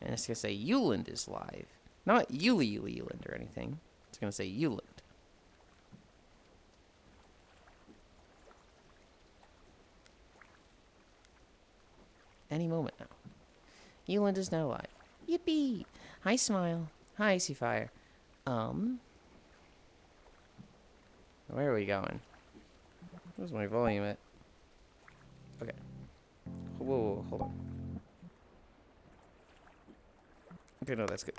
And it's going to say Yulind is live. Not Yulind or anything. It's going to say Yulind. Any moment now. Yulind is now live. Yippee! Hi, Smile. Hi, Icy Fire. Where are we going? Where's my volume at? Okay. Whoa, hold on. Okay, no, that's good.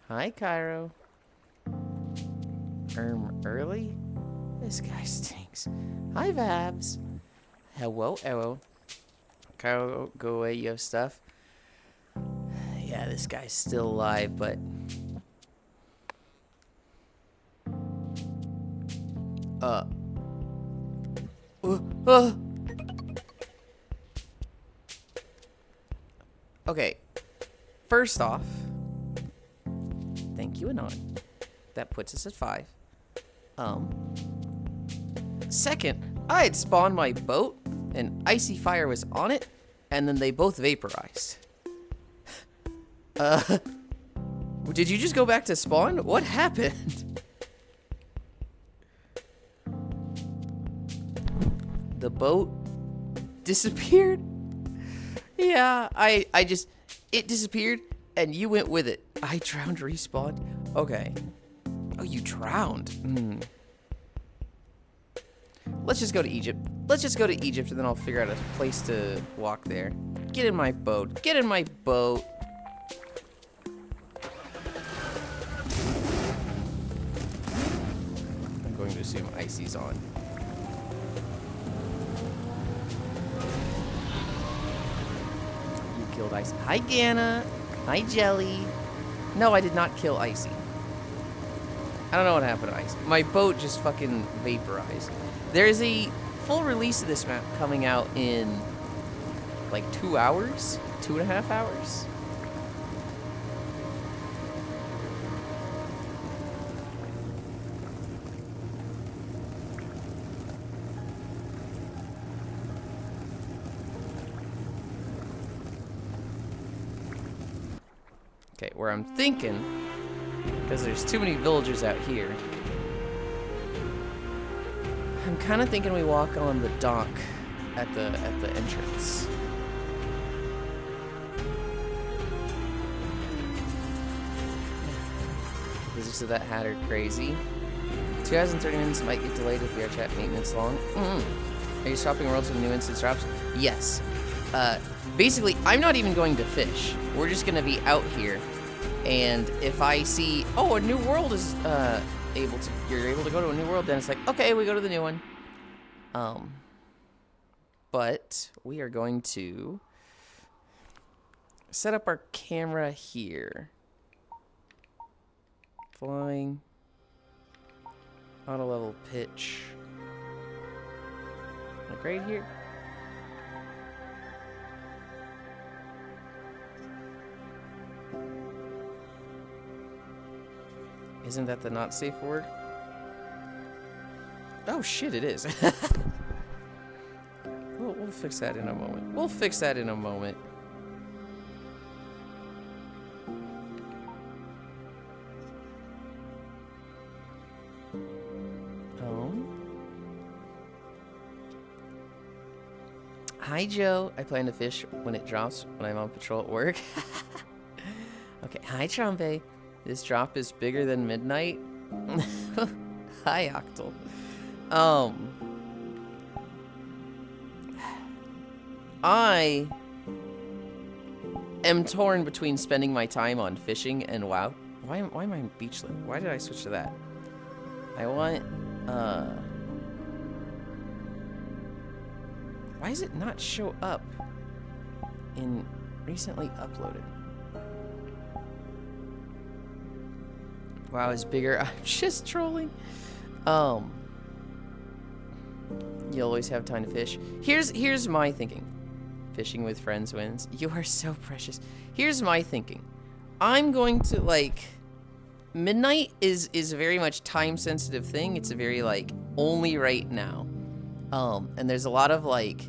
Hi, Cairo. Early? This guy stinks. Hi, Vabs. Hello. Cairo, go away, you have stuff. Yeah, this guy's still alive, but... Okay. First off, thank you, Anon. That puts us at 5. Second, I had spawned my boat, and Icy Fire was on it, and then they both vaporized. Did you just go back to spawn? What happened? The boat disappeared? Yeah, it disappeared, and you went with it. I drowned, respawned. Okay. Oh, you drowned. Let's just go to Egypt. Let's just go to Egypt, and then I'll figure out a place to walk there. Get in my boat. Get in my boat. I'm going to assume Icy's on. You killed Icy. Hi, Ganna. Hi, Jelly. No, I did not kill Icy. I don't know what happened to Icy. My boat just fucking vaporized. There is a full release of this map coming out in like 2 hours, 2.5 hours. Okay, where I'm thinking, because there's too many villagers out here, I'm kind of thinking we walk on the dock at the entrance. Physics of that hat are crazy. 2 hours and 30 minutes might get delayed if VR chat maintenance long. Are you swapping worlds with new instance drops? Yes. Basically, I'm not even going to fish. We're just going to be out here. And if I see, oh, a new world is you're able to go to a new world, then it's like, okay, we go to the new one. But we are going to set up our camera here. Flying. Auto level pitch. Like right here. Isn't that the not safe word? Oh shit, it is. We'll fix that in a moment. We'll fix that in a moment. Hi, Joe. I plan to fish when it drops when I'm on patrol at work. Okay. Hi, Trompe. This drop is bigger than midnight. Hi, Octal. I am torn between spending my time on fishing and WoW. Why am I on Beachland? Why did I switch to that? I want, why does it not show up in recently uploaded? WoW is bigger. I'm just trolling. You always have time to fish. Here's my thinking. Fishing with friends wins. You are so precious. Here's my thinking. I'm going to, like, midnight is a very much time sensitive thing. It's a very, like, only right now. And there's a lot of, like,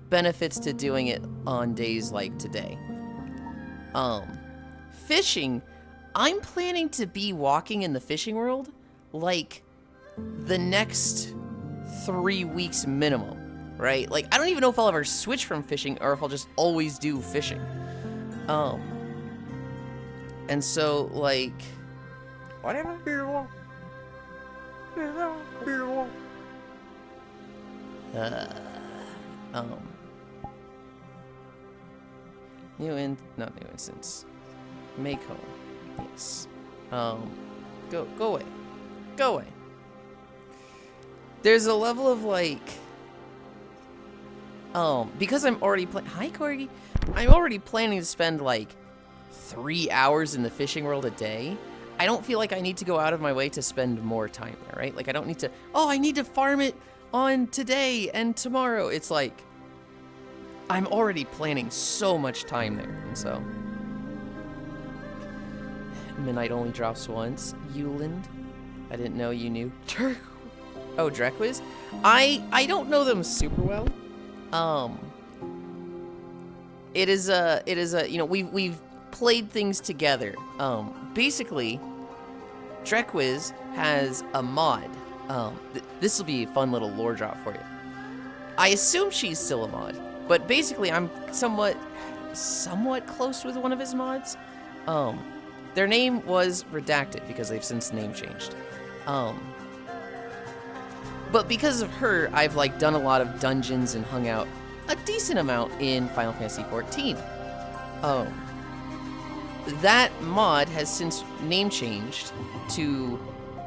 benefits to doing it on days like today. Fishing, I'm planning to be walking in the fishing world like the next 3 weeks minimum, right? Like, I don't even know if I'll ever switch from fishing or if I'll just always do fishing. And so, like, whatever you want. Not new instance. Make home. Yes. Go away. Go away. There's a level of like, because I'm already hi Corgi. I'm already planning to spend like 3 hours in the fishing world a day. I don't feel like I need to go out of my way to spend more time there, right? Like I don't need to, I need to farm it on today and tomorrow. It's like, I'm already planning so much time there, and so. Midnight only drops once. Yulind, I didn't know you knew. Oh, Drekwiz? I don't know them super well. It is a, you know, we've played things together. Basically, Drekwiz has a mod. This will be a fun little lore drop for you. I assume she's still a mod, but basically I'm somewhat close with one of his mods. Their name was redacted because they've since name changed. But because of her, I've like done a lot of dungeons and hung out a decent amount in Final Fantasy XIV. That mod has since name changed to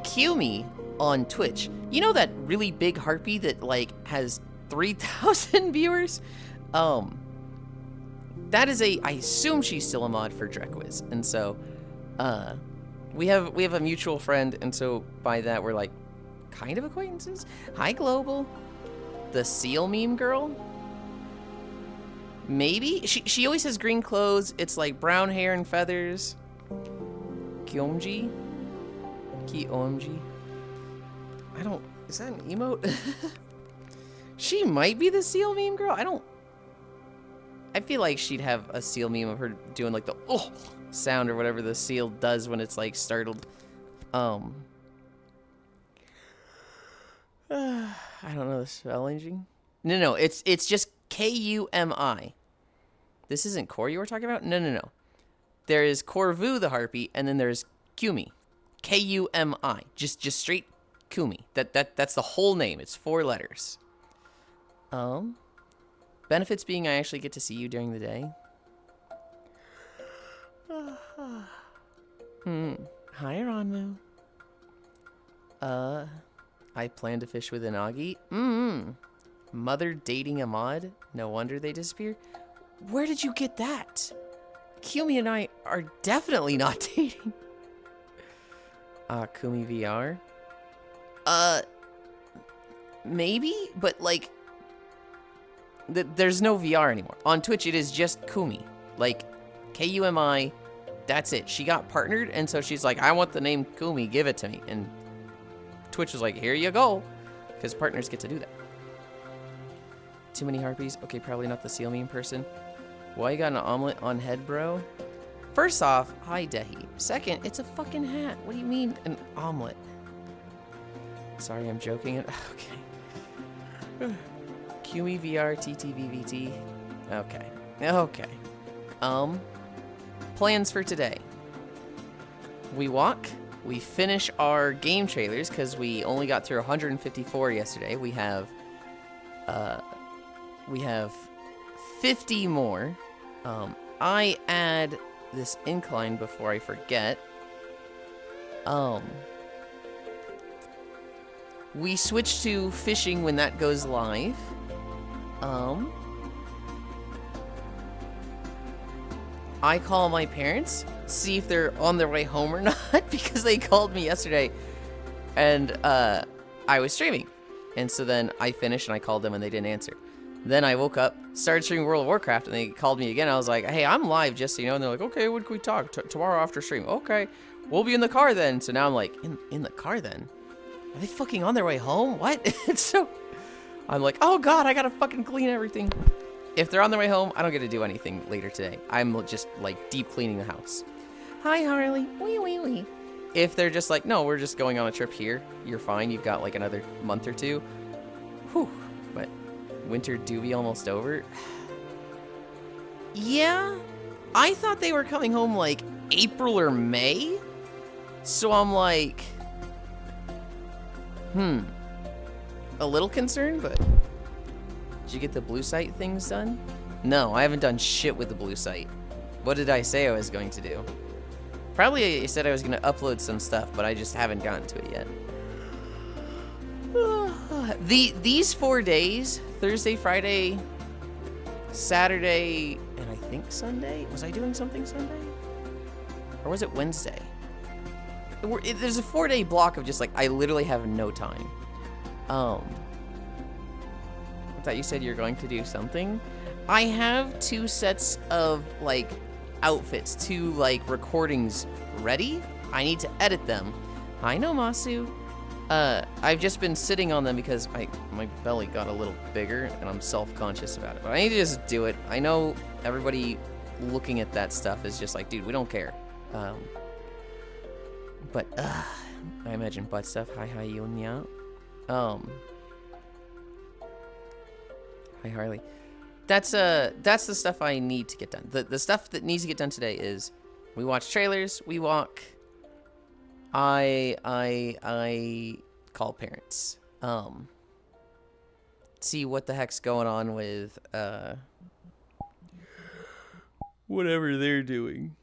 Kiyomi on Twitch. You know that really big harpy that like has 3,000 viewers? That is I assume she's still a mod for Drekwiz, and so we have a mutual friend, and so by that we're like kind of acquaintances. Hi Global, the seal meme girl. Maybe she always has green clothes. It's like brown hair and feathers. Kyomji, I don't. Is that an emote? She might be the seal meme girl. I feel like she'd have a seal meme of her doing like the sound or whatever the seal does when it's like startled. I don't know the spelling. No, it's just Kumi. This isn't Core you were talking about? No. There is Corvu the harpy, and then there's Kumi. Kumi. Just straight Kumi. That's the whole name. It's 4 letters. Benefits being I actually get to see you during the day. Hi, Ranmu. I plan to fish with an Augie. Mother dating a mod? No wonder they disappear. Where did you get that? Kumi and I are definitely not dating. Kumi VR? Maybe, but like, there's no VR anymore. On Twitch, it is just Kumi. Like, Kumi, that's it. She got partnered, and so she's like, I want the name Kumi, give it to me. And Twitch was like, here you go. Because partners get to do that. Too many harpies? Okay, probably not the seal meme person. Why you got an omelet on head, bro? First off, hi, Dehi. Second, it's a fucking hat. What do you mean, an omelet? Sorry, I'm joking. Okay. Kumi VR TTVVT. Okay. Plans for today. We walk. We finish our game trailers because we only got through 154 yesterday. We have 50 more. I add this incline before I forget. We switch to fishing when that goes live. I call my parents, see if they're on their way home or not, because they called me yesterday, and I was streaming. And so then I finished and I called them and they didn't answer. Then I woke up, started streaming World of Warcraft, and they called me again. I was like, hey, I'm live, just so you know. And they're like, okay, when can we talk? Tomorrow after stream. Okay, we'll be in the car then. So now I'm like, in the car then? Are they fucking on their way home? What? So I'm like, oh god, I gotta fucking clean everything. If they're on their way home, I don't get to do anything later today. I'm just like deep cleaning the house. Hi, Harley. Wee, wee, wee. If they're just like, no, we're just going on a trip here, you're fine. You've got like another month or two. Whew. But winter do be almost over. Yeah. I thought they were coming home like April or May. So I'm like, a little concerned, but did you get the blue site things done? No, I haven't done shit with the blue site. What did I say I was going to do? Probably I said I was going to upload some stuff, but I just haven't gotten to it yet. These 4 days, Thursday, Friday, Saturday, and I think Sunday? Was I doing something Sunday? Or was it Wednesday? There's a 4-day block of just like, I literally have no time. I thought you said you're going to do something. I have 2 sets of like outfits, 2 like recordings ready. I need to edit them. I know, Masu. I've just been sitting on them because my belly got a little bigger and I'm self-conscious about it. But I need to just do it. I know everybody looking at that stuff is just like, dude, we don't care. But I imagine butt stuff. Hi, Yulind. Hi, Harley. That's the stuff I need to get done. The stuff that needs to get done today is we watch trailers, we walk. I call parents. See what the heck's going on with whatever they're doing.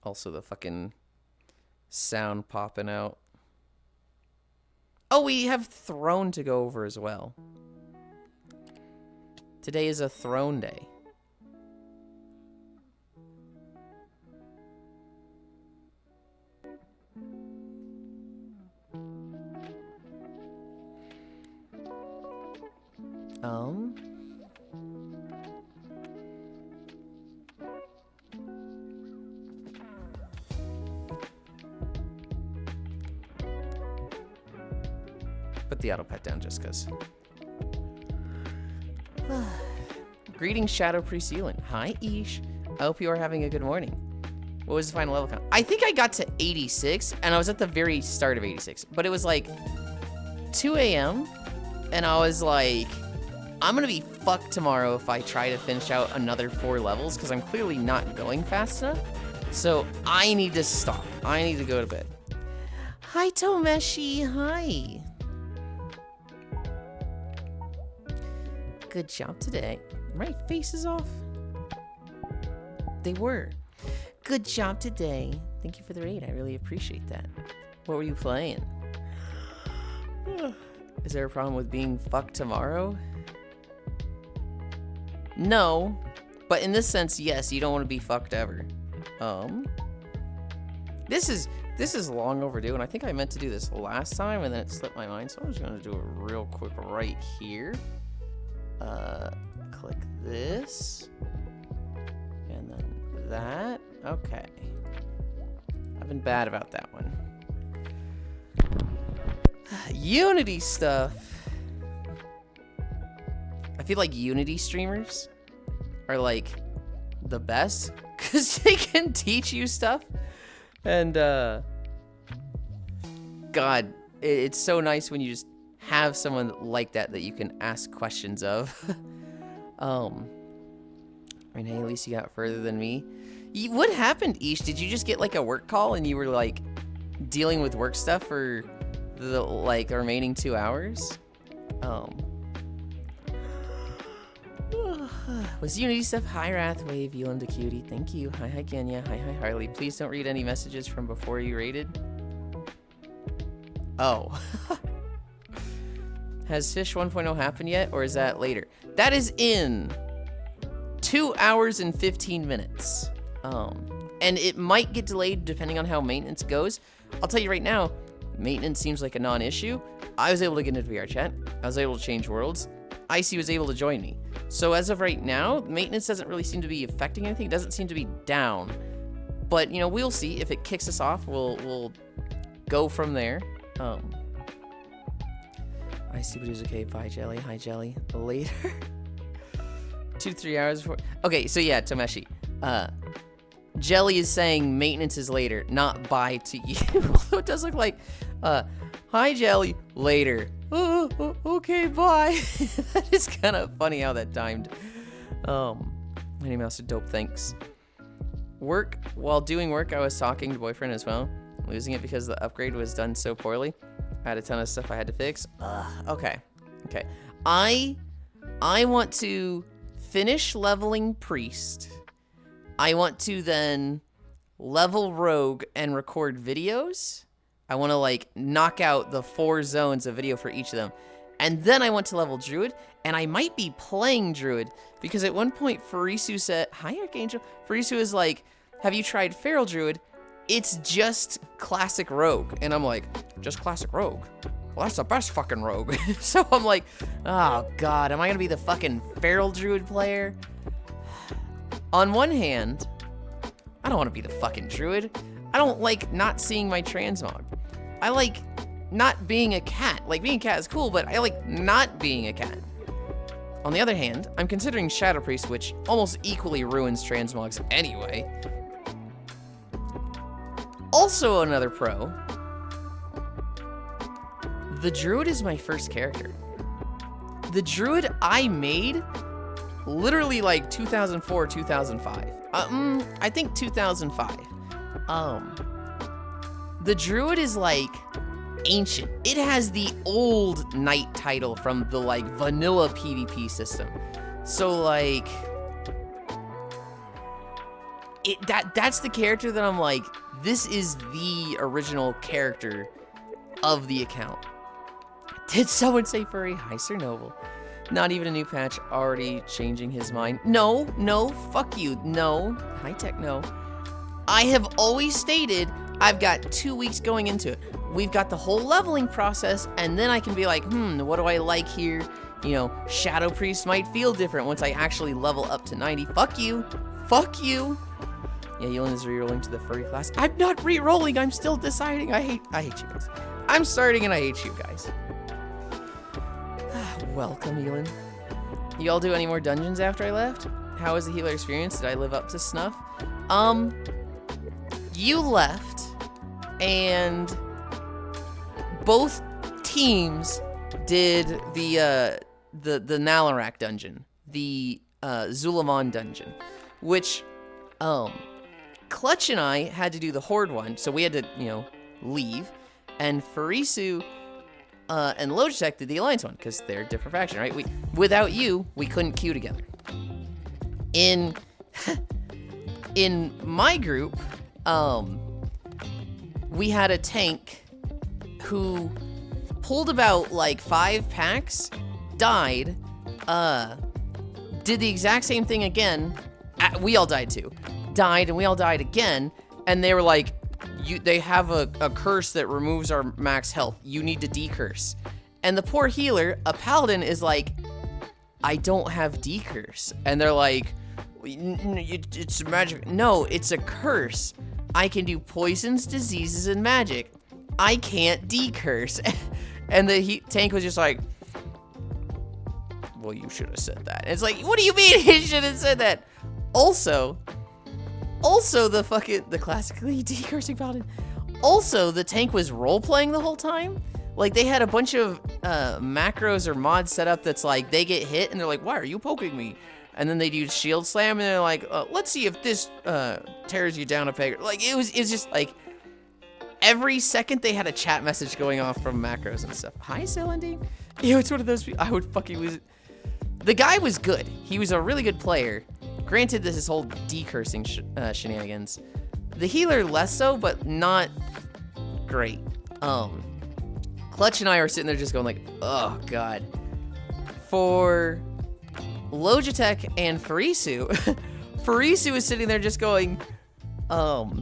Also the fucking sound popping out. Oh, we have Throne to go over as well. Today is a Throne Day. Put the auto pet down just because. Greetings, Shadow Priest Yulind. Hi, Ish. I hope you are having a good morning. What was the final level count? I think I got to 86, and I was at the very start of 86. But it was like 2 a.m., and I was like, I'm gonna be fucked tomorrow if I try to finish out another 4 levels, because I'm clearly not going fast enough. So I need to stop. I need to go to bed. Hi, Tomeshi. Hi. Good job today. My face is off. They were. Good job today. Thank you for the raid. I really appreciate that. What were you playing? Is there a problem with being fucked tomorrow? No. But in this sense, yes, you don't want to be fucked ever. This is long overdue, and I think I meant to do this last time, and then it slipped my mind, so I'm just gonna do it real quick right here. Click this, and then that. Okay. I've been bad about that one. Unity stuff. I feel like Unity streamers are like the best because they can teach you stuff, and God, it's so nice when you just have someone like that you can ask questions of. I mean, hey, at least you got further than me. What happened, Ish? Did you just get like a work call and you were like dealing with work stuff for the like remaining 2 hours? Was Unity stuff? Hi, Wrathwave, Yulind the cutie. Thank you. Hi, Kenya. Hi, Harley. Please don't read any messages from before you raided. Oh. Has Fish 1.0 happened yet, or is that later? That is in 2 hours and 15 minutes. And it might get delayed depending on how maintenance goes. I'll tell you right now, maintenance seems like a non-issue. I was able to get into VR chat. I was able to change worlds. Icy was able to join me. So as of right now, maintenance doesn't really seem to be affecting anything. It doesn't seem to be down. But, you know, we'll see. If it kicks us off, we'll go from there. I see what is okay. Bye, Jelly. Hi, Jelly. Later. 2 to 3 hours before. Okay, so yeah, Tomeshi. Jelly is saying maintenance is later, not bye to you. Although it does look like, hi Jelly, later. Okay, bye. That is kind of funny how that timed. Minnie Mouse, dope, thanks. While doing work, I was talking to boyfriend as well. Losing it because the upgrade was done so poorly. I had a ton of stuff I had to fix. Okay. I want to finish leveling Priest. I want to then level Rogue and record videos. I want to like knock out the 4 zones of video for each of them. And then I want to level Druid, and I might be playing Druid because at one point Farisu said, hi Archangel. Farisu is like, have you tried Feral Druid? It's just classic Rogue. And I'm like, just classic Rogue? Well, that's the best fucking Rogue. So I'm like, oh God, am I gonna be the fucking Feral Druid player? On one hand, I don't want to be the fucking Druid. I don't like not seeing my transmog. I like not being a cat. Like, being a cat is cool, but I like not being a cat. On the other hand, I'm considering Shadow Priest, which almost equally ruins transmogs anyway. Also another pro, the Druid is my first character. The Druid I made literally like 2004, 2005. I think 2005. The Druid is like ancient. It has the old Knight title from the like vanilla PvP system. So like, that's the character that I'm like, this is the original character of the account. Did someone say furry? Hi, Sir Noble. Not even a new patch, already changing his mind. No, fuck you, no. High tech, no. I have always stated I've got 2 weeks going into it. We've got the whole leveling process, and then I can be like, what do I like here? You know, Shadow Priest might feel different once I actually level up to 90. Fuck you. Fuck you. Yeah, Yulind is re-rolling to the furry class. I'm not re-rolling, I'm still deciding. I hate you guys. I'm starting and I hate you guys. Welcome, Yulind. You all do any more dungeons after I left? How was the healer experience? Did I live up to snuff? You left, and both teams did the Nalarak dungeon, the Zulaman dungeon, which Clutch and I had to do the Horde one, so we had to, leave, and Farisu and Logitech did the Alliance one, because they're a different faction, right? Without you, we couldn't queue together. In my group, we had a tank who pulled about like 5 packs, died, did the exact same thing again. We all died too. Died, and we all died again, and they were like, they have a curse that removes our max health. You need to decurse. And the poor healer, a paladin, is like, I don't have decurse. And they're like, it's magic. No, it's a curse. I can do poisons, diseases, and magic. I can't decurse. And the tank was just like, well, you should have said that. And it's like, what do you mean he should have said that? Also, the classically decursing paladin. Also, the tank was role-playing the whole time. Like, they had a bunch of macros or mods set up that's like, they get hit, and they're like, why are you poking me? And then they do shield slam, and they're like, let's see if this tears you down a peg. Like, it's just like, every second they had a chat message going off from macros and stuff. Hi, Celandine. It's one of those people, I would fucking lose it. The guy was good. He was a really good player. Granted, this is whole decursing shenanigans. The healer less so, but not great. Clutch and I are sitting there just going like, oh god. For Logitech and Farisu, Farisu is sitting there just going, oh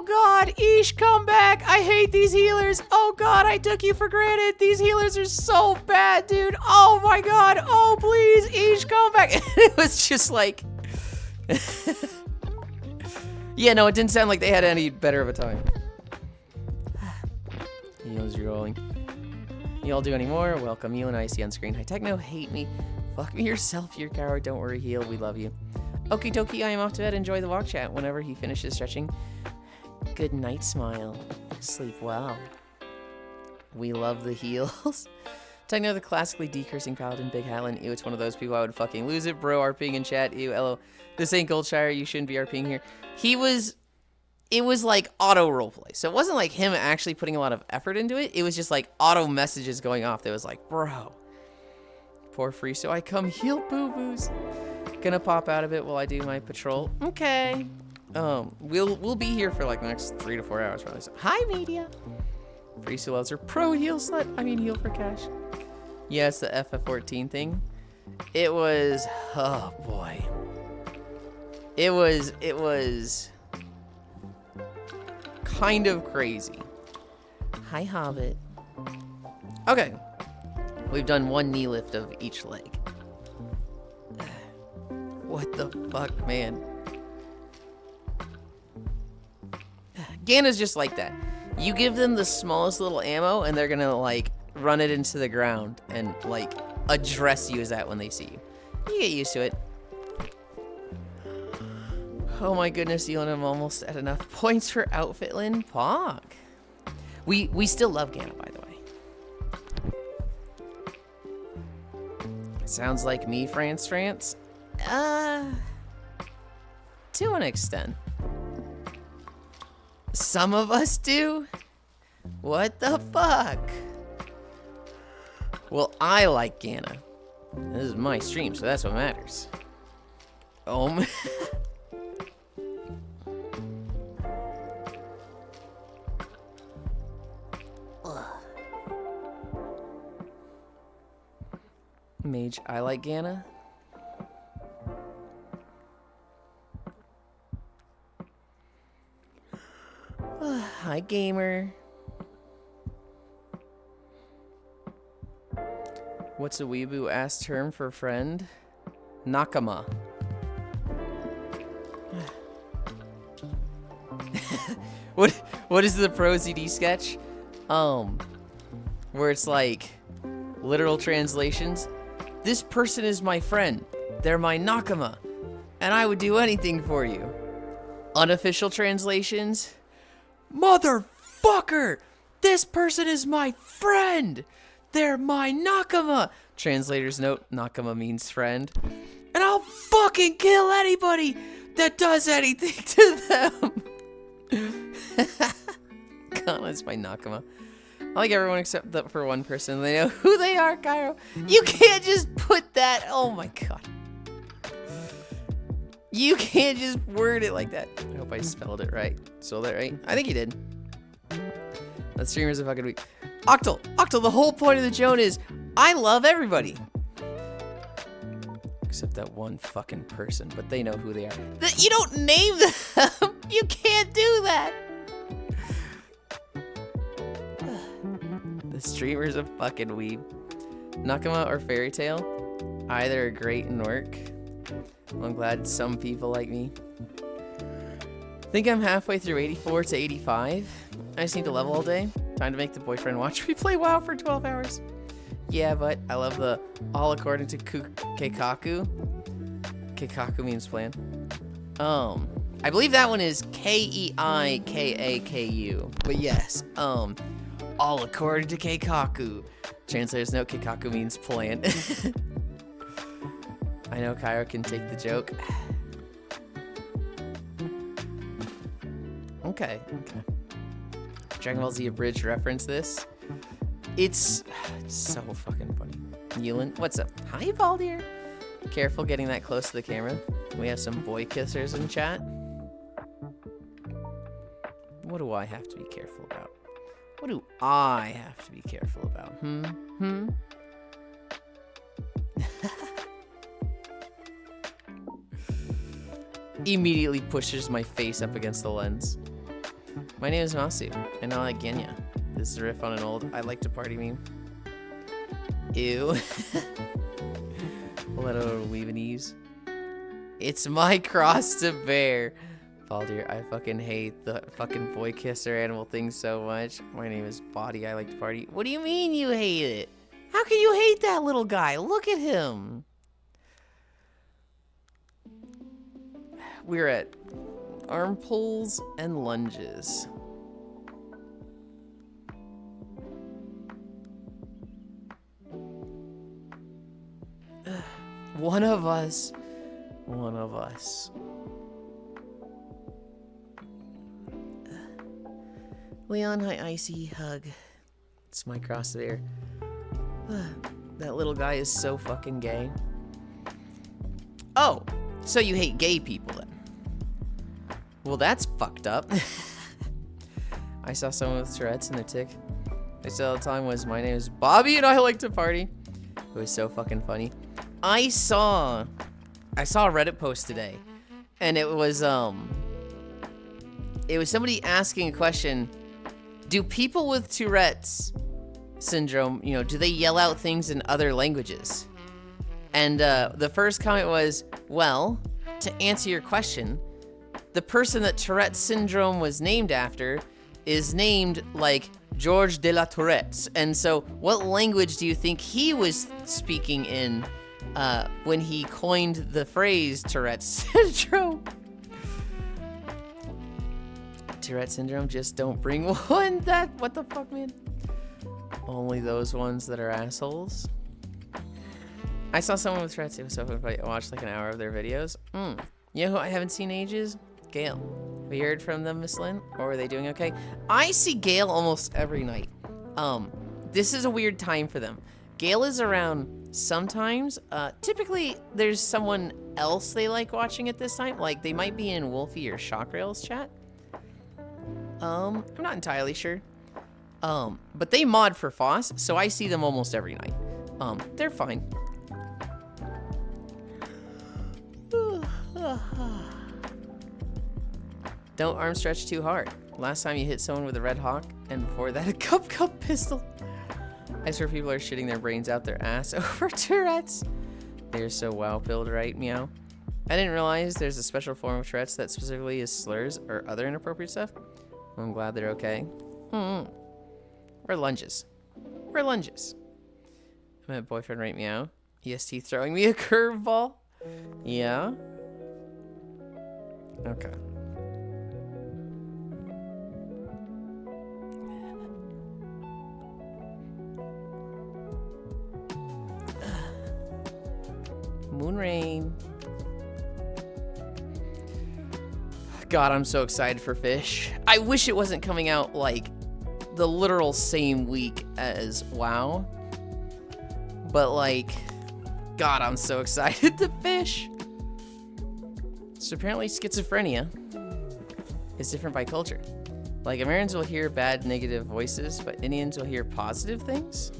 god, Ish, come back. I hate these healers. Oh god, I took you for granted. These healers are so bad, dude. Oh my god. Oh, please, Ish, come back. It was just like, yeah, no, it didn't sound like they had any better of a time. Heals rolling. You all do any more? Welcome you and I see on screen. Hi Techno, hate me. Fuck me yourself, you're a coward. Don't worry, heal. We love you. Okie dokie, I am off to bed. Enjoy the walk chat whenever he finishes stretching. Good night, Smile. Sleep well. We love the heals. Techno, the classically decursing paladin, Big Hatland. Ew, it's one of those people I would fucking lose it. Bro, RPing in chat. Ew, LO. This ain't Goldshire. You shouldn't be RPing here. It was like auto roleplay. So it wasn't like him actually putting a lot of effort into it. It was just like auto messages going off. That was like, bro. Poor free, so I come heal boo-boos. Gonna pop out of it while I do my patrol. Okay. We'll be here for like the next 3 to 4 hours probably. So, hi, media. Free Sulelzer pro heal slut. I mean heal for cash. Yeah, it's the FF14 thing. It was, oh boy. It was kind of crazy. Hi, Hobbit. Okay. We've done one knee lift of each leg. What the fuck, man? Gana's just like that. You give them the smallest little ammo and they're gonna like run it into the ground and like address you as that when they see you. You get used to it. Oh my goodness, Yulind, I'm almost at enough points for outfit, Lynn. Pog. We still love Gana, by the way. Sounds like me, France. To an extent. Some of us do? What the fuck? Well, I like Gana. This is my stream, so that's what matters. Oh, Mage, I like Gana. Hi, gamer. What's a weeboo ass term for friend? Nakama. What is the Pro ZD sketch? Where it's like literal translations. This person is my friend. They're my Nakama. And I would do anything for you. Unofficial translations. Motherfucker! This person is my friend! They're my Nakama! Translator's note, Nakama means friend. And I'll fucking kill anybody that does anything to them! Kana's my Nakama. I like everyone except that for one person. They know who they are, Cairo. You can't just put that. Oh my god. You can't just word it like that. I hope I spelled it right. Spelled it right? I think you did. That streamer's a fucking week. Octal, the whole point of the Joan is I love everybody. Except that one fucking person, but they know who they are. You don't name them. You can't do that. The streamer's a fucking weeb. Nakama or Fairy Tail? Either are great and work. I'm glad some people like me. Think I'm halfway through 84 to 85. I just need to level all day. Time to make the boyfriend watch me play WoW for 12 hours. Yeah, but I love the all according to Keikaku. Keikaku means plan. I believe that one is Keikaku. But yes, all according to Keikaku. Translator's note, Keikaku means plan. I know Cairo can take the joke. Okay. Dragon Ball Z Abridged reference this. It's so fucking funny. Yulind, what's up? Hi, Baldir. Careful getting that close to the camera. We have some boy kissers in chat. What do I have to be careful about? What do I have to be careful about? Immediately pushes my face up against the lens. My name is Masu, and I like Genya. This is a riff on an old I like to party meme. Ew. Little Weavenese. It's my cross to bear. Baldir, I fucking hate the fucking boy kisser animal thing so much. My name is Body, I like to party. What do you mean you hate it? How can you hate that little guy? Look at him. we're at arm pulls and lunges. One of us. Leon, hi, Icy, hug. It's my cross there. That little guy is so fucking gay. Oh, so you hate gay people then? Well, that's fucked up. I saw someone with Tourette's and their tick. They said all the time was, my name is Bobby and I like to party. It was so fucking funny. I saw a Reddit post today, and it was somebody asking a question. Do people with Tourette's syndrome, you know, do they yell out things in other languages? And the first comment was, well, to answer your question, the person that Tourette's syndrome was named after is named like Georges de la Tourette's. And so what language do you think he was speaking in when he coined the phrase Tourette's syndrome? Tourette's syndrome, just don't bring one. What the fuck, man? Only those ones that are assholes. I saw someone with Tourette's. It was so funny. I watched like an hour of their videos. You know who I haven't seen in ages? Gail. Have you heard from them, Miss Lynn? Or are they doing okay? I see Gail almost every night. This is a weird time for them. Gail is around sometimes. Typically, there's someone else they like watching at this time. Like, they might be in Wolfie or Shockrail's chat. I'm not entirely sure. But they mod for Foss, so I see them almost every night. They're fine. Don't arm stretch too hard. Last time you hit someone with a Red Hawk, and before that, a cup pistol. I swear people are shitting their brains out their ass over Tourette's. They're so wow-pilled, right? Meow. I didn't realize there's a special form of Tourette's that specifically is slurs or other inappropriate stuff. I'm glad they're okay. We're lunges. I met a boyfriend, right? Meow. EST throwing me a curveball. Yeah. Okay. Moonrain. God, I'm so excited for Fish. I wish it wasn't coming out like the literal same week as WoW. But like, God, I'm so excited to Fish. So apparently schizophrenia is different by culture. Like, Americans will hear bad negative voices, but Indians will hear positive things.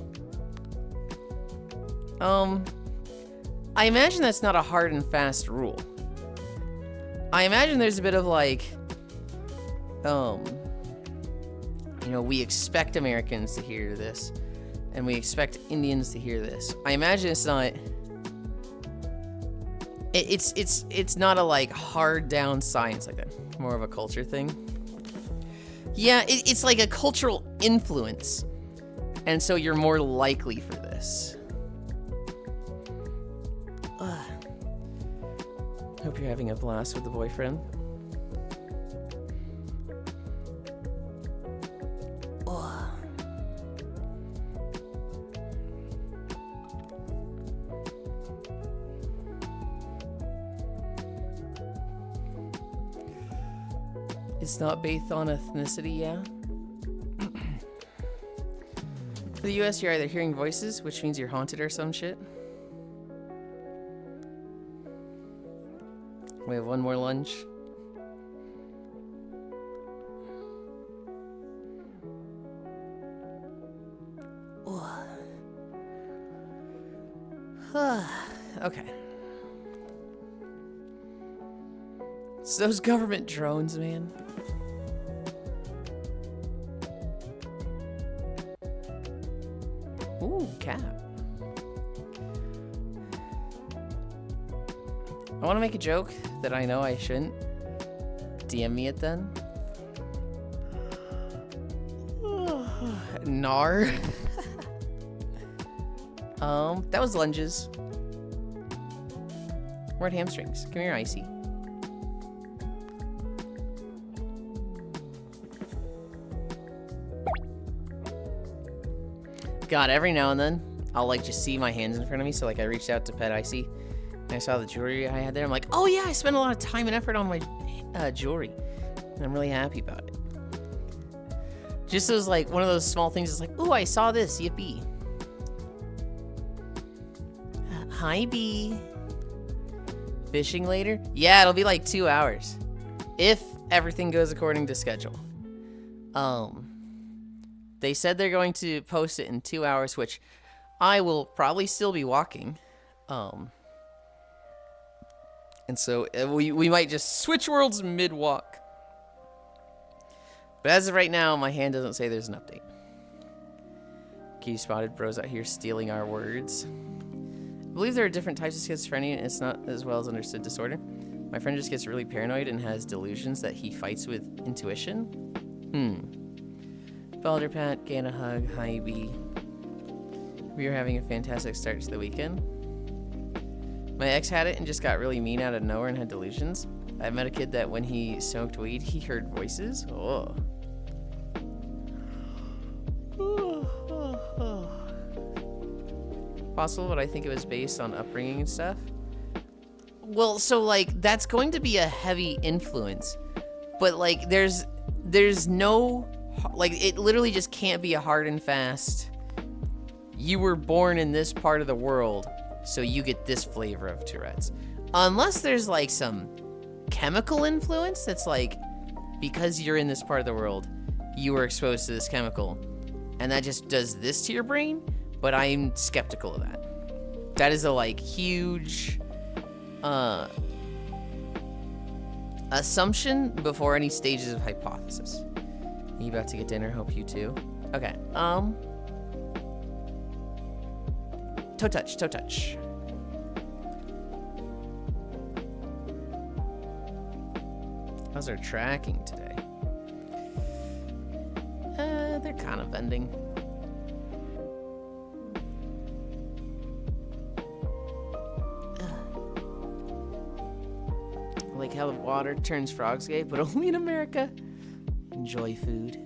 I imagine that's not a hard and fast rule. I imagine there's a bit of like, you know, we expect Americans to hear this, and we expect Indians to hear this. I imagine it's not. It's not a like hard down science like that. More of a culture thing. Yeah, it's like a cultural influence, and so you're more likely for this. Hope you're having a blast with the boyfriend. It's not based on ethnicity, yeah? For the US, you're either hearing voices, which means you're haunted or some shit. We have one more lunge. Okay. It's those government drones, man. Ooh, cat. I want to make a joke that I know I shouldn't. DM me it then. Nar. That was lunges. We're at hamstrings. Come here, Icy. God, every now and then, I'll, like, just see my hands in front of me. So, like, I reached out to Pet Icy, and I saw the jewelry I had there. I'm like, oh, yeah, I spent a lot of time and effort on my jewelry. And I'm really happy about it. Just as, like, one of those small things is like, ooh, I saw this. Yippee. Hi, Bee. Fishing later? Yeah, it'll be like 2 hours. If everything goes according to schedule. They said they're going to post it in 2 hours, which I will probably still be walking. And so we might just switch worlds mid-walk. But as of right now, my hand doesn't say there's an update. Key spotted bros out here stealing our words. I believe there are different types of schizophrenia, and it's not as well as understood disorder. My friend just gets really paranoid and has delusions that he fights with intuition. Balderpat, gain a hug, hi bee. We are having a fantastic start to the weekend. My ex had it and just got really mean out of nowhere and had delusions. I met a kid that when he smoked weed, he heard voices. Oh. Possible, but I think it was based on upbringing and stuff. Well, so, like, that's going to be a heavy influence. But, like, there's no... Like, it literally just can't be a hard and fast... You were born in this part of the world, so you get this flavor of Tourette's. Unless there's, like, some chemical influence that's, like, because you're in this part of the world, you were exposed to this chemical, and that just does this to your brain, but I'm skeptical of that. That is a, like, huge assumption before any stages of hypothesis. Are you about to get dinner? Hope you too. Okay, toe touch, toe touch. How's our tracking today? They're kind of bending. I like how the water turns frogs gay, but only in America. Enjoy food.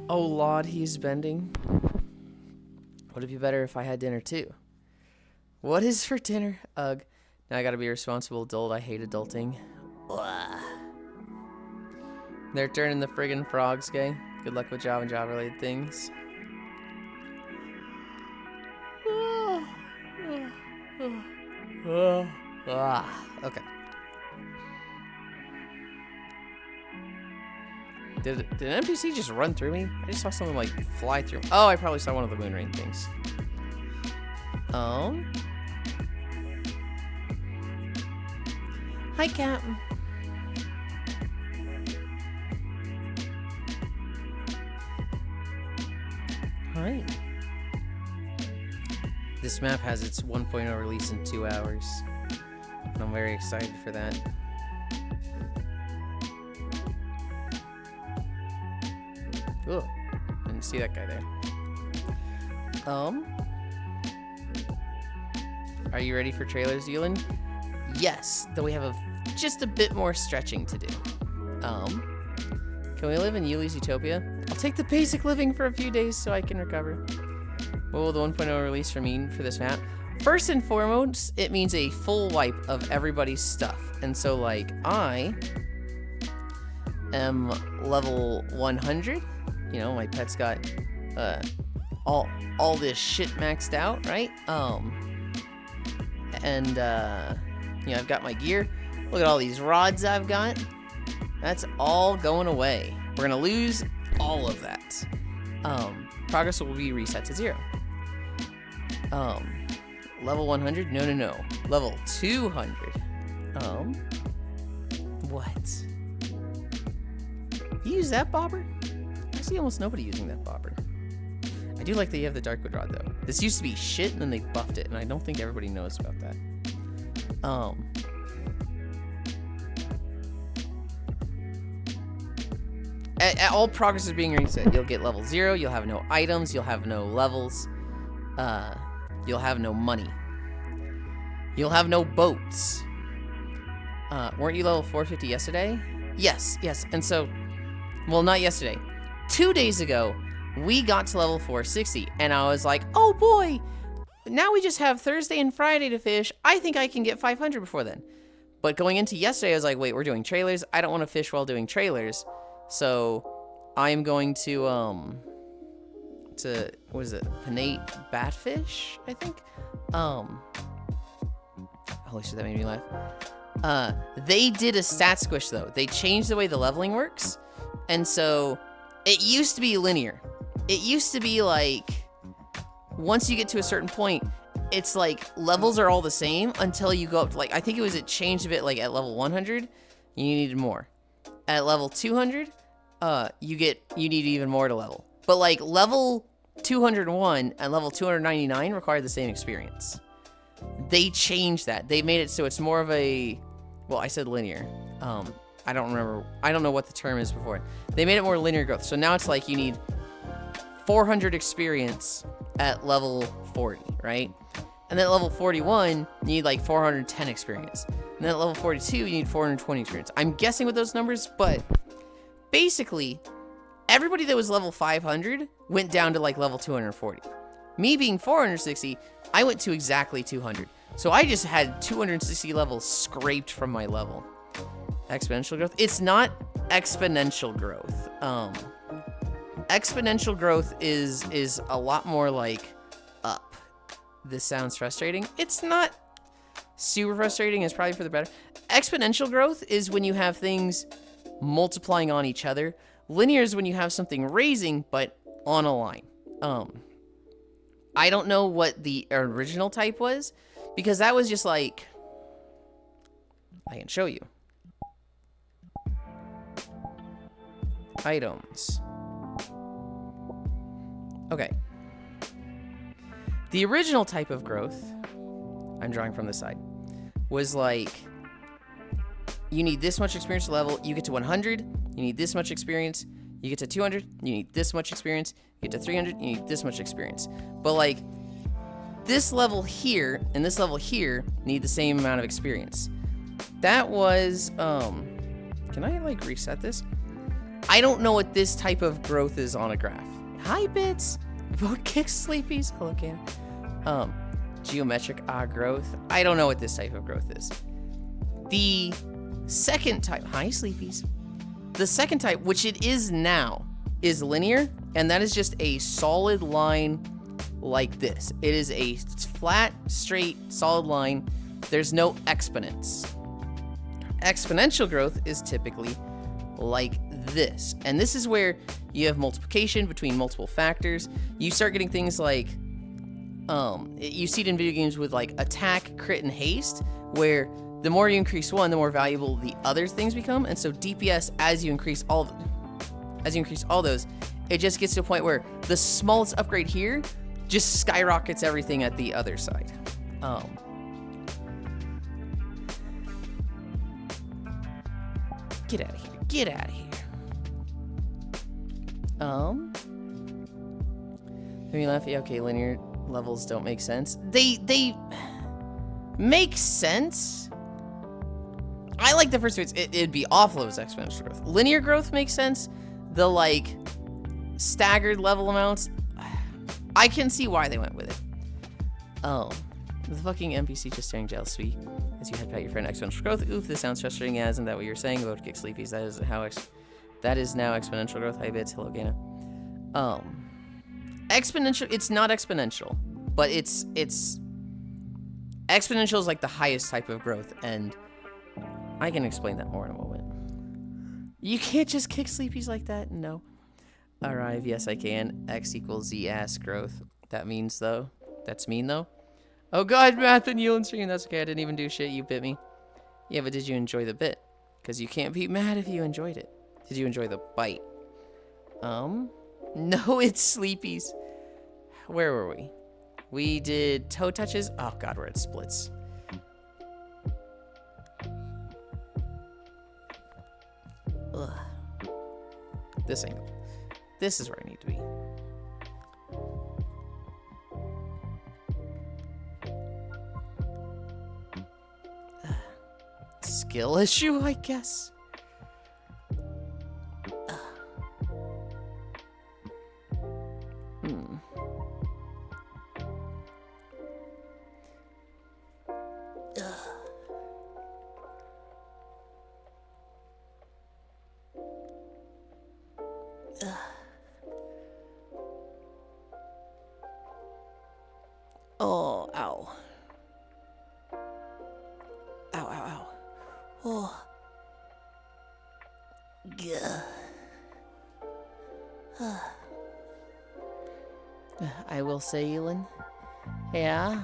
Oh, Lord, he's bending. Would it be better if I had dinner, too? What is for dinner? Ugh. Now I gotta be a responsible adult. I hate adulting. Ugh. They're turning the friggin' frogs gay. Good luck with job and job-related things. Okay. Did an NPC just run through me? I just saw something like fly through. Oh, I probably saw one of the moon rain things. Hi, Captain. Hi. This map has its 1.0 release in 2 hours. And I'm very excited for that. Oh, didn't see that guy there. Are you ready for trailers, Yulind? Yes, though we have just a bit more stretching to do. Can we live in Yuli's Utopia? I'll take the basic living for a few days so I can recover. What will the 1.0 release mean for this map? First and foremost, it means a full wipe of everybody's stuff. And so, like, I am level 100. You know, my pet's got all this shit maxed out, right? You know, I've got my gear. Look at all these rods I've got. That's all going away. We're gonna lose all of that. Progress will be reset to 0. Level 100? No. Level 200. What? You use that bobber? I see almost nobody using that bobber. I do like that you have the Darkwood rod, though. This used to be shit, and then they buffed it, and I don't think everybody knows about that. All progress is being reset. You'll get level 0, you'll have no items, you'll have no levels, you'll have no money. You'll have no boats. Weren't you level 450 yesterday? Yes. And so, well, not yesterday. 2 days ago, we got to level 460, and I was like, oh boy, now we just have Thursday and Friday to fish. I think I can get 500 before then. But going into yesterday, I was like, wait, we're doing trailers. I don't want to fish while doing trailers. So I'm going to what is it? Panate batfish, I think? Holy shit, that made me laugh. They did a stat squish though. They changed the way the leveling works. And so it used to be linear. It used to be like, once you get to a certain point, it's like levels are all the same until you go up to like, I think it changed a bit like at level 100, you needed more. At level 200, you need even more to level. But like level 201 and level 299 require the same experience. They changed that. They made it so it's more of a, well, I said linear. I don't know what the term is before it. They made it more linear growth. So now it's like you need 400 experience at level 40, right? And then at level 41, you need like 410 experience. And then at level 42, you need 420 experience. I'm guessing with those numbers, but basically, everybody that was level 500 went down to like level 240. Me being 460, I went to exactly 200. So I just had 260 levels scraped from my level. Exponential growth? It's not exponential growth. Exponential growth is a lot more like up. This sounds frustrating. It's not super frustrating. It's probably for the better. Exponential growth is when you have things multiplying on each other. Linear is when you have something raising, but on a line. I don't know what the original type was, because that was just like, I can show you. Items. Okay. The original type of growth, I'm drawing from the side, was like, you need this much experience to level, you get to 100, you need this much experience, you get to 200, you need this much experience, you get to 300, you need this much experience. But like, this level here and this level here need the same amount of experience. That was, can I like reset this? I don't know what this type of growth is on a graph. Hi, Bits. Vote kick sleepies. Hello, Can. Geometric growth. I don't know what this type of growth is. The second type, hi, sleepies. The second type, which it is now, is linear, and that is just a solid line like this. It is a flat, straight, solid line. There's no exponents. Exponential growth is typically like this, and this is where you have multiplication between multiple factors. You start getting things like, you see it in video games with like attack, crit, and haste, where the more you increase one, the more valuable the other things become. And so DPS, as you increase all those, it just gets to a point where the smallest upgrade here just skyrockets everything at the other side. Get out of here. Get out of here. Maybe laugh. Yeah, okay, linear levels don't make sense. They make sense. I like the first two. It'd be awful if it was exponential growth. Linear growth makes sense. The like staggered level amounts, I can see why they went with it. The fucking NPC just staring jealously as you head pat your friend. Exponential growth. Oof, this sounds frustrating. Yeah, isn't that what you're saying? Go to kick sleepies. That is now exponential growth. Hi, Bits. Hello, Gana. Exponential. It's not exponential, but it's exponential is like the highest type of growth, and I can explain that more in a moment. You can't just kick sleepies like that. No. Arrive. Yes, I can. X equals Z ass growth. That means though. That's mean though. Oh God, Math and Yulind stream. That's okay. I didn't even do shit. You bit me. Yeah, but did you enjoy the bit? Because you can't be mad if you enjoyed it. Did you enjoy the bite? No, it's sleepies. Where were we? We did toe touches. Oh God, we're at splits. Ugh. This angle. This is where I need to be. skill issue, I guess. Oh, ow. Ow, ow, ow. Oh. Gah. I will say, Yulind. Yeah.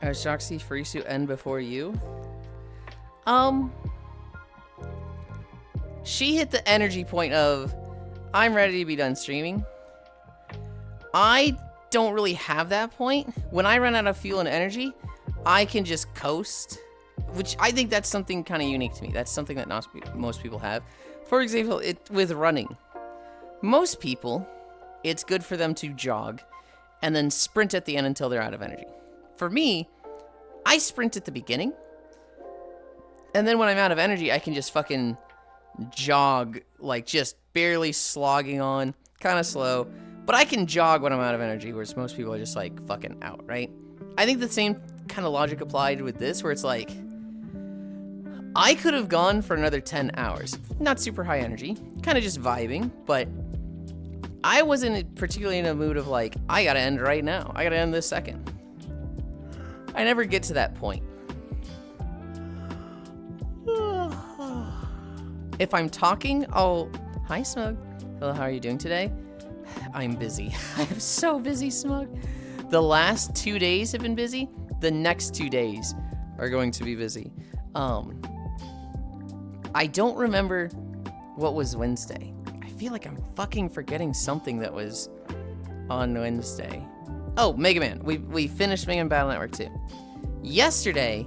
Are Shoxy Furisu end before you? She hit the energy point of, I'm ready to be done streaming. I don't really have that point. When I run out of fuel and energy, I can just coast, which I think that's something kind of unique to me. That's something that not most people have. For example, with running. Most people, it's good for them to jog and then sprint at the end until they're out of energy. For me, I sprint at the beginning, and then when I'm out of energy, I can just fucking jog, like just barely slogging on, kind of slow, but I can jog when I'm out of energy, whereas most people are just like fucking out, right? I think the same kind of logic applied with this, where it's like, I could have gone for another 10 hours. Not super high energy, kind of just vibing, but I wasn't particularly in a mood of like, I gotta end right now. I gotta end this second. I never get to that point. If I'm talking, hi Smug. Hello, how are you doing today? I'm busy. I'm so busy, Smug. The last 2 days have been busy. The next 2 days are going to be busy. I don't remember what was Wednesday. I feel like I'm fucking forgetting something that was on Wednesday. Oh, Mega Man. We finished Mega Man Battle Network 2. Yesterday,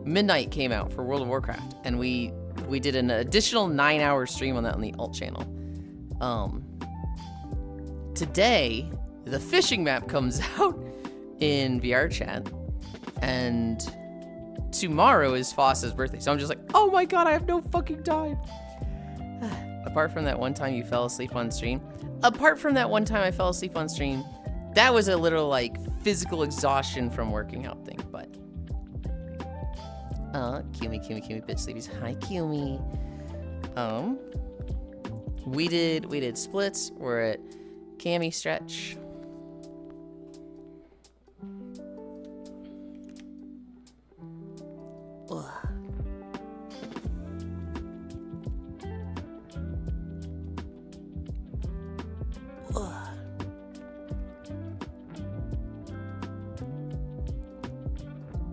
Midnight came out for World of Warcraft, and we did an additional 9-hour stream on that on the alt channel. Today, the fishing map comes out in VR chat, and tomorrow is Foss's birthday. So I'm just like, oh my god, I have no fucking time. Apart from that one time you fell asleep on stream, that was a little like physical exhaustion from working out thing, but Kumi, bitch sleepies. Hi, Kumi. We did splits. We're at Cami stretch. Ugh. Ugh.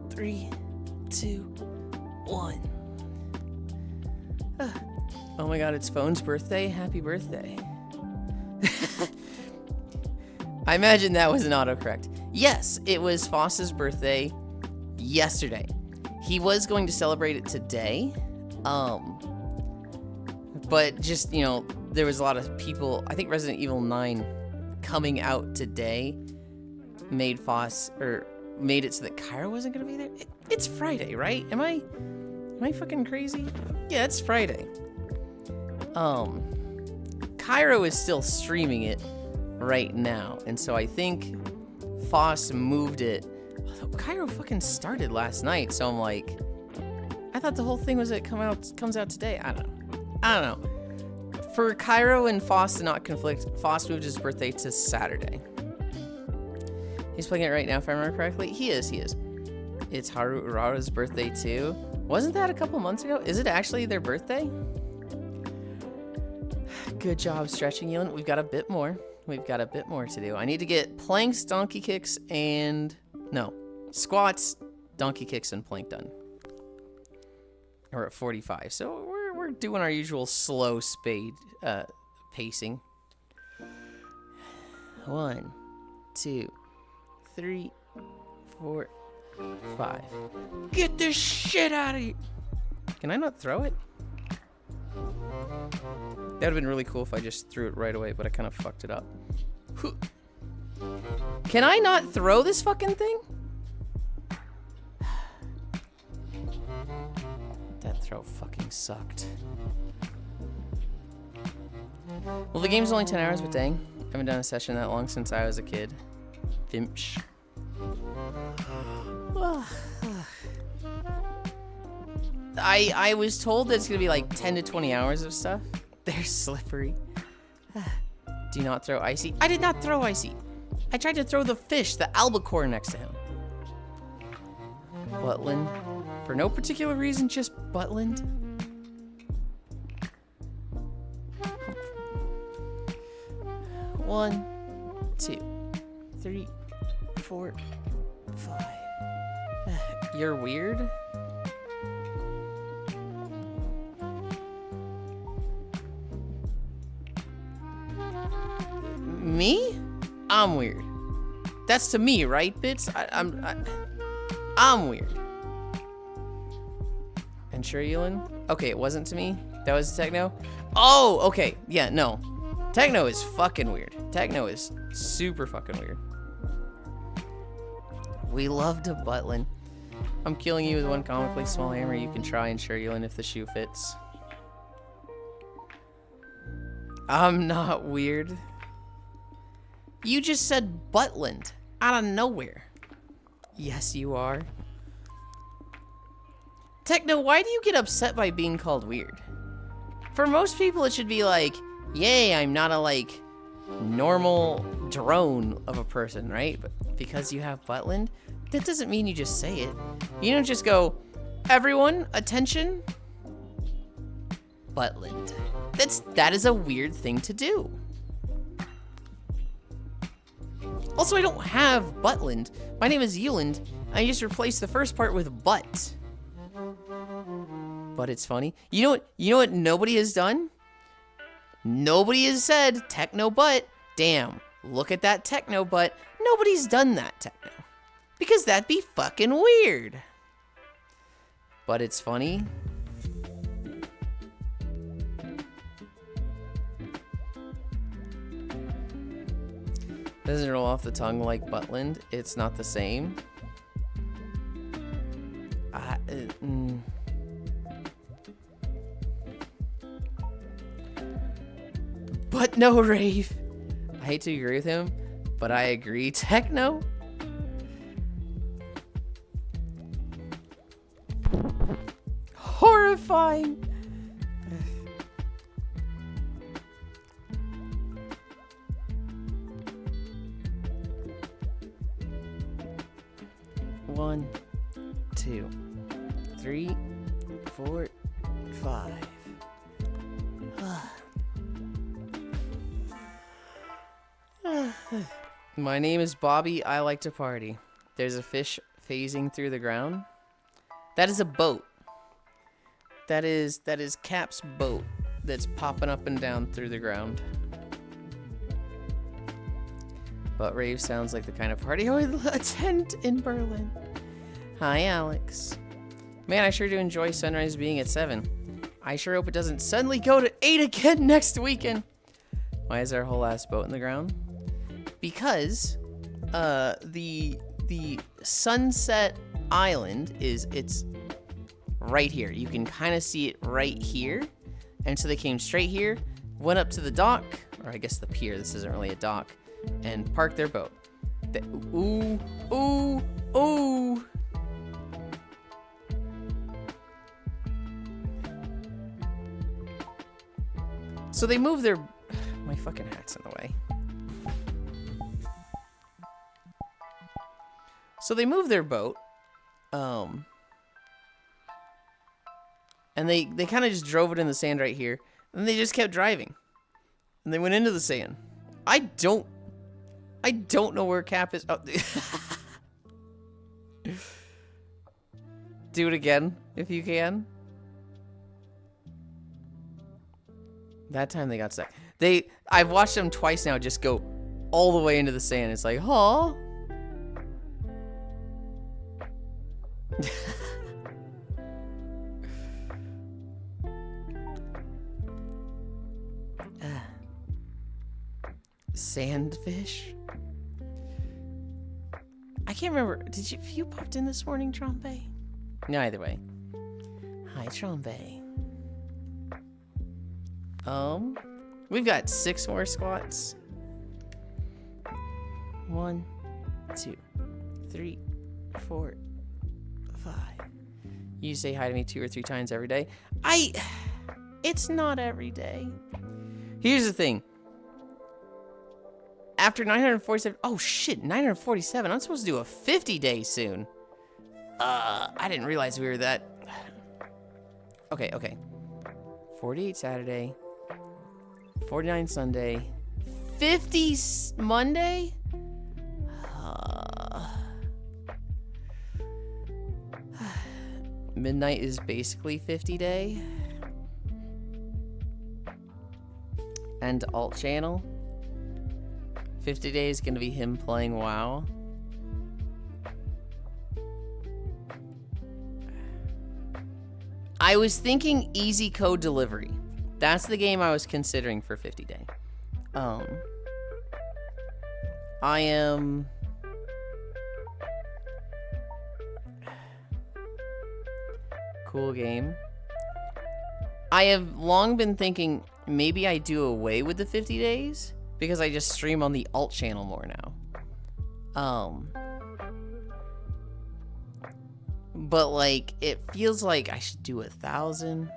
3, 2, 1. Oh my god, it's Phone's birthday. Happy birthday. I imagine that was an autocorrect. Yes, it was Foss's birthday yesterday. He was going to celebrate it today. But just, you know, there was a lot of people, I think Resident Evil 9 coming out today made it so that Kyra wasn't going to be there. It's Friday, right? Am I fucking crazy? Yeah, it's Friday. Kyra is still streaming it right now, and so I think Foss moved it. Although Kyra fucking started last night, so I'm like, I thought the whole thing was it comes out today. I don't know. For Kyra and Foss to not conflict, Foss moved his birthday to Saturday. He's playing it right now, if I remember correctly. He is. It's Haru Urara's birthday too. Wasn't that a couple months ago? Is it actually their birthday? Good job stretching, Yulind. We've got a bit more. To do. I need to get planks, donkey kicks, squats, donkey kicks, and plank done. We're at 45, so we're doing our usual slow pacing. 1, 2, 3, 4, 5. Get this shit out of here! Can I not throw it? That would have been really cool if I just threw it right away, but I kind of fucked it up. Can I not throw this fucking thing? That throw fucking sucked. Well, the game's only 10 hours, but dang. I haven't done a session that long since I was a kid. Vimch. I was told that it's gonna be like 10 to 20 hours of stuff. They're slippery. Do not throw Icy. I did not throw Icy. I tried to throw the fish, the albacore next to him. Butland. For no particular reason, just Butland. One, 2, 3, 4, 5. You're weird? Me? I'm weird. That's to me, right, Bits? I'm weird. And sure, Yulind? Okay, it wasn't to me. That was Techno. Oh, okay. Yeah, no. Techno is fucking weird. Techno is super fucking weird. We love to Butland. I'm killing you with one comically small hammer. You can try and sure, Yulind, if the shoe fits. I'm not weird. You just said Butland out of nowhere. Yes, you are. Techno, why do you get upset by being called weird? For most people, it should be like, yay, I'm not a, like, normal drone of a person, right? But because you have Butland, that doesn't mean you just say it. You don't just go, everyone, attention, Butland. That is a weird thing to do. Also, I don't have Butland. My name is Yulind. I just replaced the first part with butt. But it's funny. You know what nobody has done? Nobody has said techno butt. Damn, look at that techno butt. Nobody's done that, Techno. Because that'd be fucking weird. But it's funny. Doesn't roll off the tongue like Butland. It's not the same. But no, Rave. I hate to agree with him, but I agree. Techno? Horrifying. One, 2, 3, 4, 5. My name is Bobby. I like to party. There's a fish phasing through the ground. That is a boat. That is Cap's boat that's popping up and down through the ground. But Rave sounds like the kind of party I would attend in Berlin. Hi, Alex. Man, I sure do enjoy sunrise being at 7. I sure hope it doesn't suddenly go to 8 again next weekend. Why is there a whole ass boat in the ground? Because the Sunset Island it's right here. You can kind of see it right here. And so they came straight here, went up to the dock, or I guess the pier. This isn't really a dock. And park their boat. Ooh, ooh, ooh. So they move their... My fucking hat's in the way. So they moved their boat. And they kind of just drove it in the sand right here. And they just kept driving. And they went into the sand. I don't know where Cap is. Oh. Do it again, if you can. That time they got stuck. I've watched them twice now just go all the way into the sand. It's like, huh? Sandfish? I can't remember. Did you popped in this morning, Trombe? No, either way. Hi, Trombe. We've got 6 more squats. 1, 2, 3, 4, 5. You say hi to me 2 or 3 times every day. It's not every day. Here's the thing. After 947, oh shit, 947. I'm supposed to do a 50 day soon. I didn't realize we were that. Okay. 48 Saturday, 49 Sunday, 50 Monday? Midnight is basically 50 day. And alt channel. 50 days is gonna be him playing WoW. I was thinking easy code delivery. That's the game I was considering for 50 day. I am... Cool game. I have long been thinking maybe I do away with the 50 days because I just stream on the alt channel more now. But like it feels like I should do 1,000.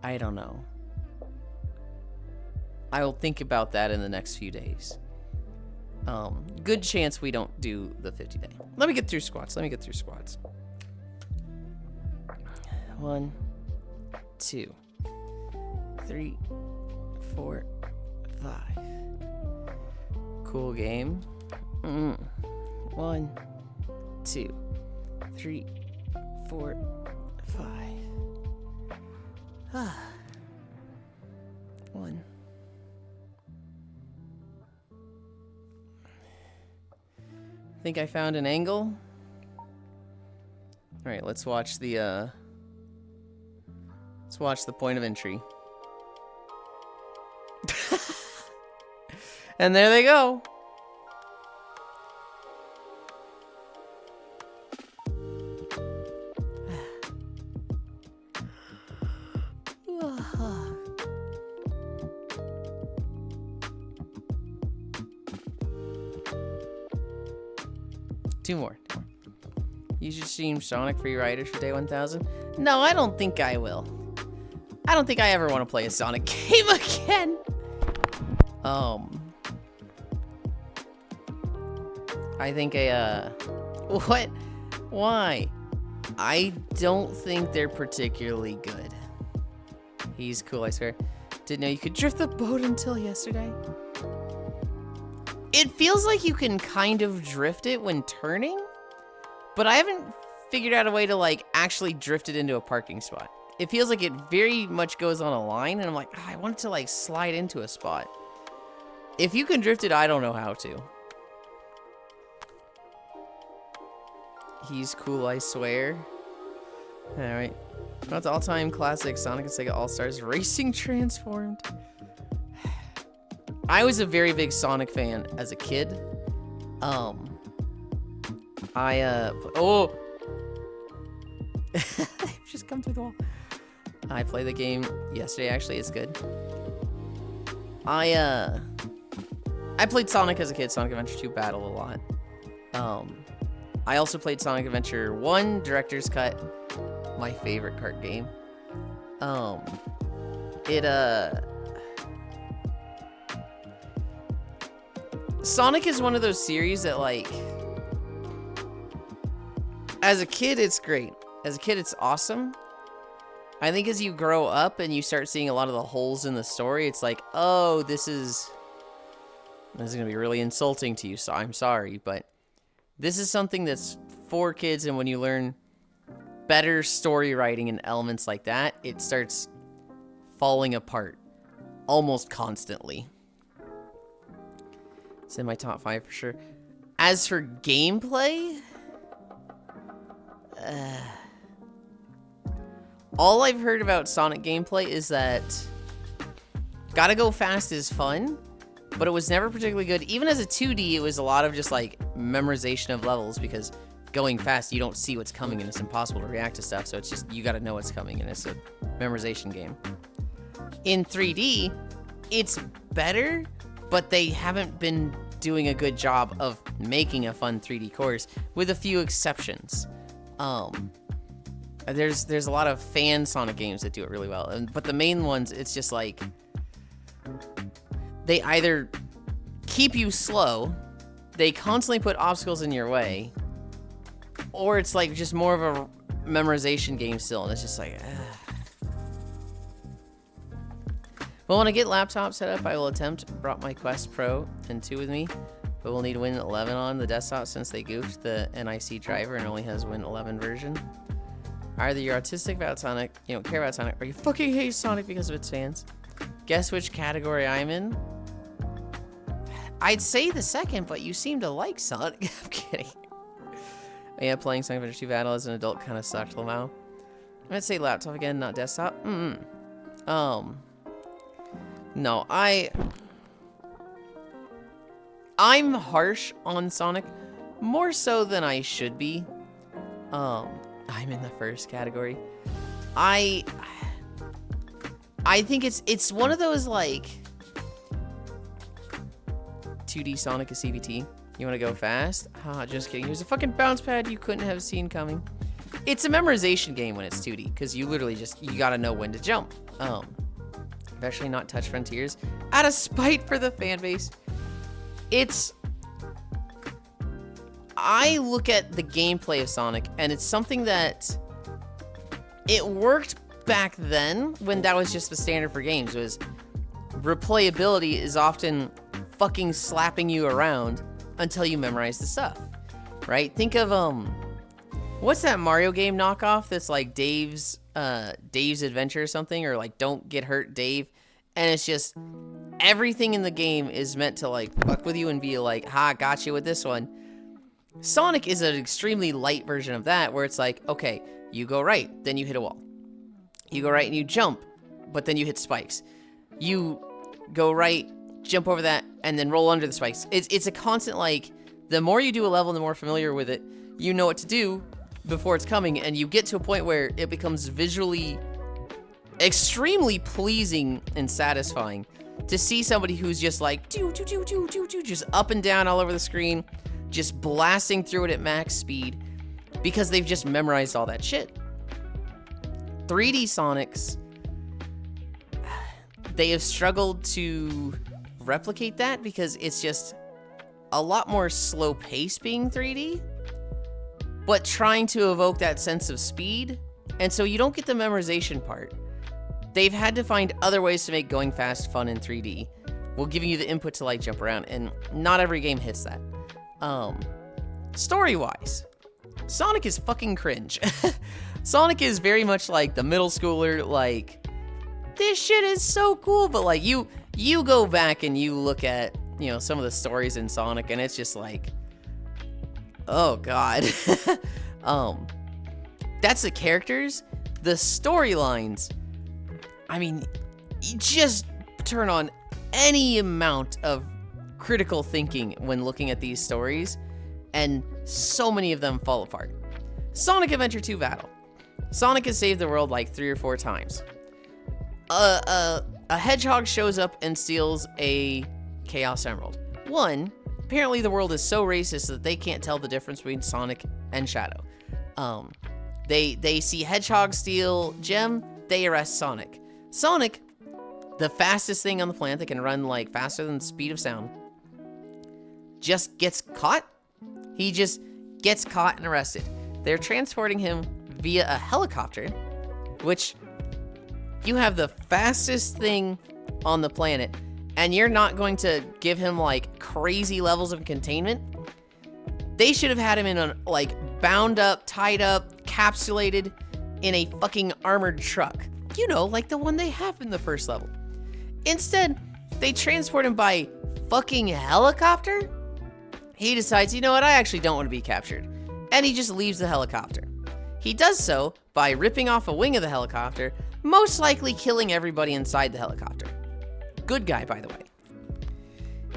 I don't know. I will think about that in the next few days. Good chance we don't do the 50 day. Let me get through squats. 1, 2, 3, 4, 5. Cool game. 1, 2, 3, 4, 5. 1. I think I found an angle. All right, let's watch the point of entry. And there they go. Two more. You should stream Sonic Free Riders for day 1000. No, I don't think I will. I don't think I ever want to play a Sonic game again. I think what? Why? I don't think they're particularly good. He's cool, I swear. Didn't know you could drift the boat until yesterday. It feels like you can kind of drift it when turning, but I haven't figured out a way to like actually drift it into a parking spot. It feels like it very much goes on a line, and I'm like, I want it to like slide into a spot. If you can drift it, I don't know how to. He's cool, I swear. Alright. That's all-time classic Sonic and Sega All-Stars Racing Transformed. I was a very big Sonic fan as a kid. Oh! Just come through the wall. I played the game yesterday, actually, it's good. I played Sonic as a kid, Sonic Adventure 2 Battle a lot. I also played Sonic Adventure 1 Director's Cut, my favorite kart game. Sonic is one of those series that, like, as a kid, it's great. As a kid, it's awesome. I think as you grow up and you start seeing a lot of the holes in the story, it's like, oh, this is gonna be really insulting to you, so I'm sorry, but this is something that's for kids, and when you learn better story writing and elements like that, it starts falling apart almost constantly. It's in my top 5 for sure. As for gameplay, all I've heard about Sonic gameplay is that Gotta Go Fast is fun, but it was never particularly good. Even as a 2D, it was a lot of just like memorization of levels because going fast, you don't see what's coming and it's impossible to react to stuff. So it's just, you gotta know what's coming and it's a memorization game. In 3D, it's better, but they haven't been doing a good job of making a fun 3D course, with a few exceptions. There's a lot of fan Sonic games that do it really well, but the main ones, it's just like they either keep you slow, they constantly put obstacles in your way, or it's like just more of a memorization game still, and it's just like, Well, when I get laptop set up, I will attempt. Brought my Quest Pro and 2 with me, but we'll need Win 11 on the desktop since they goofed the NIC driver and only has Win 11 version. Either you're autistic about Sonic, you don't care about Sonic, or you fucking hate Sonic because of its fans. Guess which category I'm in? I'd say the second, but you seem to like Sonic. I'm kidding. Yeah, playing Sonic Adventure 2 Battle as an adult kind of sucked, Lamau. I'd say laptop again, not desktop. No, I'm harsh on Sonic, more so than I should be. I'm in the first category. I think it's one of those like 2D Sonic is CVT. You want to go fast? Just kidding. Here's a fucking bounce pad you couldn't have seen coming. It's a memorization game when it's 2D because you literally you gotta know when to jump. Especially not Touch Frontiers. Out of spite for the fan base. I look at the gameplay of Sonic, and it's something that it worked back then when that was just the standard for games. It was replayability is often fucking slapping you around until you memorize the stuff, right? Think of what's that Mario game knockoff that's like Dave's Adventure or something, or like Don't Get Hurt Dave, and it's just everything in the game is meant to like fuck with you and be like, ha, got you with this one. Sonic is an extremely light version of that, where it's like, okay, you go right, then you hit a wall. You go right and you jump, but then you hit spikes. You go right, jump over that, and then roll under the spikes. It's a constant, like, the more you do a level, the more familiar with it, you know what to do before it's coming, and you get to a point where it becomes visually extremely pleasing and satisfying to see somebody who's just like, just up and down all over the screen, just blasting through it at max speed because they've just memorized all that shit. 3D Sonics, they have struggled to replicate that because it's just a lot more slow pace being 3D, but trying to evoke that sense of speed, and so you don't get the memorization part. They've had to find other ways to make going fast fun in 3D, while giving you the input to like jump around, and not every game hits that. Story-wise, Sonic is fucking cringe. Sonic is very much like the middle schooler, like, this shit is so cool, but like, you go back and you look at, you know, some of the stories in Sonic, and it's just like, oh god. That's the characters. The storylines, I mean, you just turn on any amount of critical thinking when looking at these stories, and so many of them fall apart. Sonic Adventure 2 Battle. Sonic has saved the world like 3 or 4 times. A hedgehog shows up and steals a Chaos Emerald. Apparently the world is so racist that they can't tell the difference between Sonic and Shadow. They see Hedgehog steal gem, they arrest Sonic. Sonic, the fastest thing on the planet that can run like faster than the speed of sound, just gets caught. He just gets caught and arrested. They're transporting him via a helicopter, which you have the fastest thing on the planet, and you're not going to give him like crazy levels of containment. They should have had him in a like bound up, tied up, capsulated in a fucking armored truck. You know, like the one they have in the first level. Instead, they transport him by fucking helicopter. He decides, you know what, I actually don't want to be captured. And he just leaves the helicopter. He does so by ripping off a wing of the helicopter, most likely killing everybody inside the helicopter. good guy, by the way.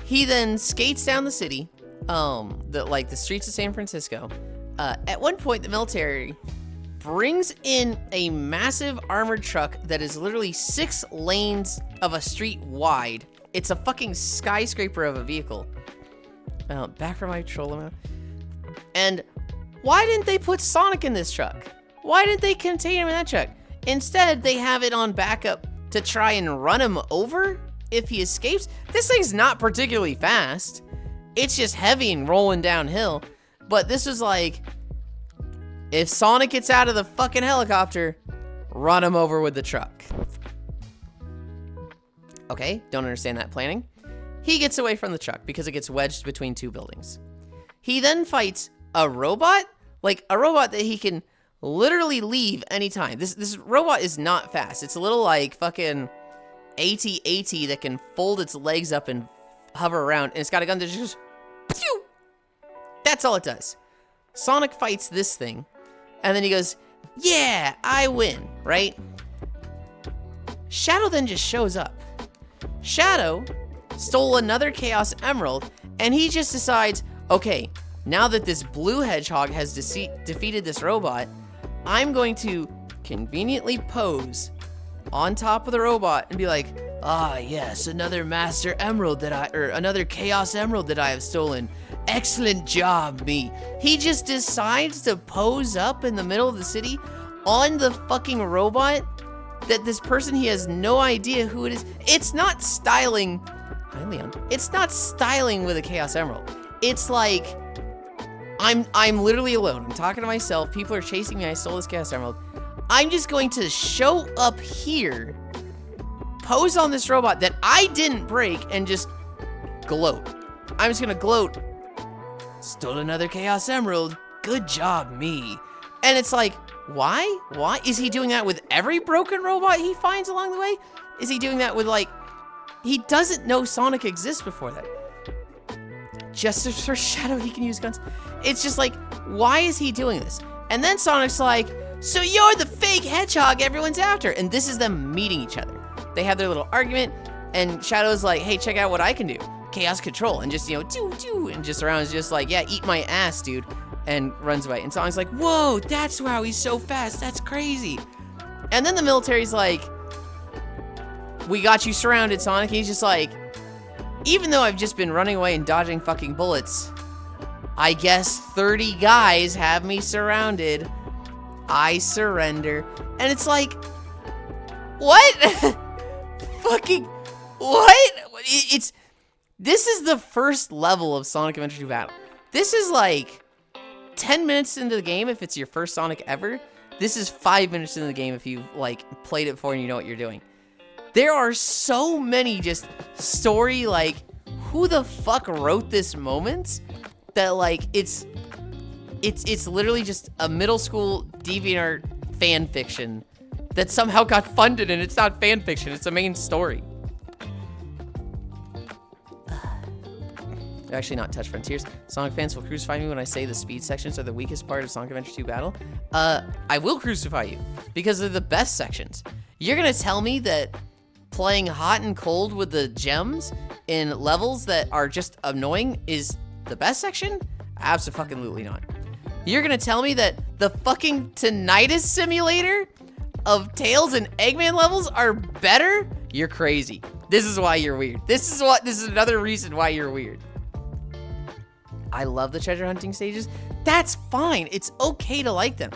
He then skates down the city, the streets of San Francisco. At one point, the military brings in a massive armored truck that is literally 6 lanes of a street wide. It's a fucking skyscraper of a vehicle. Back from my troll. And why didn't they put Sonic in this truck? Why didn't they contain him in that truck? Instead, they have it on backup to try and run him over if he escapes. This thing's not particularly fast. It's just heavy and rolling downhill. But this was like, if Sonic gets out of the fucking helicopter, run him over with the truck. Okay, don't understand that planning. He gets away from the truck because it gets wedged between 2 buildings. He then fights a robot, like a robot that he can literally leave anytime. This robot is not fast. It's a little like fucking AT-AT that can fold its legs up and hover around, and it's got a gun that just goes, pew! That's all it does. Sonic fights this thing, and then he goes, yeah, I win, right? Shadow then just shows up. Shadow stole another Chaos Emerald, and he just decides, okay, now that this blue hedgehog has defeated this robot, I'm going to conveniently pose on top of the robot and be like, ah, yes, another Master Emerald another Chaos Emerald that I have stolen. Excellent job, me. He just decides to pose up in the middle of the city on the fucking robot that this person, he has no idea who it is. It's not styling. Hi, Leon. It's not styling with a Chaos Emerald. It's like, I'm literally alone. I'm talking to myself. People are chasing me. I stole this Chaos Emerald. I'm just going to show up here, pose on this robot that I didn't break, and just gloat. I'm just gonna gloat. Stole another Chaos Emerald. Good job, me. And it's like, why? Why? Is he doing that with every broken robot he finds along the way? Is he doing that with, like, he doesn't know Sonic exists before that. Just for Shadow, he can use guns. It's just like, why is he doing this? And then Sonic's like, so you're the fake hedgehog everyone's after. And this is them meeting each other. They have their little argument, and Shadow's like, hey, check out what I can do. Chaos control, and just, you know, and just around is just like, yeah, eat my ass, dude, and runs away. And Sonic's like, whoa, that's how he's so fast. That's crazy. And then the military's like, we got you surrounded, Sonic. And he's just like, even though I've just been running away and dodging fucking bullets, I guess 30 guys have me surrounded. I surrender. And it's like, what? Fucking, what? This is the first level of Sonic Adventure 2 Battle. This is like 10 minutes into the game if it's your first Sonic ever. This is 5 minutes into the game if you've, like, played it before and you know what you're doing. There are so many just story, like, who the fuck wrote this moments that, like, it's literally just a middle school DeviantArt fan fiction that somehow got funded, and it's not fan fiction, it's a main story. Actually, not Touch Frontiers. Sonic fans will crucify me when I say the speed sections are the weakest part of Sonic Adventure 2 Battle. I will crucify you, because they're the best sections. You're gonna tell me that playing hot and cold with the gems in levels that are just annoying is the best section? Abso-fucking-lutely not. You're gonna tell me that the fucking tinnitus simulator of Tails and Eggman levels are better? You're crazy. This is why you're weird. This is another reason why you're weird. I love the treasure hunting stages. That's fine. It's okay to like them.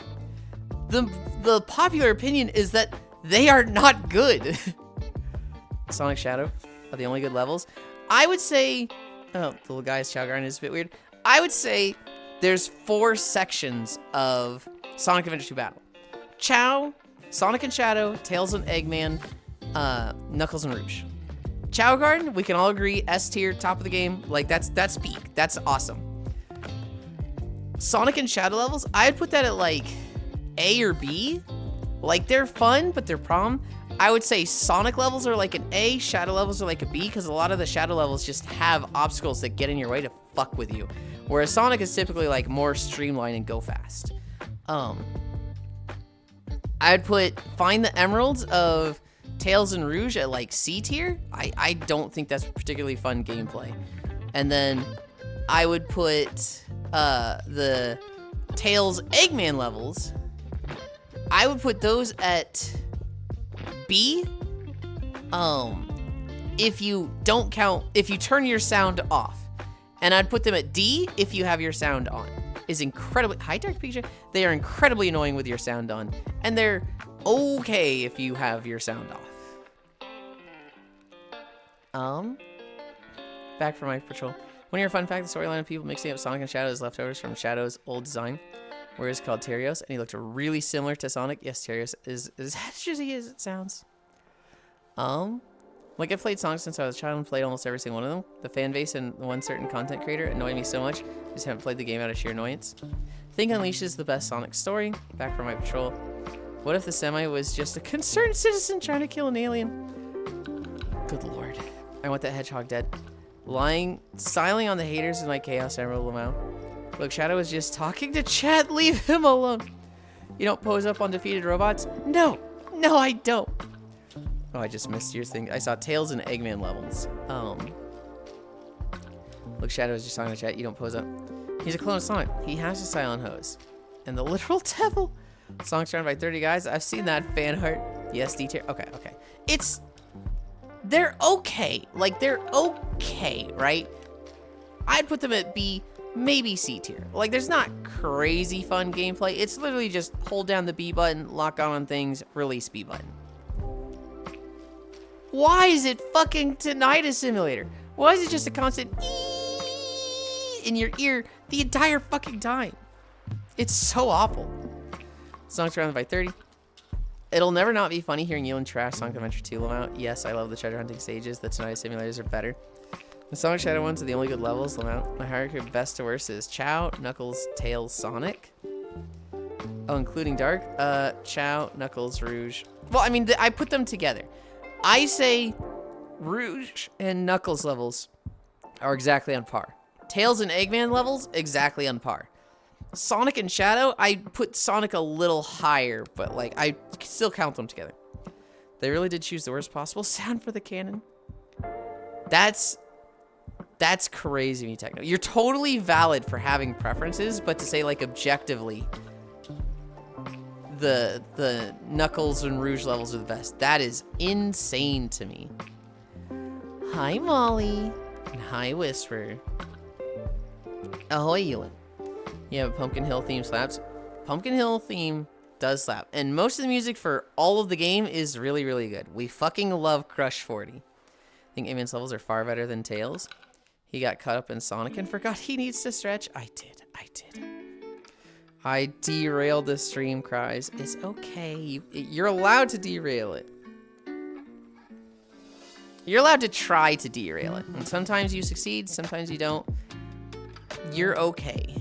The popular opinion is that they are not good. Sonic Shadow are the only good levels. I would say, oh, the little guy's Chow Garden is a bit weird. I would say there's 4 sections of Sonic Adventure 2 Battle. Chow, Sonic and Shadow, Tails and Eggman, Knuckles and Rouge. Chow Garden, we can all agree, S tier, top of the game. Like, that's peak. That's awesome. Sonic and Shadow levels, I'd put that at, like, A or B. Like, they're fun, but they're problem. I would say Sonic levels are like an A, Shadow levels are like a B, because a lot of the Shadow levels just have obstacles that get in your way to fuck with you. Whereas Sonic is typically, like, more streamlined and go fast. I'd find the emeralds of Tails and Rouge at like C tier, I don't think that's particularly fun gameplay. And then I would put the Tails Eggman levels, I would put those at B. If you don't count, if you turn your sound off. And I'd put them at D if you have your sound on. Is incredibly, hi Dark Picture, they are incredibly annoying with your sound on. And they're okay if you have your sound off. Back from my patrol. One of your fun fact, the storyline of people mixing up Sonic and Shadow is leftovers from Shadow's old design, where it's called Terios, and he looked really similar to Sonic. Yes, Terios is as shitty as it sounds. Like I've played Sonic since I was a child and played almost every single one of them. The fan base and one certain content creator annoyed me so much, I just haven't played the game out of sheer annoyance. Think Unleashes the best Sonic story. Back from my patrol. What if the Semi was just a concerned citizen trying to kill an alien? Good lord. I want that hedgehog dead. Styling on the haters in like Chaos Emerald Lamau. Look, Shadow is just talking to chat. Leave him alone. You don't pose up on defeated robots? No, I don't. Oh, I just missed your thing. I saw Tails and Eggman levels. Look, Shadow is just talking to chat. You don't pose up. He's a clone of Sonic. He has a silent hose. And the literal devil. Song surrounded by 30 guys. I've seen that fan art. Yes, D tier. Okay. They're okay. Like, they're okay, right? I'd put them at B, maybe C tier. Like, there's not crazy fun gameplay. It's literally just hold down the B button, lock on things, release B button. Why is it fucking Tinnitus Simulator? Why is it just a constant in your ear the entire fucking time? It's so awful. Song surrounded by 30. It'll never not be funny hearing Yulind trash Sonic Adventure 2 Lamau. Yes, I love the treasure hunting stages. The Tinnitus Simulators are better. The Sonic Shadow ones are the only good levels. Lamau. My hierarchy of best to worst is Chow, Knuckles, Tails, Sonic. Oh, including Dark. Chow, Knuckles, Rouge. Well, I mean, I put them together. I say Rouge and Knuckles levels are exactly on par. Tails and Eggman levels, exactly on par. Sonic and Shadow, I put Sonic a little higher, but like I still count them together. They really did choose the worst possible sound for the canon. That's crazy, me Techno. You're totally valid for having preferences, but to say like objectively, the Knuckles and Rouge levels are the best. That is insane to me. Hi Molly, and hi Whisper. Ahoy Yulind. Yeah, Pumpkin Hill theme slaps. Pumpkin Hill theme does slap. And most of the music for all of the game is really, really good. We fucking love Crush 40. I think Eggman's levels are far better than Tails. He got caught up in Sonic and forgot he needs to stretch. I did. I derailed the stream, cries. It's okay. You're allowed to derail it. You're allowed to try to derail it. And sometimes you succeed, sometimes you don't. You're okay.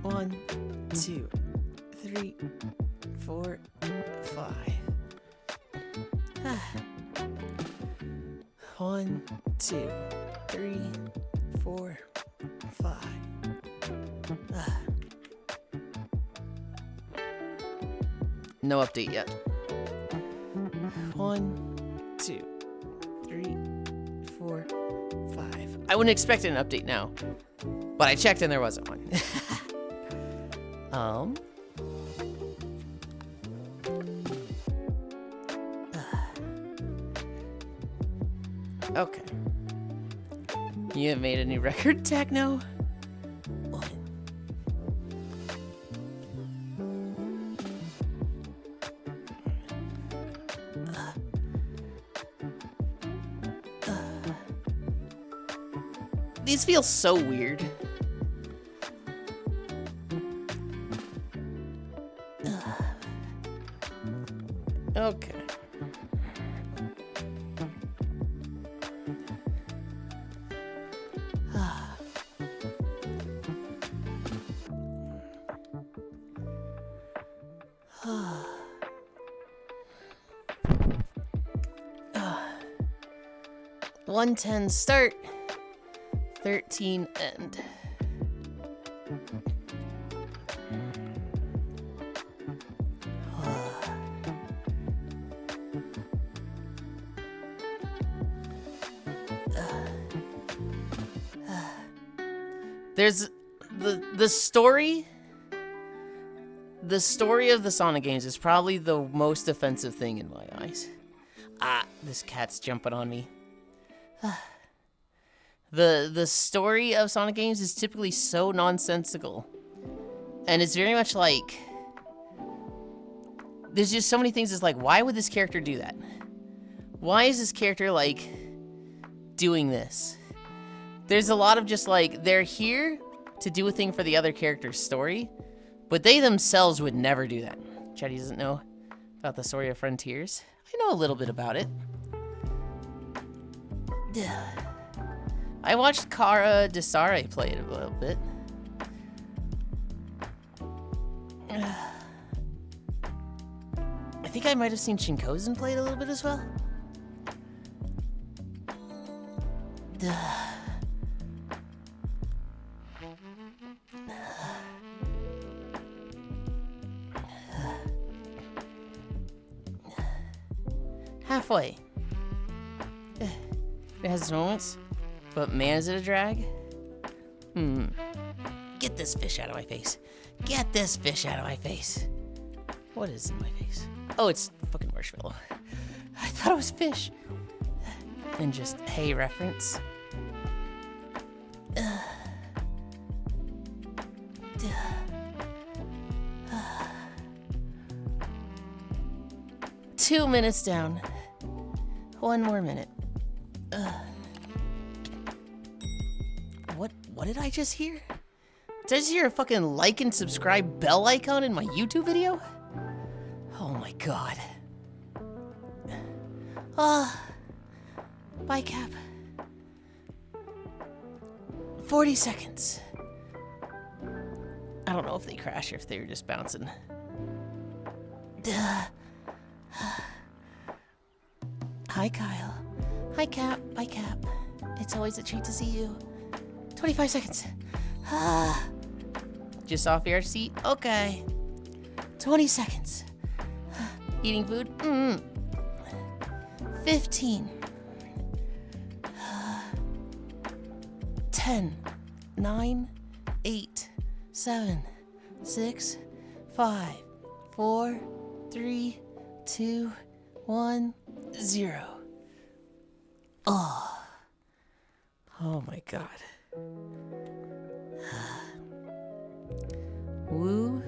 1, 2, 3, 4, 5. 1, 2, 3, 4, 5. No update yet. 1, 2, 3, 4, 5. I wouldn't expect an update now, but I checked and there wasn't one. Okay. You have made a new record, Techno? What? These feel so weird. Okay. $110 start, 13 end. There's the story. The story of the Sonic games is probably the most offensive thing in my eyes. Ah, this cat's jumping on me. The story of Sonic games is typically so nonsensical. And it's very much like, there's just so many things that's like, why would this character do that? Why is this character, like, doing this? There's a lot of just like, they're here to do a thing for the other character's story, but they themselves would never do that. Chatty doesn't know about the story of Frontiers. I know a little bit about it. I watched Kara Desare play it a little bit. I think I might have seen Shinkozen play it a little bit as well. Halfway. It has its moments, but man, is it a drag? Get this fish out of my face. Get this fish out of my face. What is in my face? Oh, it's fucking marshmallow. I thought it was fish. And just hey reference. 2 minutes down. 1 more minute. What did I just hear? Did I just hear a fucking like and subscribe bell icon in my YouTube video? Oh my god. Bye, Cap. 40 seconds. I don't know if they crash or if they were just bouncing. Hi, Kyle. Hi, Cap. Bye, Cap. It's always a treat to see you. 25 seconds. Just off your seat? Okay. 20 seconds. Eating food? 15. 10. 9. 8. 7. 6. 5. 4. 3. 2. 1. 0. Oh my god. Woo.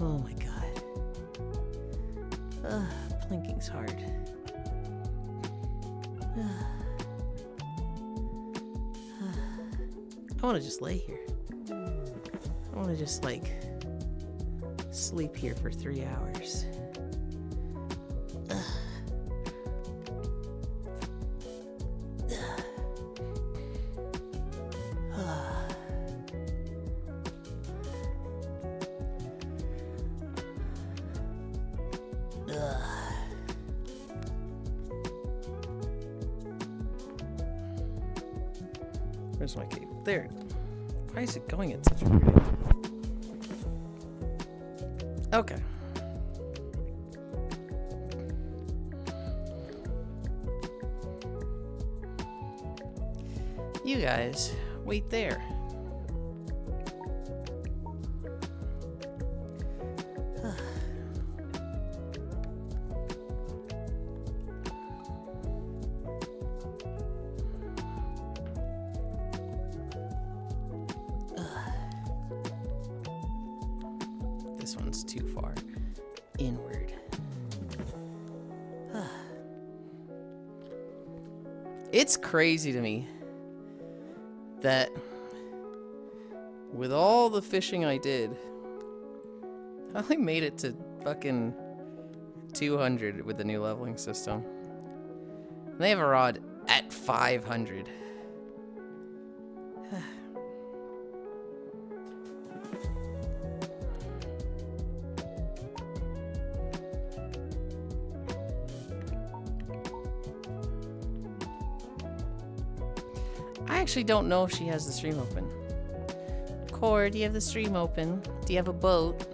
Oh my god. Plinking's hard. I want to just lay here. I want to just, like, sleep here for 3 hours. Where's my cape? There. Why is it going at such a weird angle? Okay. You guys, wait there. This one's too far inward. It's crazy to me that with all the fishing I did, I only made it to fucking 200 with the new leveling system. And they have a rod at 500. I actually don't know if she has the stream open. Core, do you have the stream open? Do you have a boat?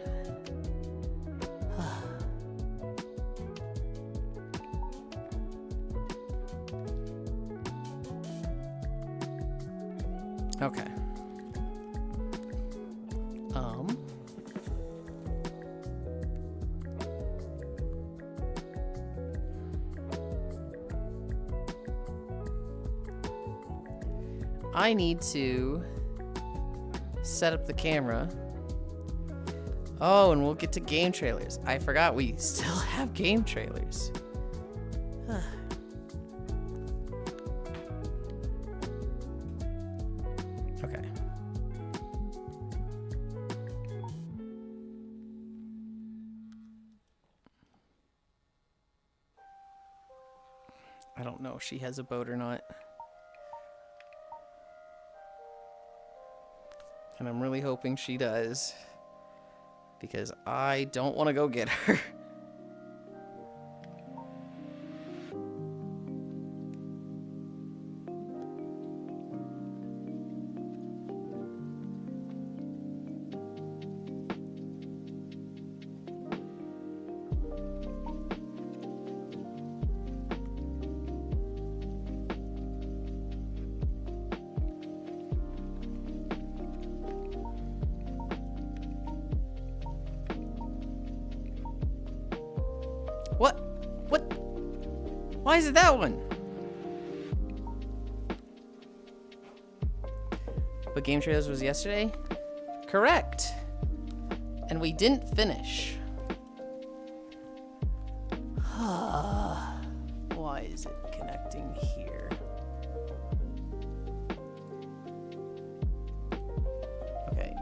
Okay. I need to set up the camera. Oh, and we'll get to game trailers. I forgot we still have game trailers. Okay. I don't know if she has a boat or not. And I'm really hoping she does. Because I don't want to go get her. Why is it that one? But Game Trailers was yesterday? Correct. And we didn't finish. Why is it connecting here? Okay,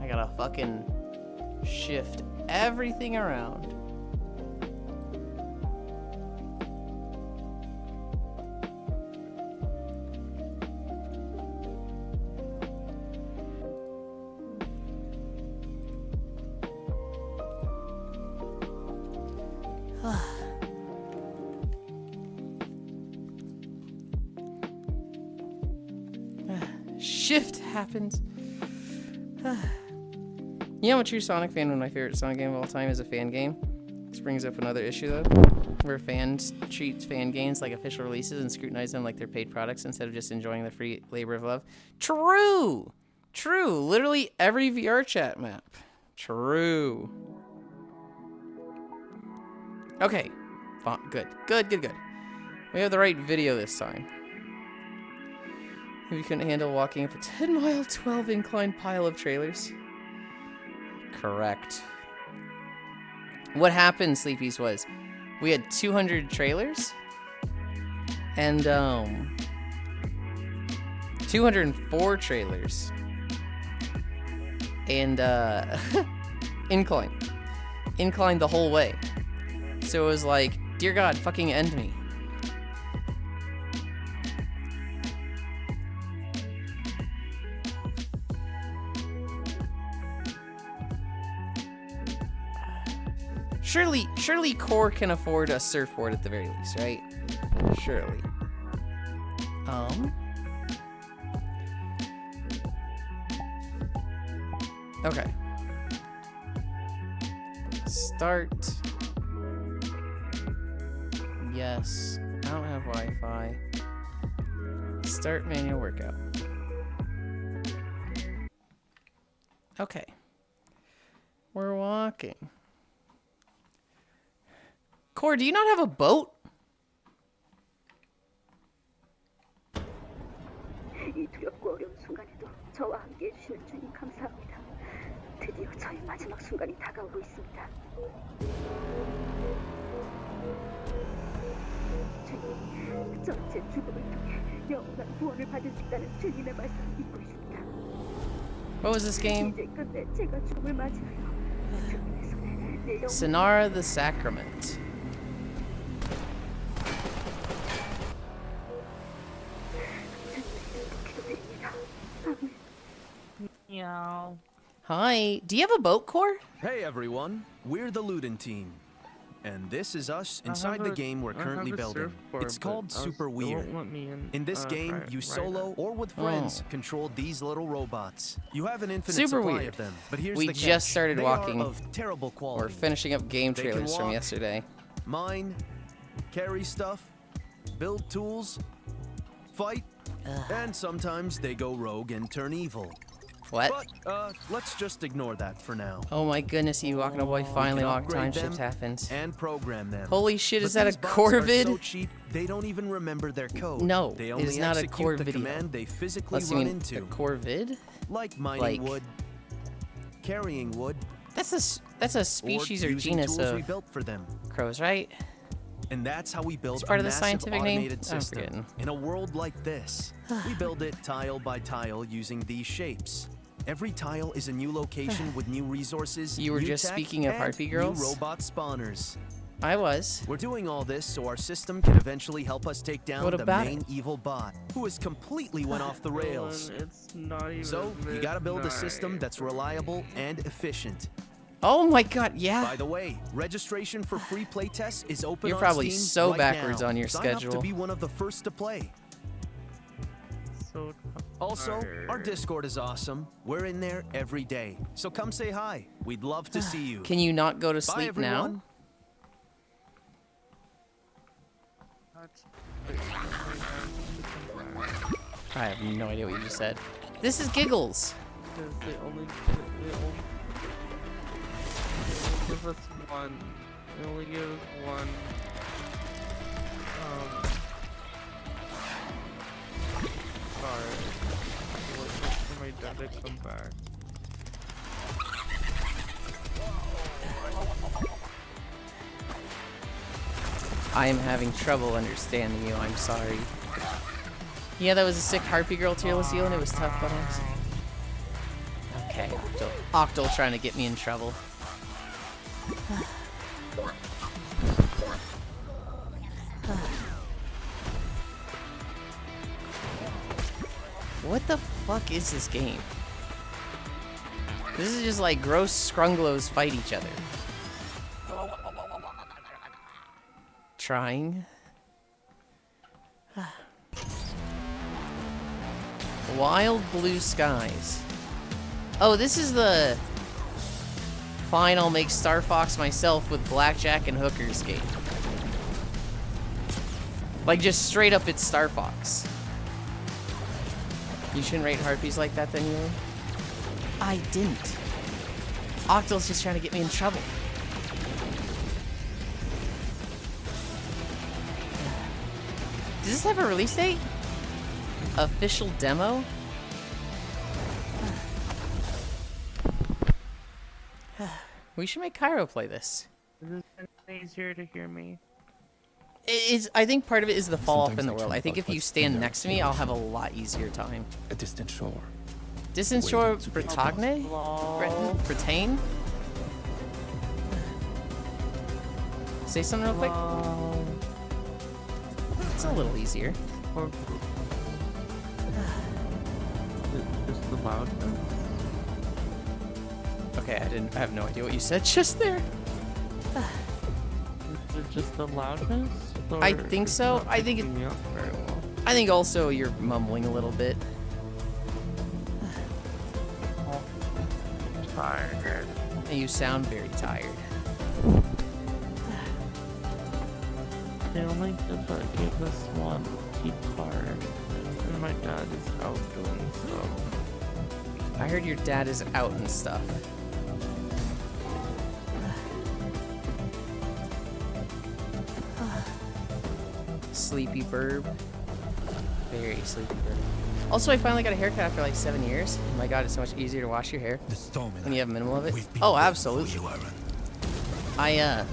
gotta fucking shift everything around. Shift happens. You know, I'm a true Sonic fan. One of my favorite Sonic game of all time is a fan game. This brings up another issue, though, where fans treat fan games like official releases and scrutinize them like they're paid products instead of just enjoying the free labor of love. True! True. Literally every VR chat map. True. Okay. Good. Good. We have the right video this time. If you couldn't handle walking up a 10-mile, 12-incline pile of trailers. Correct. What happened, Sleepies, was we had 200 trailers and 204 trailers and incline the whole way. So it was like, dear God, fucking end me. Surely Core can afford a surfboard at the very least, right? Surely. Okay. Start. Yes. I don't have Wi-Fi. Start manual workout. Okay. We're walking. Core, do you not have a boat? 이 두렵고 어려운 순간에도 저와 함께 해주시는 주님 감사합니다. 드디어 저의 마지막 순간이 다가오고 있습니다. 주님, 전 제 죽음을 통해 영원한 구원을 받을 수 있다는 주님의 말씀을 믿고 있습니다. What was this game? 이제 끝내 제가 죽음을 맞이하여 주님의 손에 Sonara the Sacrament. Meow. Hi. Do you have a boat core? Hey everyone, we're the Yulind team. And this is us inside the game we're currently building. It's called Super Weird. In this game, you solo or with friends control these little robots. You have an infinite Super supply weird. of them, but here's We the just catch. started They walking. are of terrible quality. We're finishing up game They can trailers from walk. yesterday. Mine, carry stuff, build tools, fight, and sometimes they go rogue and turn evil. What? But let's just ignore that for now. Oh my goodness, you walking a boy finally can walk upgrade time them shift happens. and program them. Holy shit, is But that a these bots core are vid? so cheap, they don't even remember their code. No, they it only is not a execute core the video. command they physically Unless you run mean into. a core vid? Like mining like- wood, carrying wood, That's a species or using genus tools we of built for them. crows, right? And that's how we build It's part a of the massive scientific name? automated I'm system. forgetting. In a world like this, we build it tile by tile using these shapes. Every tile is a new location with new resources. You were new just tech, speaking of and Harpy Girls? New robot spawners. I was. We're doing all this so our system can eventually help us take down What the about main evil bot, who has completely went off the rails. It's not even So, you gotta build a system midnight. that's reliable and efficient. Oh my god, yeah. By the way, registration for free playtests is open You're on probably Steam so right backwards now. on your Sign schedule. up to be one of the first to play. So Also, our tired. Discord is awesome. We're in there every day. So come say hi. We'd love to see you. Can you not go to Bye, sleep everyone. now? I have no idea what you just said. This is Giggles. Because they only give us one. They only give us one. Sorry. Wait for my dad to come back. I am having trouble understanding you. I'm sorry. Yeah, that was a sick Harpy Girl tearless deal, and it was tough, but okay, Octal trying to get me in trouble. What the fuck is this game? This is just like gross scrunglows fight each other. Trying. Wild Blue Skies. Oh, this is the fine, I'll make Star Fox myself with blackjack and hookers game. Like, just straight up, it's Star Fox. You shouldn't rate harpies like that, then, Yulind? I didn't. Octal's just trying to get me in trouble. Does this have a release date? Official demo? We should make Cairo play this. Is it easier to hear me? I think part of it is the fall off in the Sometimes I world. I think think if you what's stand in there next to me, I'll have a lot easier time. A distant shore. Distant Shore Waiting to be Bretagne? Hello? Bretagne? Say something real quick. Hello? It's a little easier. Or just the loudness? Okay, I have no idea what you said just there. Is it just the loudness? I Or think it's so. not I think picking me up very well. I think also you're mumbling a little bit. Tired. And you sound very tired. They only gave us one key card, and my dad is out doing so. I heard your dad is out and stuff. Sleepy burb. Very sleepy burb. Also, I finally got a haircut after like 7 years. Oh my god, it's so much easier to wash your hair The storm in when you have minimal of it. We've been Oh, waiting absolutely. for you, Aaron.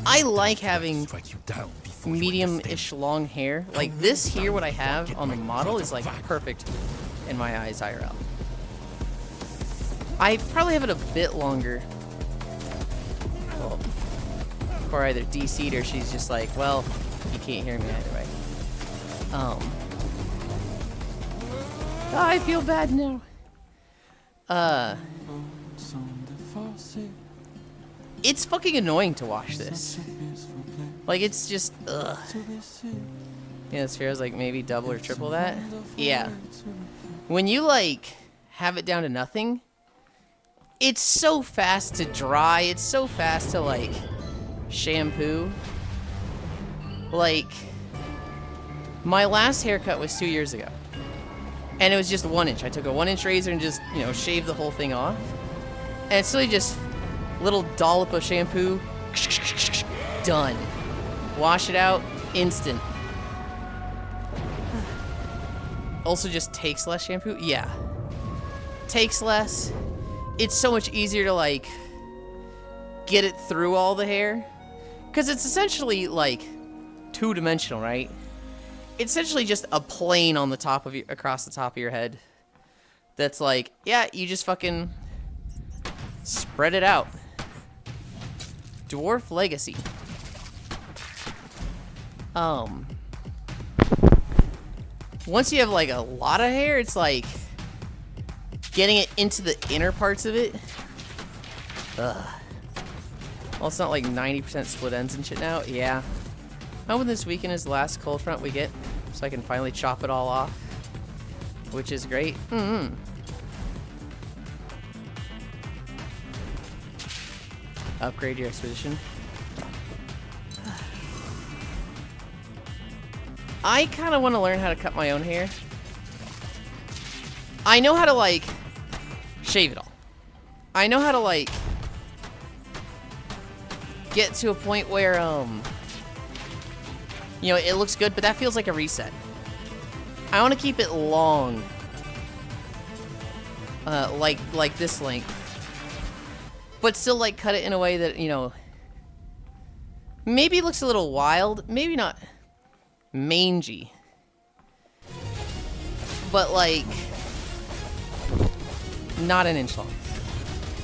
I like having Strike you down before you medium-ish long hair. Like this here, what I have on the model is like perfect in my eyes IRL. I probably have it a bit longer hardcore either DC'd or she's just like, well, you can't hear me either way. I feel bad now. It's fucking annoying to watch this. Like, it's just, ugh. Yeah, this feels like maybe double or triple that. Yeah. When you, like, have it down to nothing, it's so fast to dry. It's so fast to, like, shampoo. Like, my last haircut was 2 years ago. And it was just 1 inch. I took a 1-inch razor and just, you know, shaved the whole thing off. And it's really just little dollop of shampoo. Done. Wash it out. Instant. Also just takes less shampoo. Yeah. Takes less. It's so much easier to, like, get it through all the hair. Because it's essentially, like, two-dimensional, right? It's essentially just a plane on the top of your, across the top of your head. That's like, yeah, you just fucking spread it out. Dwarf Legacy. Once you have like a lot of hair, it's like getting it into the inner parts of it. Ugh. Well, it's not like 90% split ends and shit now. Yeah. Hoping this weekend is the last cold front we get, so I can finally chop it all off, which is great. Upgrade your expedition. I kind of want to learn how to cut my own hair. I know how to, like, shave it all. I know how to, like, get to a point where, you know, it looks good, but that feels like a reset. I want to keep it long. Like this length. But still, like, cut it in a way that, you know, maybe looks a little wild. Maybe not mangy. But, like, not an inch long.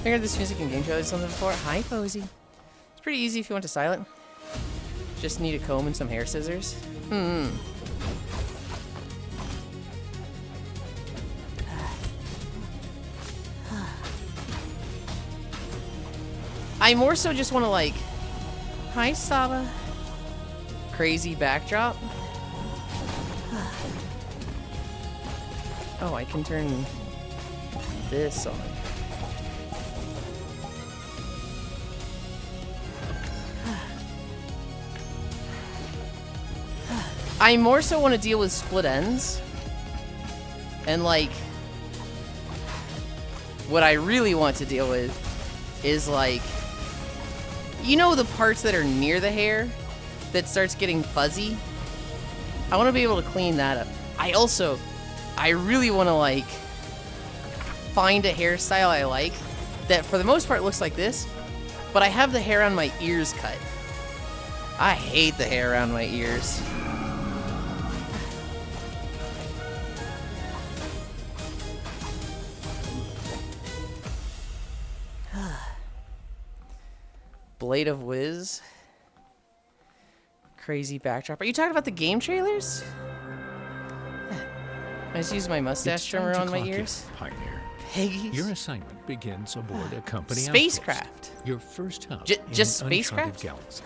I heard this music in game shows something before. Hi, Posey. It's pretty easy if you want to silent. Just need a comb and some hair scissors. I more so just want to, like, hi, Saba. Crazy backdrop. Oh, I can turn this on. I more so want to deal with split ends. And, like, what I really want to deal with is, like, you know the parts that are near the hair that starts getting fuzzy? I want to be able to clean that up. I really want to, like, find a hairstyle I like that for the most part looks like this, but I have the hair on my ears cut. I hate the hair around my ears. Blade of Wiz. Crazy backdrop. Are you talking about the game trailers? I just use my mustache trimmer on my ears. Pioneer. Peggy's. Your assignment begins aboard a company spacecraft. outpost, your first hub Just in spacecraft? galaxy.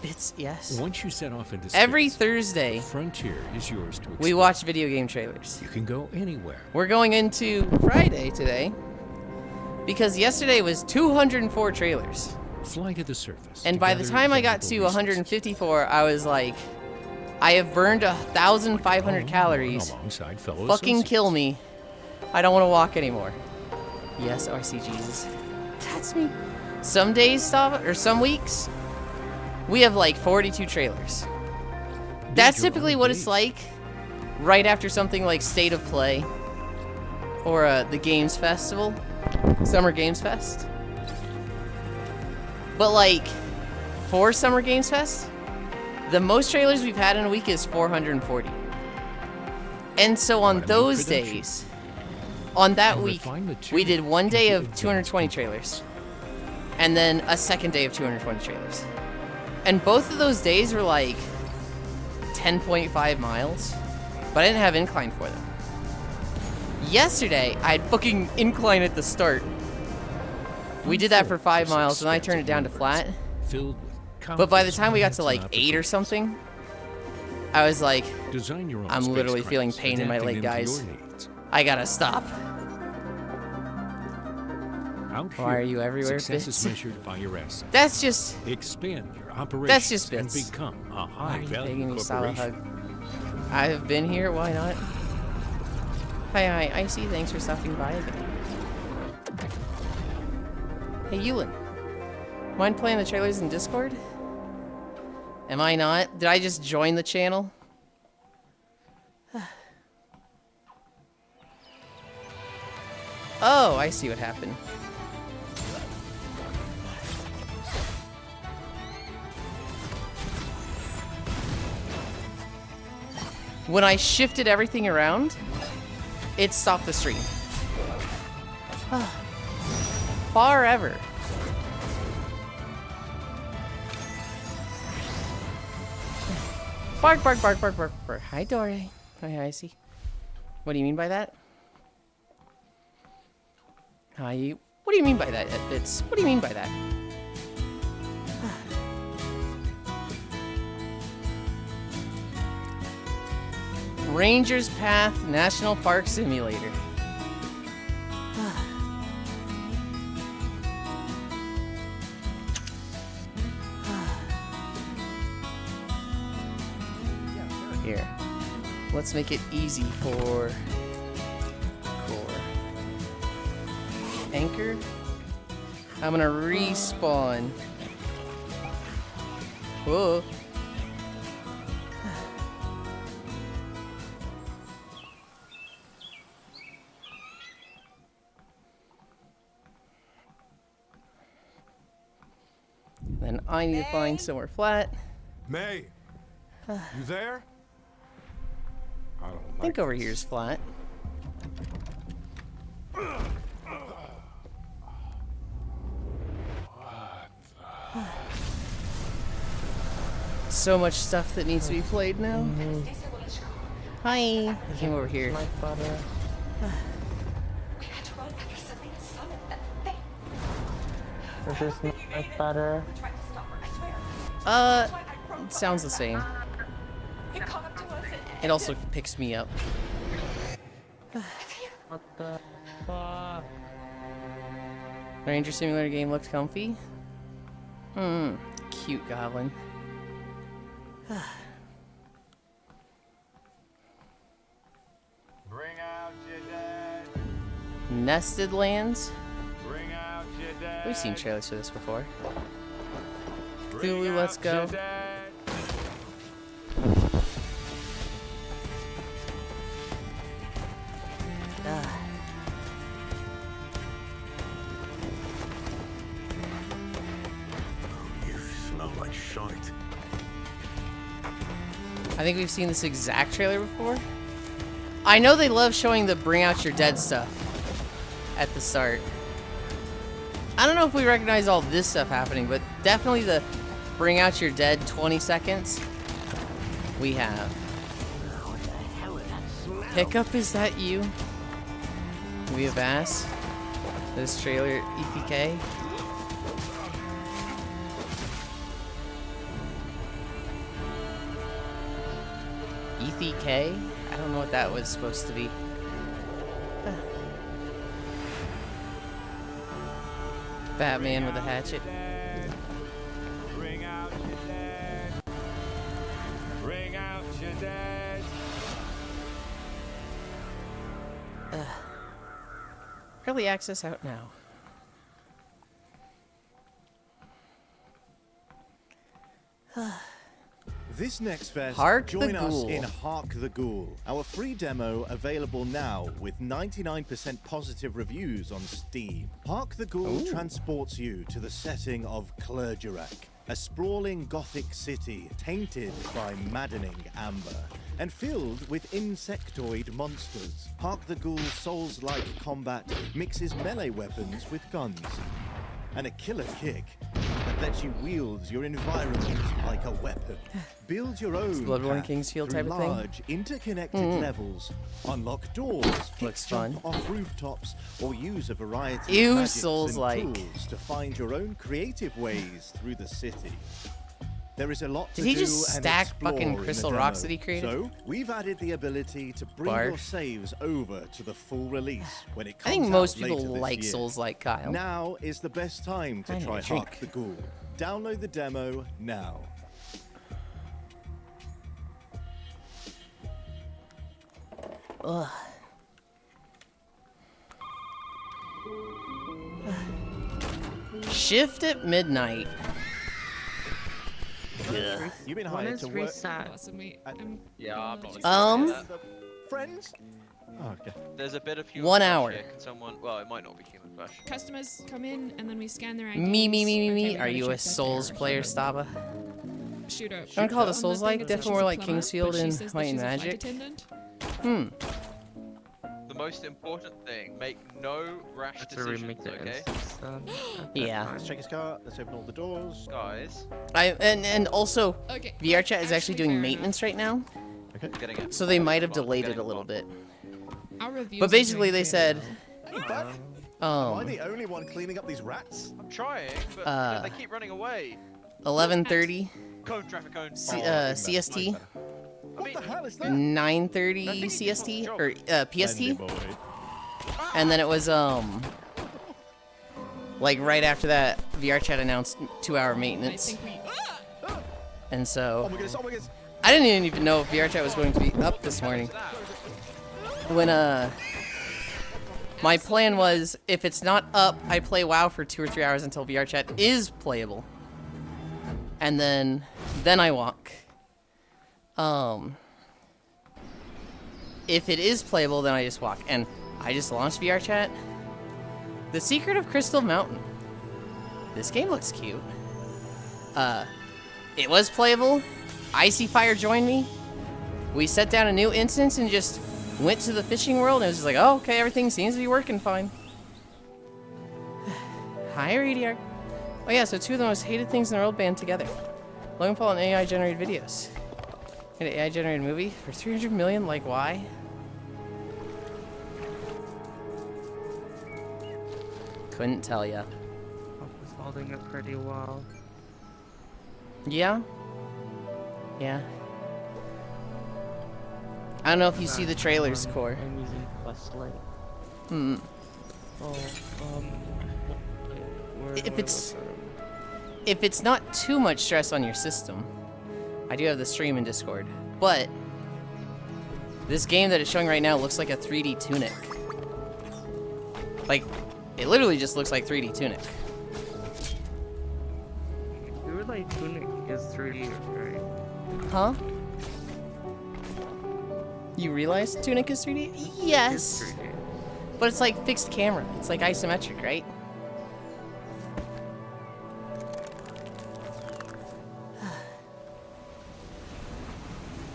It's yes. Once you set off into space, Every Thursday, the frontier is yours to explore. we watch video game trailers. You can go anywhere. We're going into Friday today because yesterday was 204 trailers. Fly to the surface. And by the time I got to 154, I was like, I have burned 1,500 calories. Alongside fellow Fucking associates. kill me. I don't want to walk anymore. Yes, I see Jesus. That's me. Some days, some weeks, we have like 42 trailers. That's typically what it's like right after something like State of Play or the Games Festival, Summer Games Fest. But like, for Summer Games Fest, the most trailers we've had in a week is 440. And so on those days, on that week, we did one day of 220 trailers. And then a second day of 220 trailers. And both of those days were like 10.5 miles, but I didn't have incline for them. Yesterday, I had fucking incline at the start. We did that for 5 miles, and I turned it down to flat. Filled with But by the time we got to confidence like and 8 or something, I was like, Design your own I'm literally feeling spacecrafts, pain in my adapting leg, them to guys. your needs. I gotta stop. Out Why are here, you everywhere, success Bits? is measured by your assets. That's just... Expand your operations That's just and Bits. become a Why are you high-value begging me, Sala corporation. Hug? I've been here, why not? Hi, Icy, thanks for stopping by again. Hey, Yulind. Mind playing the trailers in Discord? Am I not? Did I just join the channel? Oh, I see what happened. When I shifted everything around, it stopped the stream. Forever. Bark, bark, bark, bark, bark, bark. Hi, Dory. Hi, Icy. What do you mean by that? Hi. What do you mean by that, Bits? What do you mean by that? Ranger's Path National Park Simulator. Here, let's make it easy for Core. Anchor. I'm gonna respawn. Whoa. Then I need to find somewhere flat. May, you there? I don't I think over here is flat. So much stuff that needs to be played now. Hi. I came over here. My butter. Is this my butter? It sounds the same. It also picks me up. What the fuck? Ranger Simulator game looks comfy. Cute goblin. Bring out your dead. Nested Lands. Bring out your dead. We've seen trailers for this before. Bring Cthulhu, out let's go. your dead. Ah. You smell like shite. I think we've seen this exact trailer before. I know they love showing the bring out your dead stuff at the start. I don't know if we recognize all this stuff happening, but definitely the bring out your dead 20 seconds we have. Hiccup, is that you? We have asked. This trailer, EPK. EPK? I don't know what that was supposed to be. Batman with a hatchet. Bring out your dead. Bring out your dead. Early access out now. This next fest, Hark the join us Ghoul. in Hark the Ghoul, our free demo available now with 99% positive reviews on Steam. Hark the Ghoul transports you to the setting of Clergerac, a sprawling Gothic city tainted by maddening amber and filled with insectoid monsters. Hark the Ghoul's Souls-like combat mixes melee weapons with guns and a killer kick that lets you wield your environment like a weapon. Build your own Bloodborne path Kingsfield through type of thing? large, interconnected levels. Unlock doors, Looks jump fun. off rooftops, or use a variety Ew, of magics Souls-like. and tools to find your own creative ways through the city. There is a lot Did to he do just and stack explore fucking in the crystal demo. rocks that he created? So, we've added the ability to bring Barf. your saves over to the full release when it I comes think out most later people this like year. Souls-like, Kyle. Now is the best time to I need try a drink. Hark the Ghoul. Download the demo now. Ugh. Shift at midnight. Ugh. You've been When hired is to work. reset? Awesome, we, Yeah, I'm not. Friends? Oh, okay. There's a bit of human 1 flesh hour. here. Can someone? Well, it might not be human flesh. customers come in and then we scan their IDs. Me. Okay, Are we you gotta a check that Souls they're player, original. Staba? Shooter. I don't call it a On the Souls-like, thing, it says definitely she's more a like plumber, Kingsfield but she and says that Might and she's a flight Magic. attendant. The most important thing: make no rash That's a remake decisions. that Okay, instance, Yeah. Let's check his car. Let's open all the doors. guys, And also, Okay. VR chat is actually doing fair maintenance right now, I'm getting it. so they might have Come on, delayed getting it a little on. bit. enough. Our reviews But are basically, doing they great said, Hey, bud. Am I um, the only one cleaning up these rats? I'm trying, but they keep running away. 11:30 Cone traffic cone. CST, What the hell is that? 9:30 CST or PST, Boy. and then it was like right after that, VR chat announced 2-hour now. I maintenance, think we. and Oh so my goodness, oh my goodness. I didn't even know if VR chat was going to be up this morning. When my plan was, if it's not up, I play WoW for 2 or 3 hours until VR chat is playable, and then I walk. If it is playable, then I just walk, and I just launched VR chat. The Secret of Crystal Mountain. This game looks cute. It was playable. Icy Fire joined me. We set down a new instance and just went to the fishing world, and it was just like, oh, okay, everything seems to be working fine. Hi, Radiark. Oh yeah, so 2 of the most hated things in the world band together. Logan Paul and AI-generated videos. An AI-generated movie for 300 million, like why? Couldn't tell ya. was holding it pretty well. Yeah? Yeah. I don't know if you see the trailers, Core. I'm using flashlight. Hmm. Oh, If it's not too much stress on your system, I do have the stream in Discord, but this game that it's showing right now looks like a 3D Tunic. Like, it literally just looks like 3D Tunic. you were like Tunic is 3D, right? Huh? You realize Tunic is 3D? Yes! It's 3D. But it's like fixed camera. It's like isometric, right?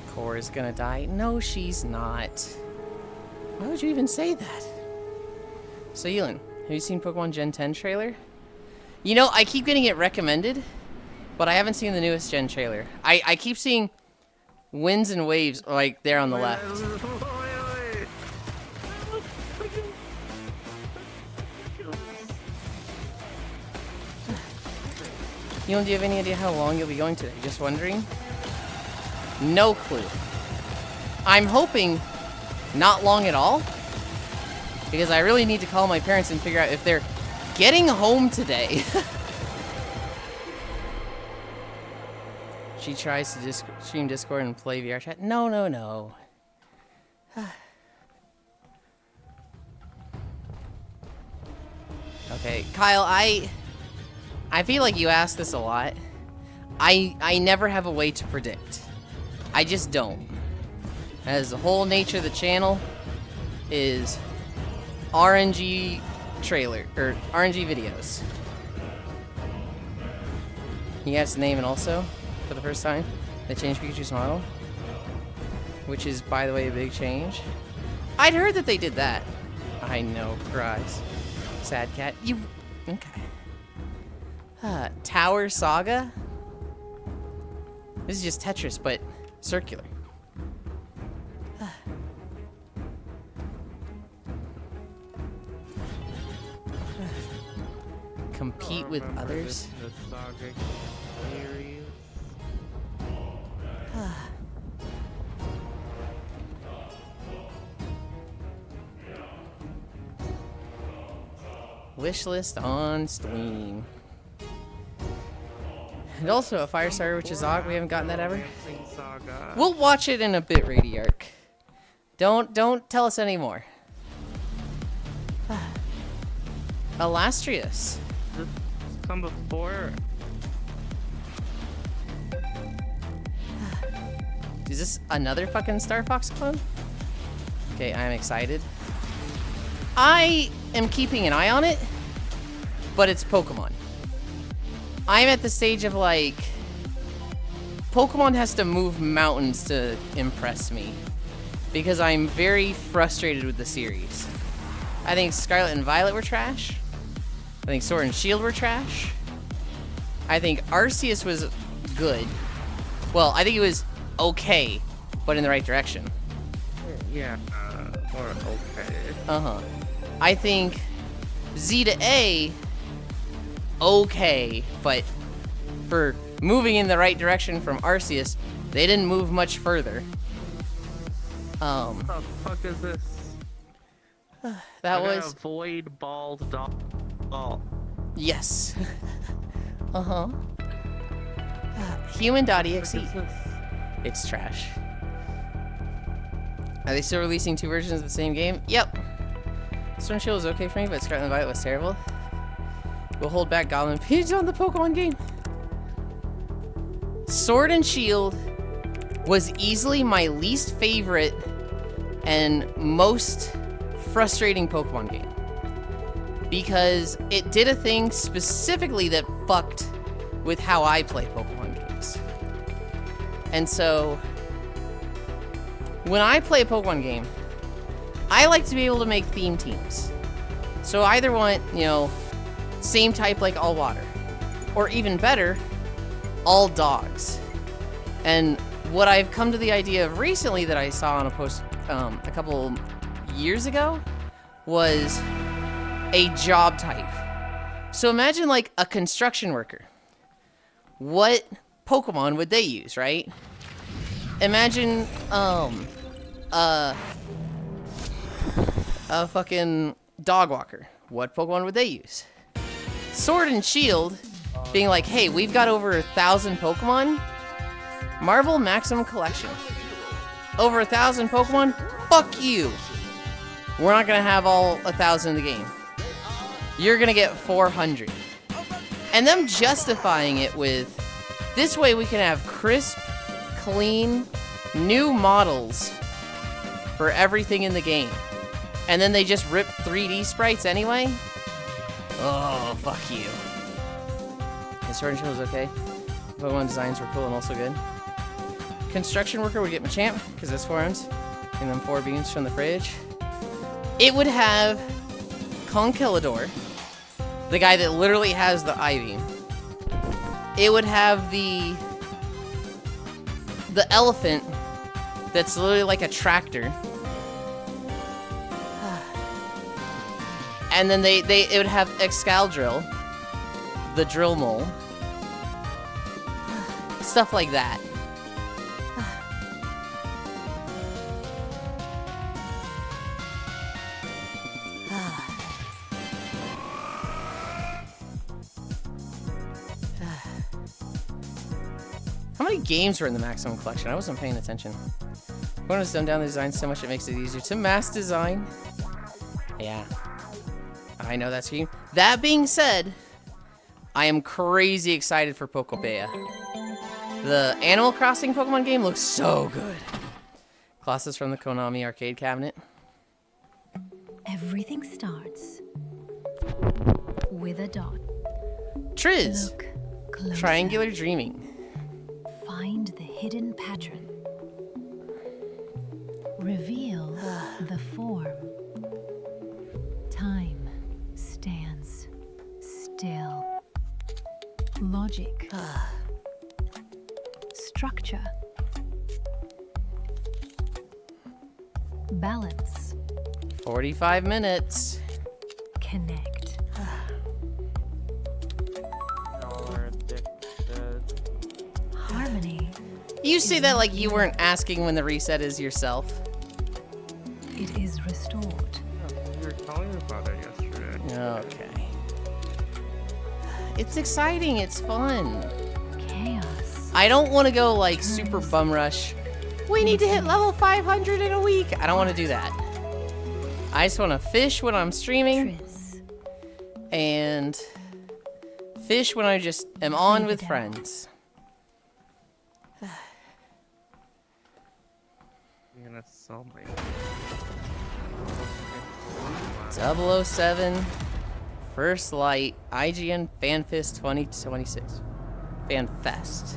Core is gonna die. No, she's not. Why would you even say that? So, Yulind, have you seen Pokemon Gen 10 trailer? You know, I keep getting it recommended, but I haven't seen the newest Gen trailer. I keep seeing Winds and Waves, like, there on the left. Yulind, do you have any idea how long you'll be going today? Just wondering? No clue. I'm hoping not long at all, because I really need to call my parents and figure out if they're getting home today. She tries to stream Discord and play VR chat. No, no, no. Okay, Kyle, I feel like you ask this a lot. I never have a way to predict. I just don't. As the whole nature of the channel is RNG trailer, or RNG videos. You have to name it also, for the first time. They changed Pikachu's model. Which is, by the way, a big change. I'd heard that they did that. I know, cries. Sad cat. You... Okay. Tower Saga? This is just Tetris, but circular. Compete with others? The Saga series. Wishlist on Steam. And also a Firestarter, which is odd. We haven't gotten that ever. Saga. We'll watch it in a bit, Radiarch. Don't tell us anymore. Alastrius. This come before. Is this another fucking Star Fox clone? Okay, I'm excited. I am keeping an eye on it, but it's Pokemon. I'm at the stage of like, Pokemon has to move mountains to impress me, because I'm very frustrated with the series. I think Scarlet and Violet were trash. I think Sword and Shield were trash. I think Arceus was good. Well, I think it was okay, but in the right direction. Yeah, or okay. Uh-huh. I think Z to A, okay, but for moving in the right direction from Arceus, they didn't move much further. What the fuck is this? That I got was... a void bald dog. Oh. Yes. Uh-huh. Human.exe. What is this? It's trash. Are they still releasing 2 versions of the same game? Yep. Sword and Shield was okay for me, but Scarlet and Violet was terrible. We'll hold back Goblin Page on the Pokemon game. Sword and Shield was easily my least favorite and most frustrating Pokemon game. Because it did a thing specifically that fucked with how I play Pokemon games. And so, when I play a Pokemon game, I like to be able to make theme teams. So I either want, you know, same type like all water, or even better, all dogs. And what I've come to the idea of recently that I saw on a post a couple years ago was a job type. So imagine like a construction worker. What Pokemon would they use, right? Imagine a fucking dog walker. What Pokemon would they use? Sword and Shield being like, hey, we've got over 1,000 Pokemon. Marvel Maximum Collection. Over 1,000 Pokemon? Fuck you. We're not gonna have all 1,000 in the game. You're gonna get 400. And them justifying it with, this way we can have crisp, clean, new models for everything in the game. And then they just rip 3D sprites anyway? Oh, fuck you. The Sword and Shield was okay. Pokemon designs were cool and also good. Construction worker would get Machamp, because that's forums. And then 4 beans from the fridge. It would have Conkeldurr, the guy that literally has the I-beam. It would have the elephant that's literally like a tractor. And then it would have Excalibur, the drill mole. Stuff like that. How many games were in the Maximum Collection? I wasn't paying attention. When it's dumbed down the design so much it makes it easier to mass design. Yeah. I know that's you. That being said, I am crazy excited for Pokopea. The Animal Crossing Pokemon game looks so good. Colossus from the Konami arcade cabinet. Everything starts with a dot. Triz. Look closer. Triangular Dreaming. Find the hidden pattern. Reveal the form. Time stands still. Logic. Structure. Balance. 45 minutes. Connect. Y'all are addicted. Harmony. You say that like you weren't asking when the reset is yourself. It is restored. You were telling me about it yesterday. Okay. It's exciting. It's fun. Chaos. I don't want to go like super bum rush. We need to hit level 500 in a week. I don't want to do that. I just want to fish when I'm streaming. Tris. And fish when I just am on with friends. I'm gonna sell my. 007, First Light, IGN FanFest 2026. FanFest.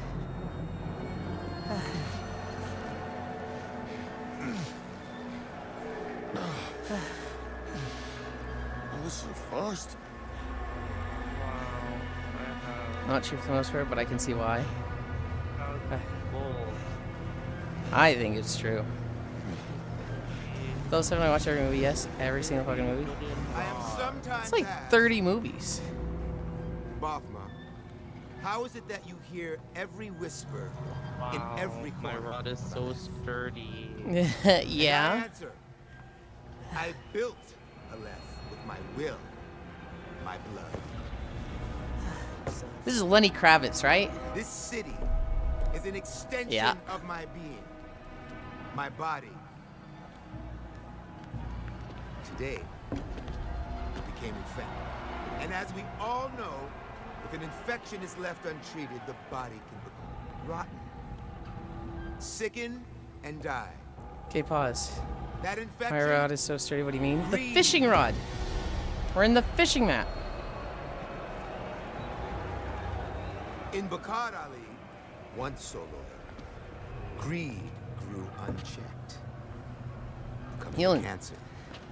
This is fast. Not true for the most part, but I can see why. Bull. I think it's true. Those haven't I watched every movie? Yes, every single fucking movie. I am sometimes It's like 30 movies. Bafma, how is it that you hear every whisper in every My corner? rod is so sturdy. And I Yeah. answer, I built Aleph with my will, my blood. This is Lenny Kravitz, right? This city is an extension Yeah. of my being, my body. Today, it became infected. And as we all know, if an infection is left untreated, the body can become rotten, sicken, and die. Okay, pause. That My infection, rod is so sturdy. What do you mean? The fishing rod. We're in the fishing map. in Bakar Ali, once solo, greed grew unchecked. Comes Yulind, cancer.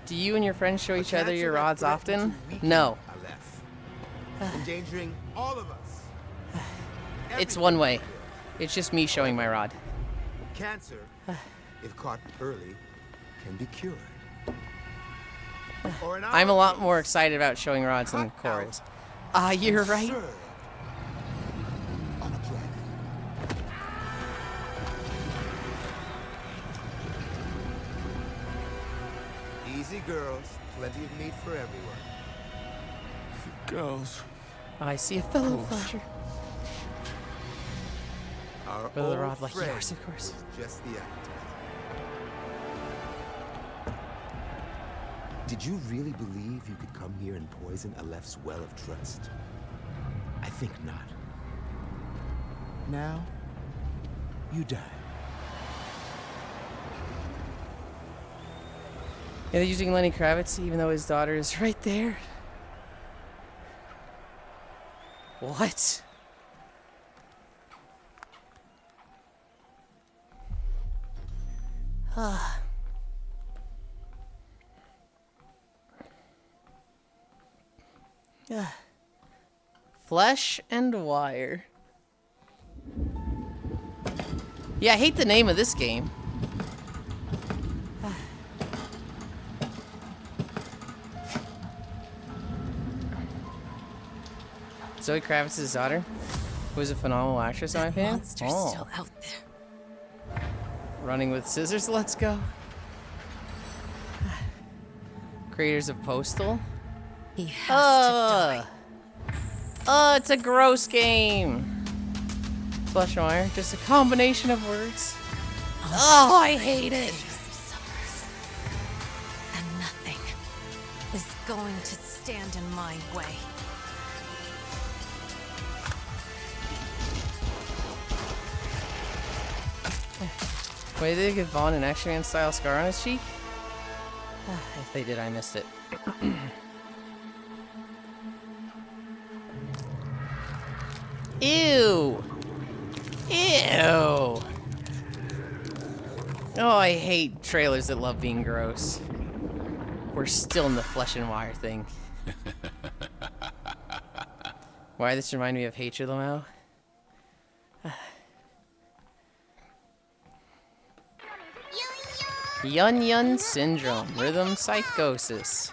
do you and your friends show each other Cancer your that rods threatened often? to weaken No. Aleph, endangering all of us. It's one way. It's just me showing my rod. Cancer, if caught early, can be cured. Or in I'm a our lot case, more excited about showing rods than cut Cora out is. Ah, you're and right. served on a platter. Easy girls, plenty of meat for everyone. Girls. I see a fellow flasher. Our With a old rod like friend yours, of course. was just the appetizer. Did you really believe you could come here and poison Aleph's well of trust? I think not. Now, you die. Yeah, they're using Lenny Kravitz, even though his daughter is right there. What? Ah. Yeah. Flesh and Wire. Yeah, I hate the name of this game. Zoe Kravitz's daughter, who is a phenomenal actress in my opinion. Monster's still out there. Running with scissors, let's go. Creators of Postal. He has to die. Oh, it's a gross game. Flesh and Wire, just a combination of words. Oh, I hate it. Suffers. And nothing is going to stand in my way. Wait, did they give Vaughn an X-Man style scar on his cheek? If they did, I missed it. Ew! Ew! Oh, I hate trailers that love being gross. We're still in the Flesh and Wire thing. Why this remind me of Hatred Lamau? Yun Yun Syndrome. Rhythm Psychosis.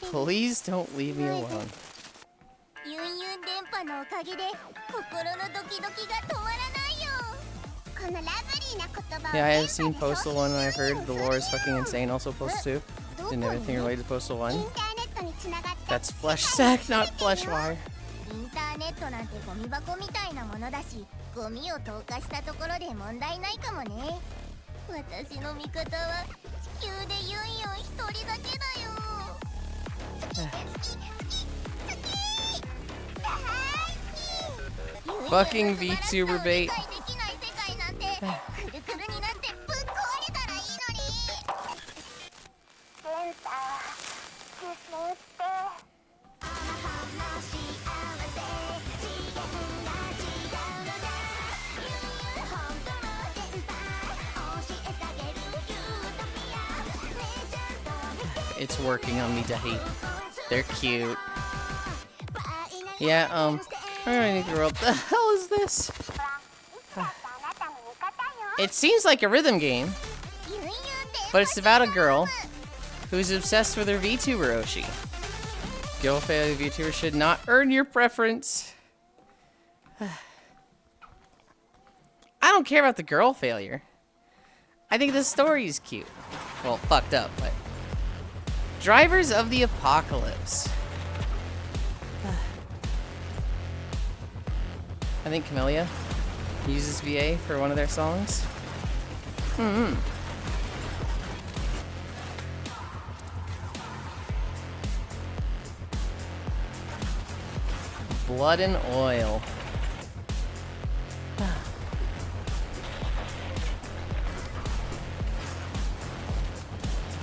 Please don't leave me alone. Yeah, I have seen Postal 1 and I've heard the lore is fucking insane. Also Postal 2. Didn't have anything related to Postal 1. That's flesh sack, not flesh wire. Fucking VTuber bait. It's working on me to hate. They're cute. Yeah, I'm gonna need to roll. What the hell is this? It seems like a rhythm game, but it's about a girl who's obsessed with her VTuber Oshi. Girl failure VTuber should not earn your preference. I don't care about the girl failure. I think the story is cute. Well, fucked up, but... Drivers of the Apocalypse. I think Camellia uses VA for one of their songs. Blood and Oil.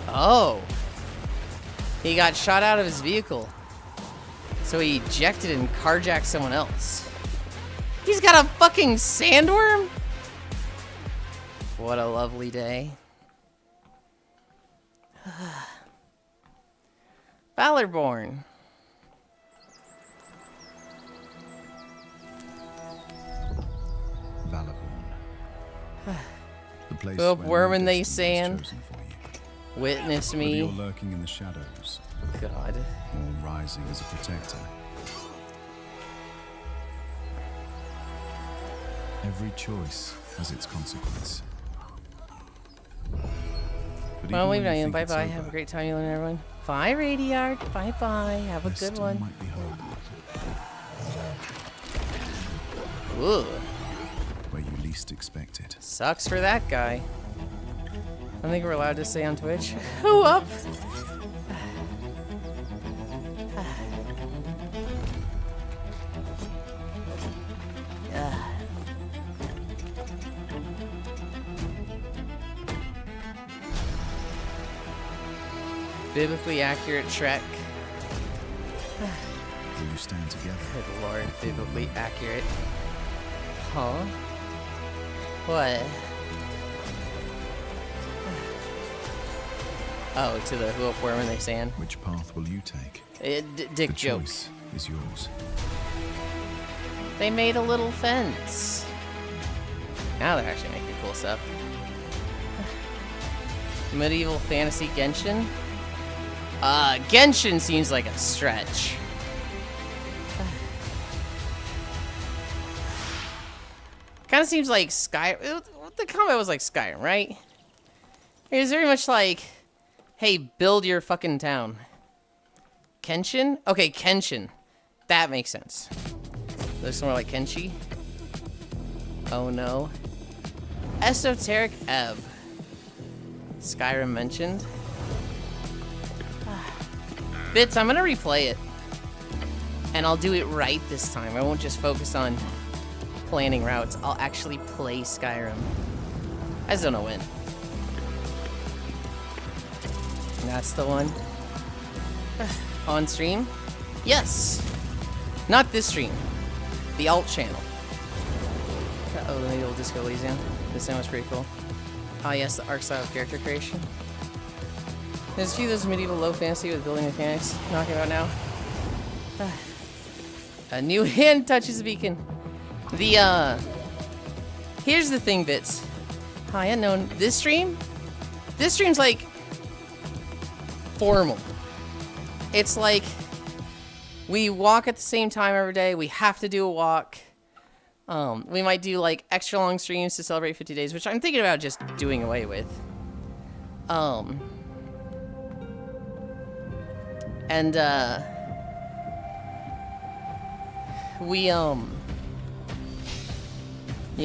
Oh. He got shot out of his vehicle. So he ejected and carjacked someone else. He's got a fucking sandworm? What a lovely day. Valorborn. Valorborn. The place Well, where worm no in they destiny was sand. chosen for you. Witness Whether me. you're lurking in the shadows God. or rising as a protector. Every choice has its consequence. But Well, even leave it when you on. think Bye it's bye. over, Have a great time, Yulind, everyone. Bye, Radiard. Bye bye. Have a there good still one. might be hope Ooh. where you least expect it. Sucks for that guy. I don't think we're allowed to say on Twitch. Who up? Biblically accurate Trek. Will you stand together? Good lord, biblically accurate. Huh? What? Oh, to the who up worm in their sand. Which path will you take? Dick The joke. choice is yours. They made a little fence. Now they're actually making cool stuff. Medieval fantasy Genshin? Genshin seems like a stretch. Kind of seems like Skyrim. The combat was like Skyrim, right? It was very much like, hey, build your fucking town. Kenshin? Okay, Kenshin. That makes sense. Looks more like Kenshi. Oh no. Esoteric Ebb. Skyrim mentioned. Bits, I'm gonna replay it. And I'll do it right this time. I won't just focus on planning routes. I'll actually play Skyrim. I just don't know when. That's the one. On stream? Yes! Not this stream. The alt channel. Oh, the medieval Disco Elysium. This one was pretty cool. Oh yes, the arc style of character creation. There's a few of those medieval low fantasy with building mechanics knocking about now. A new hand touches the beacon. Here's the thing, Bits. Hi, unknown. This stream's like formal. It's like we walk at the same time every day. We have to do a walk. We might do like extra long streams to celebrate 50 days, which I'm thinking about just doing away with. We you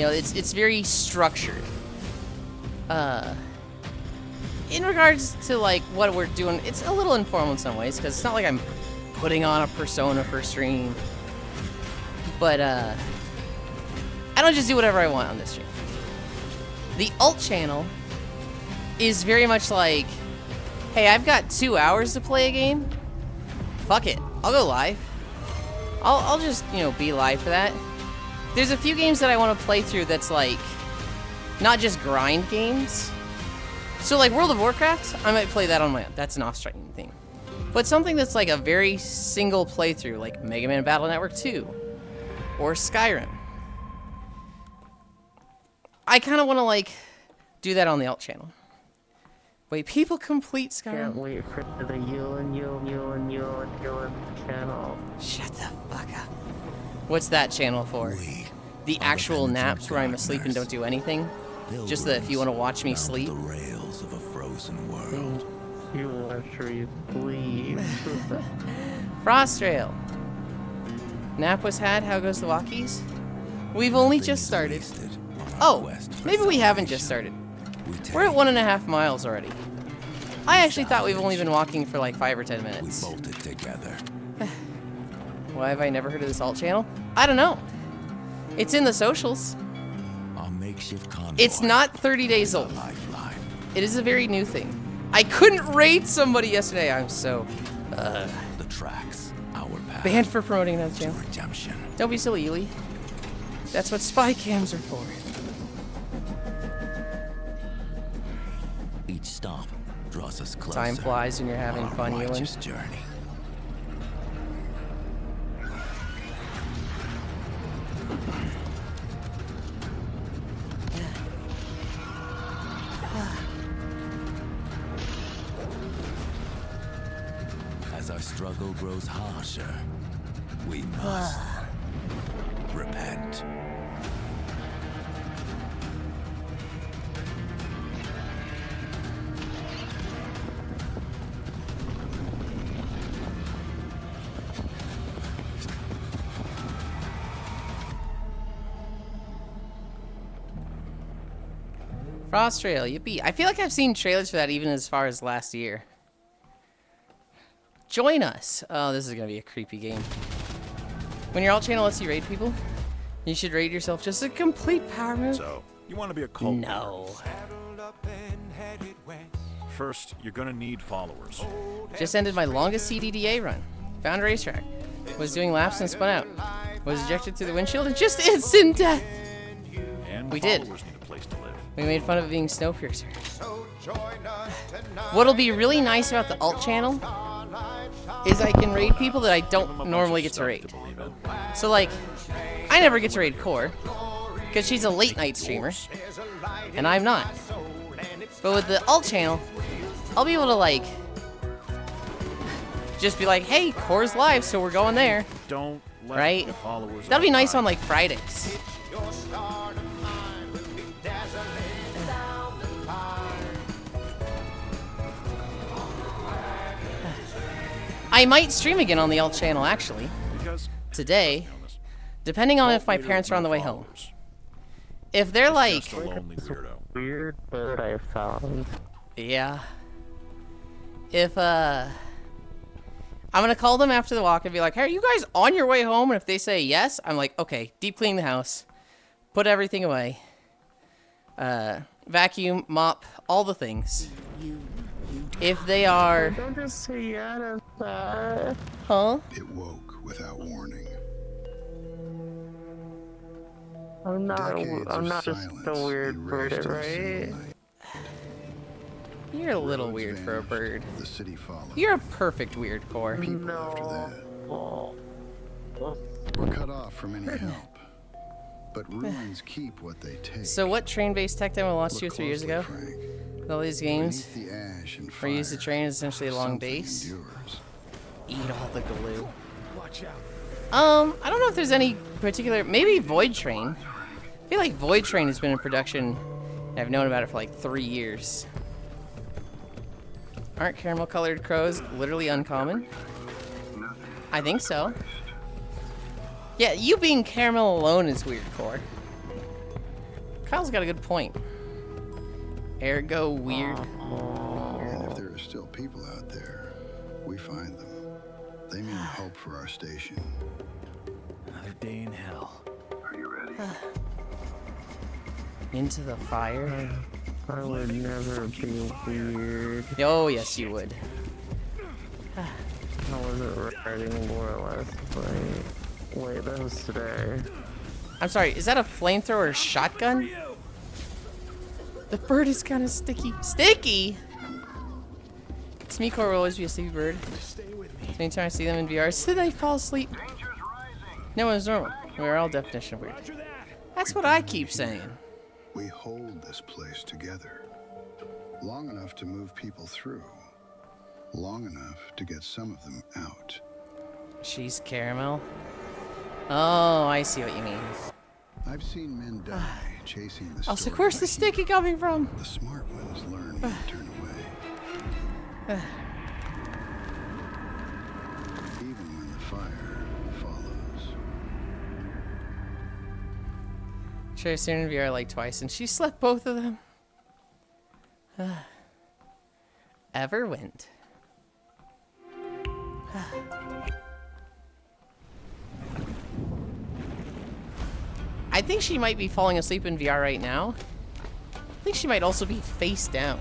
know, it's very structured. In regards to like what we're doing, it's a little informal in some ways because it's not like I'm putting on a persona for stream. But I don't just do whatever I want on this stream. The alt channel is very much like, hey, I've got 2 hours to play a game. Fuck it, I'll go live. I'll just, you know, be live for that. There's a few games that I want to play through that's like, not just grind games. So like World of Warcraft, I might play that on my own. That's an off-stream thing. But something that's like a very single playthrough, like Mega Man Battle Network 2 or Skyrim. I kind of want to like do that on the alt channel. Wait, people complete Skyrim? Can't wait for the Yulind channel. Shut the fuck up. What's that channel for? The actual naps where I'm asleep and don't do anything? Just that if you want to watch me sleep? The rails of a frozen world. You watch me sleep. Frostrail. Nap was had, how goes the walkies? We've only just started. Oh, maybe we haven't just started. We're at 1.5 miles already. I actually thought we've only been walking for like 5 or 10 minutes. We bolted together. Why have I never heard of this alt channel? I don't know. It's in the socials. Our makeshift convoy. It's not 30 days old. Lifeline. It is a very new thing. I couldn't raid somebody yesterday. I'm so The tracks, our path. banned for promoting another channel. Redemption. Don't be silly, Yuli. That's what spy cams are for. Each stop draws us closer. Time flies when you're having on our fun, righteous Yulind. journey. As our struggle grows harsher, we must repent. Frostrail, yippee. I feel like I've seen trailers for that even as far as last year. Join us. Oh, this is gonna be a creepy game. When your alt channel lets you raid people, you should raid yourself just a complete power move. So, you want to be a cult? No. First, you're gonna need followers. Just ended my longest CDDA run. Found a racetrack. Was doing laps and spun out. Was ejected through the windshield and just instant death. And We did. followers need a place to live. We made fun of it being Snowpiercer. What'll be really nice about the alt channel is I can raid people that I don't normally get to raid. So like, I never get to raid Core, because she's a late night streamer, and I'm not. But with the alt channel, I'll be able to like, just be like, hey, Core's live, so we're going there. Don't let Right? the followers That'll be nice outside. on like Fridays. I might stream again on the alt channel actually. Because Today, depending on if my parents are on the way home. If they're like, just a lonely weirdo. Weird bird I found. yeah. If I'm gonna call them after the walk and be like, hey, are you guys on your way home? And if they say yes, I'm like, okay, deep clean the house, put everything away, vacuum, mop, all the things. If they are, Don't just say yeah to that. huh? It woke without warning. I'm not Decades just of a silence weird bird, erased our right? sunlight. You're a little weird for a bird. The city followed. You're a perfect weird core. No. We're cut off from any help. But ruins keep what they take. So what train-based tech demo launched 2 or 3 years ago? With all these games, where you use the train as essentially a long base. Eat all the glue. Watch out. I don't know if there's any particular. Maybe Void Train. I feel like Void Train has been in production. And I've known about it for like 3 years. Aren't caramel-colored crows literally uncommon? I think so. Yeah, you being caramel alone is weird, Core. Kyle's got a good point. Ergo weird. And if there are still people out there, we find them. They mean hope for our station. Another day in hell. Are you ready? Into the fire. I would never be weird. Oh, yes, you would. I wasn't writing more or less. Wait, that was today. I'm sorry, is that a flamethrower shotgun? The bird is kind of sticky. Sticky? Smeekor will always be a sleepy bird. So anytime I see them in VR, so they fall asleep. No one's normal. We're all definition of weird. That's what I keep saying. We hold this place together. Long enough to move people through. Long enough to get some of them out. She's caramel. Oh, I see what you mean. I've seen men die chasing the Also, where's the sticky coming from? The smart ones learn when to turn away. Even when the fire follows. I've seen her in VR like twice, and she slept both of them. Ever went. I think she might be falling asleep in VR right now. I think she might also be face down.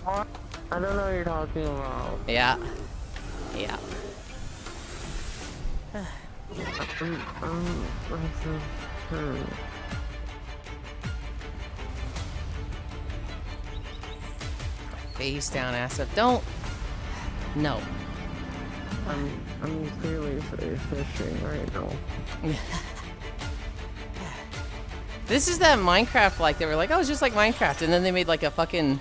I don't know what you're talking about. Yeah. Yeah. Face down, ass up. Don't. No. I'm clearly fishing right now. This is that Minecraft, like, they were like, oh, it's just like Minecraft, and then they made like a fucking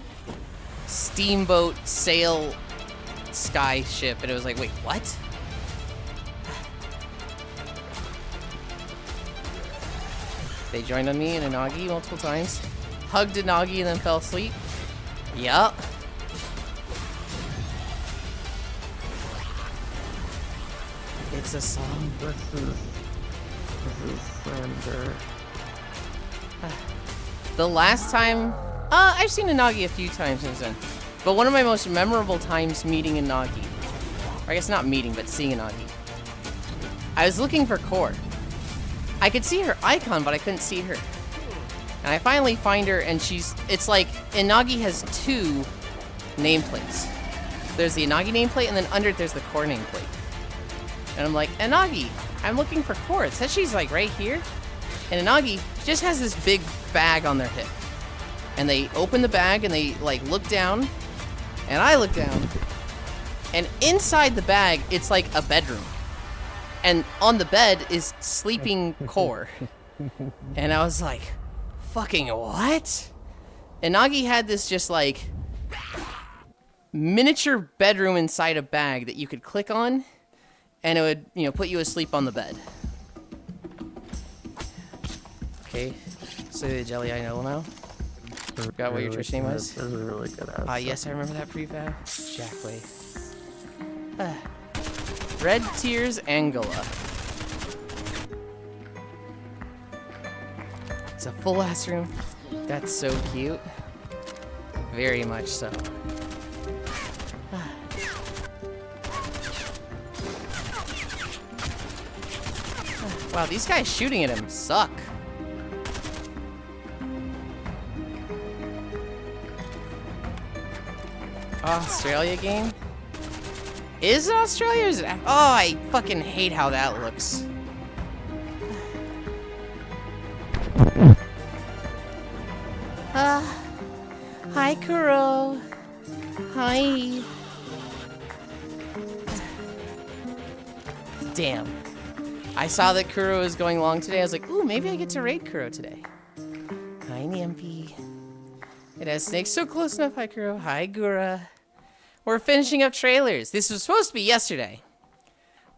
steamboat sail sky ship, and it was like, wait, what? They joined on me and Inagi multiple times, hugged Inagi and then fell asleep. Yup. It's a song. This is slander. The last time, I've seen Inagi a few times since then, but one of my most memorable times meeting Inagi, or I guess not meeting, but seeing Inagi, I was looking for Core. I could see her icon, but I couldn't see her. And I finally find her, and it's like, Inagi has 2 nameplates. There's the Inagi nameplate, and then under it, there's the Core nameplate. And I'm like, Inagi, I'm looking for Core. It says she's like right here. And Inagi just has this big bag on their hip. And they open the bag and they like look down. And I look down. And inside the bag, it's like a bedroom. And on the bed is sleeping Core. And I was like, fucking what? Inagi had this just like miniature bedroom inside a bag that you could click on. And it would, you know, put you asleep on the bed. Okay, so the jelly I know now. Forgot what your Twitch name was. That was a really good answer. Yes, I remember that prefab. Jackway. Red Tears Angela. It's a full ass room. That's so cute. Very much so. Wow, these guys shooting at him suck. Australia game? Is it Australia or is it? Oh, I fucking hate how that looks. Hi, Kuro. Hi. Damn. I saw that Kuro was going long today. I was like, ooh, maybe I get to raid Kuro today. Hi, Niampi. It has snakes so close enough. Hi, Kuro. Hi, Gura. We're finishing up trailers. This was supposed to be yesterday,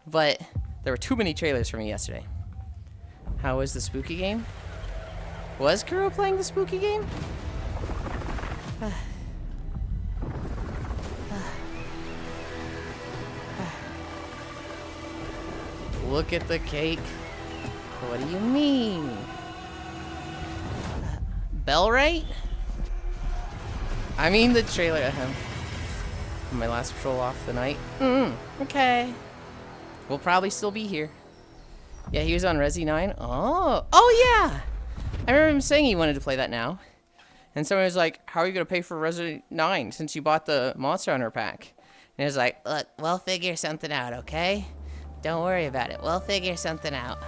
but there were too many trailers for me yesterday. How was the spooky game? Was Kuro playing the spooky game? Look at the cake. What do you mean? Bell right? I mean the trailer. My last patrol off the night. Okay. We'll probably still be here. Yeah, he was on Resi 9. Oh yeah! I remember him saying he wanted to play that now. And someone was like, how are you going to pay for Resi 9 since you bought the Monster Hunter pack? And he was like, look, we'll figure something out, okay? Don't worry about it. We'll figure something out.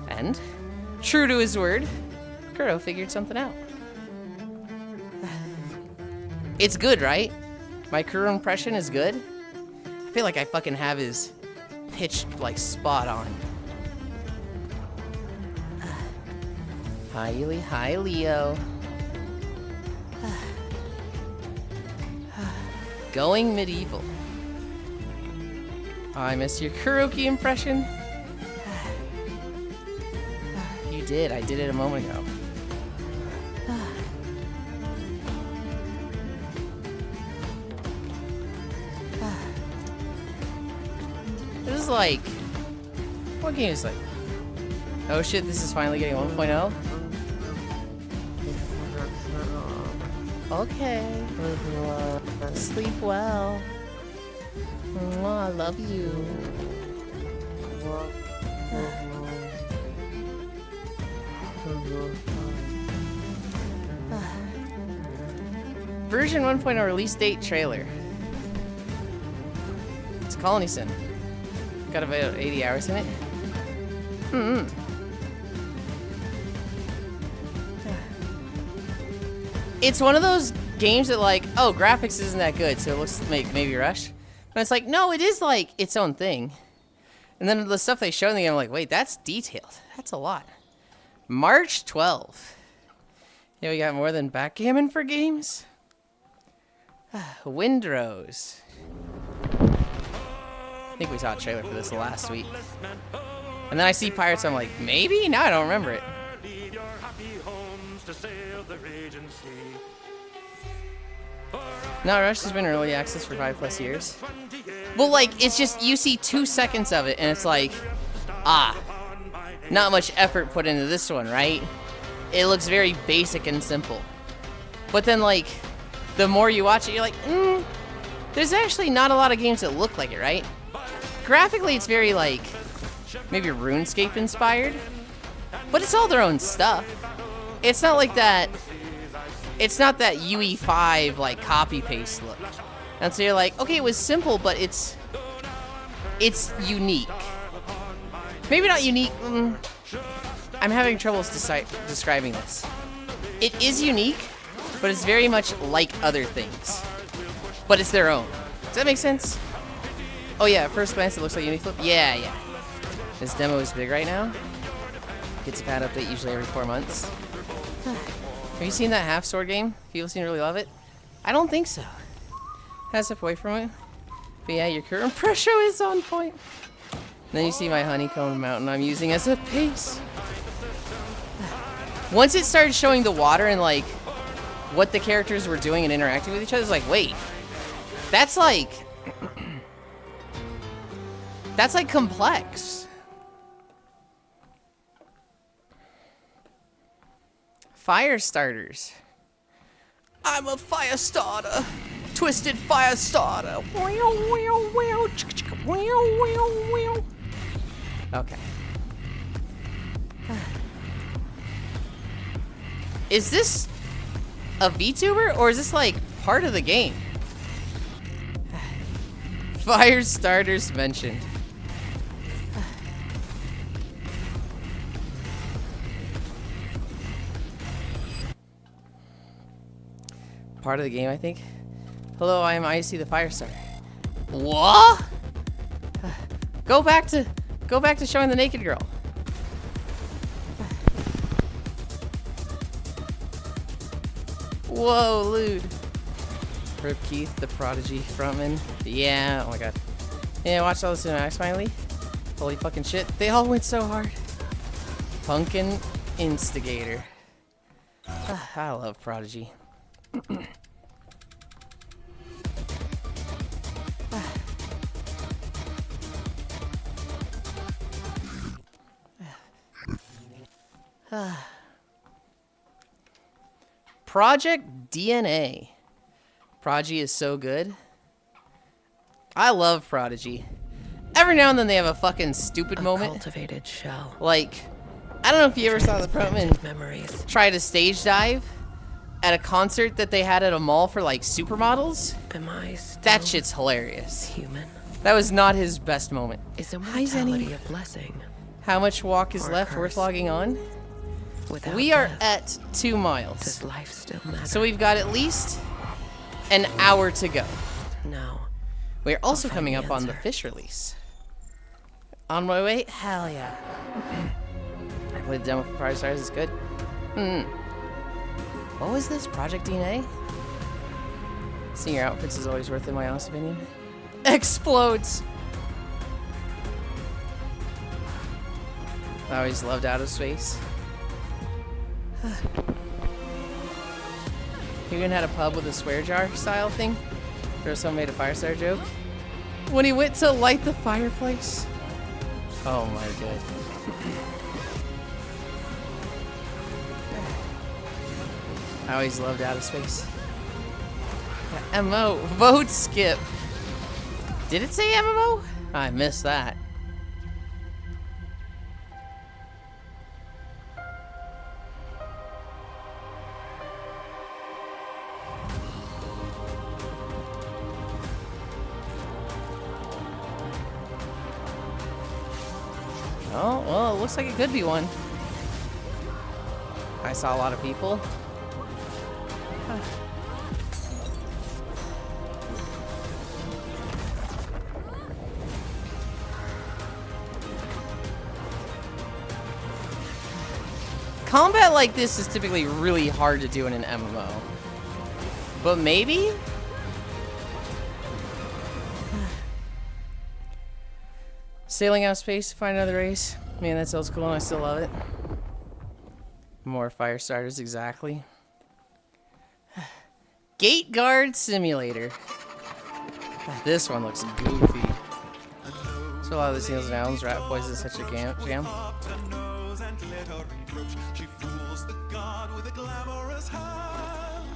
And, true to his word, Kuro figured something out. It's good, right? My Kuro impression is good. I feel like I fucking have his pitch, like, spot on. Hi, Yuli. Hi, Leo. Going medieval. Oh, I missed your Kuroki impression. You did. I did it a moment ago. This is like... What game is like? Oh shit, this is finally getting 1.0? Okay. Sleep well. Oh, I love you. Version 1.0 release date trailer. It's Colony Sim. Got about 80 hours in it. It's one of those games that like, oh, graphics isn't that good, so it looks like maybe rush. But it's like, no, it is like its own thing. And then the stuff they show in the game, I'm like, wait, that's detailed. That's a lot. March 12th. Yeah, we got more than backgammon for games. Windrose. I think we saw a trailer for this last week. And then I see Pirates, I'm like, maybe? Now I don't remember it. No, Rush has been early access for 5+ years. Well, like, it's just, you see 2 seconds of it, and it's like, not much effort put into this one, right? It looks very basic and simple. But then, like, the more you watch it, you're like, there's actually not a lot of games that look like it, right? Graphically, it's very, like, maybe RuneScape inspired. But it's all their own stuff. It's not like that... It's not that UE5, like, copy-paste look. And so you're like, okay, it was simple, but it's unique. Maybe not unique. I'm having troubles describing this. It is unique, but it's very much like other things. But it's their own. Does that make sense? Oh yeah, at first glance it looks like Uniflip. Yeah. This demo is big right now. Gets a pad update usually every 4 months. Have you seen that Half Sword game? People seem to really love it. I don't think so. Had to step away from it. But yeah, your current pressure is on point. And then you see my honeycomb mountain I'm using as a base. Once it started showing the water and like what the characters were doing and interacting with each other, it's like, wait, that's like complex. Fire starters. I'm a fire starter. Twisted fire starter. Okay. Is this a VTuber or is this like part of the game? Fire starters mentioned. part of the game, I think. Hello, I am Icy the Firestarter. What? Go back to showing the naked girl. Whoa, lewd. Rip Keith, the prodigy frontman. Yeah, oh my god. Yeah, watch all the cinematics finally. Holy fucking shit. They all went so hard. Punkin' Instigator. I love Prodigy. Project DNA. Prodigy is so good. I love Prodigy. Every now and then they have a fucking stupid moment. Cultivated shell. Like, I don't know if you ever saw the frontman try to stage dive at a concert that they had at a mall for like supermodels. That shit's hilarious. Human. That was not his best moment. Is immortality a blessing? How much walk is left worth logging on? We are at 2 miles. Does life still matter? So we've got at least an hour to go. No. We're also coming up on the fish release. On my way? Hell yeah. I played the demo for Fire Stars, it's good. What was this? Project DNA? Seeing your outfits is always worth it, in my honest opinion. Explodes! I always loved Out of Space. You even had a pub with a swear jar style thing? Or someone made a Firestar joke? When he went to light the fireplace? Oh my god. I always loved Out of Space. MMO. Vote skip. Did it say MMO? I missed that. Oh, well, it looks like it could be one. I saw a lot of people. Combat like this is typically really hard to do in an MMO. But maybe? Sailing out of space to find another race. Man, that sounds cool and I still love it. More fire starters, exactly. Gate Guard Simulator. This one looks goofy. So a lot of the seals and owls, rat poison is such a jam. She fools the guard with a glamorous hand.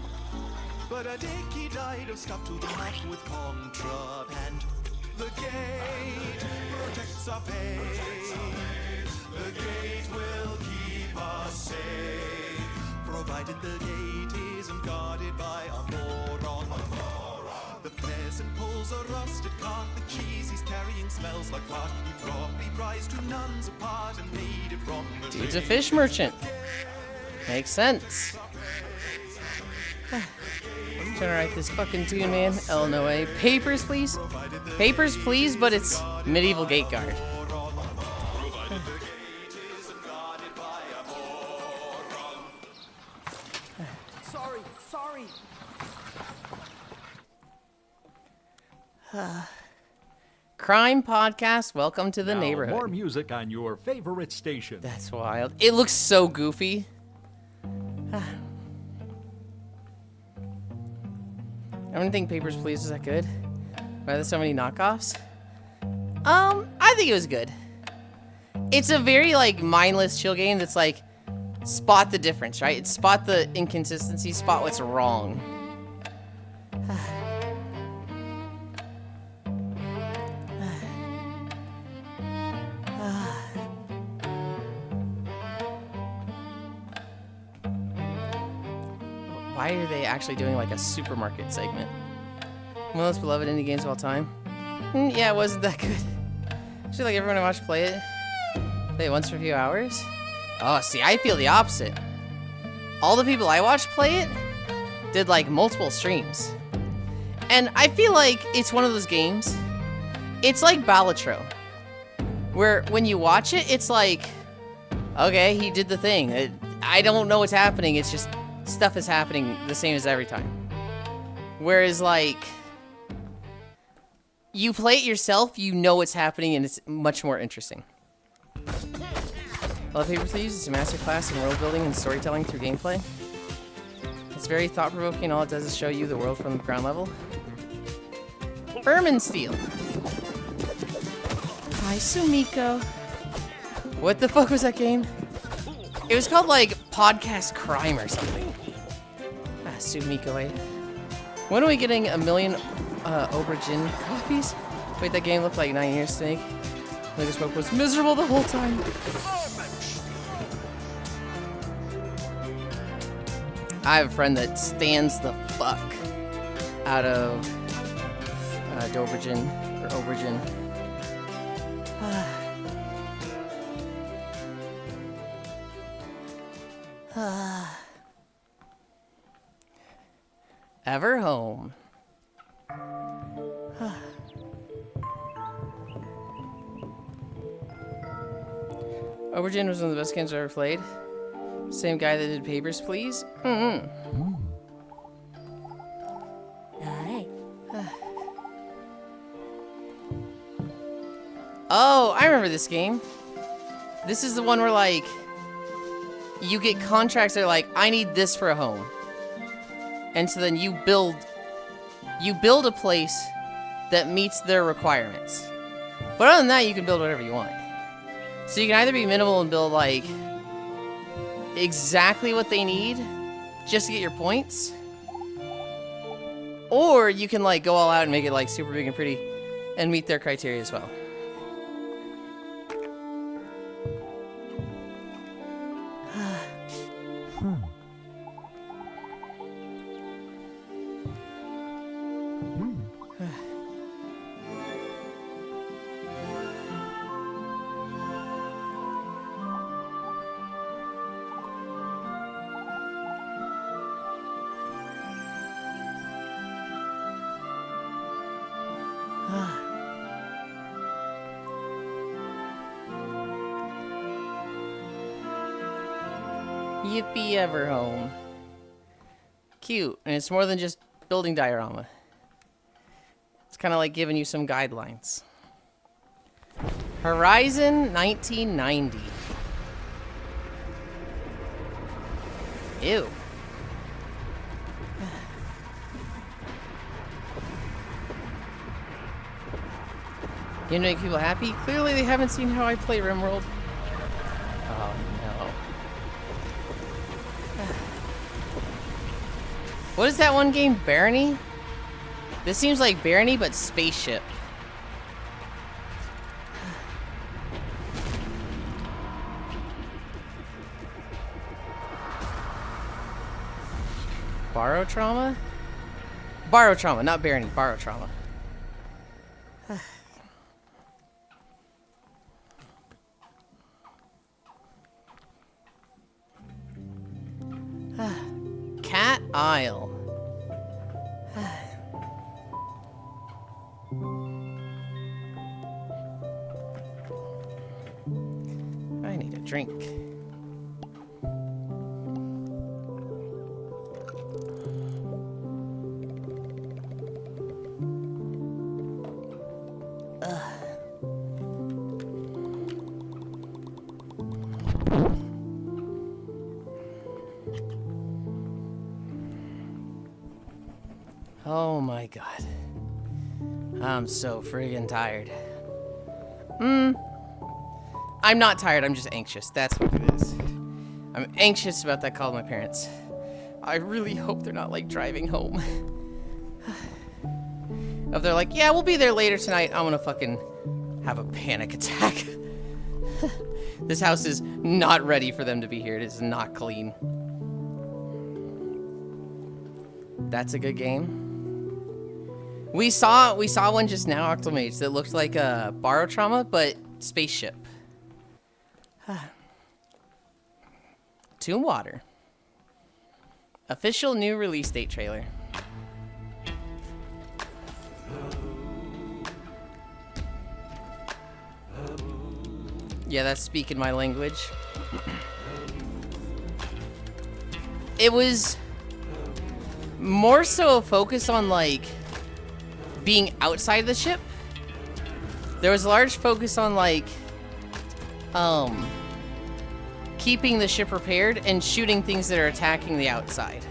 But a dicky died of stuff to the mouth with contraband. The gate protects our faith. The gate will keep us safe. Provided the gate isn't guarded by a moron. The peasant pulls a rusted cart. The cheese he's carrying smells like fart. He probably prized 2 nuns apart and made it from the Dude's a fish merchant. Makes sense. Trying to write this fucking tune, man. Illinois. Papers, please. Papers, please, but it's medieval gate guard. Sorry. Crime podcast. Welcome to the Now, neighborhood. More music on your favorite station. That's wild. It looks so goofy. I don't think Papers, Please was that good. Why are there so many knockoffs? I think it was good. It's a very like mindless chill game that's like spot the difference, right? It's spot the inconsistency, spot what's wrong. Why are they actually doing like a supermarket segment? Most beloved indie games of all time. Yeah, it wasn't that good. Actually, like everyone I watched play it once for a few hours. Oh, see, I feel the opposite. All the people I watched play it did like multiple streams. And I feel like it's one of those games. It's like Balatro, where when you watch it, it's like, okay, he did the thing. I don't know what's happening. It's just stuff is happening the same as every time. Whereas like, you play it yourself, you know what's happening, and it's much more interesting. Well, Paper Thieves is a masterclass in world building and storytelling through gameplay. It's very thought-provoking. All it does is show you the world from the ground level. Vermin Steel. Hi, Sumiko. What the fuck was that game? It was called, like, Podcast Crime or something. Ah, Sumiko, eh? When are we getting a million Aubergine coffees? Wait, that game looked like 9 years, Snake. Nigga Smoke was miserable the whole time. I have a friend that stands the fuck out of Aubergine or Aubergine. Ever home. Aubergine was one of the best games I ever played. Same guy that did Papers, Please? Oh, I remember this game. This is the one where, like, you get contracts that are like, I need this for a home. And so then you build a place that meets their requirements. But other than that, you can build whatever you want. So you can either be minimal and build, like, exactly what they need just to get your points. Or you can, like, go all out and make it, like, super big and pretty and meet their criteria as well. Yippee ever home. Cute, and it's more than just building diorama. It's kind of like giving you some guidelines. Horizon 1990. Ew. You make people happy? Clearly they haven't seen how I play RimWorld. Oh no. What is that one game? Barony? This seems like Barony, but spaceship. Borrow Trauma? Borrow Trauma, not Barony. Borrow Trauma. Cat Isle. I need a drink. Oh my god. I'm so friggin' tired. I'm not tired, I'm just anxious. That's what it is. I'm anxious about that call to my parents. I really hope they're not, like, driving home. If they're like, yeah, we'll be there later tonight, I'm gonna fucking have a panic attack. This house is not ready for them to be here. It is not clean. That's a good game. We saw one just now, Octomates, that looked like a Borrow Trauma, but spaceship. Tomb Water. Official new release date trailer. Yeah, that's speaking my language. It was more so a focus on, like, being outside the ship. There was a large focus on, like, keeping the ship repaired and shooting things that are attacking the outside.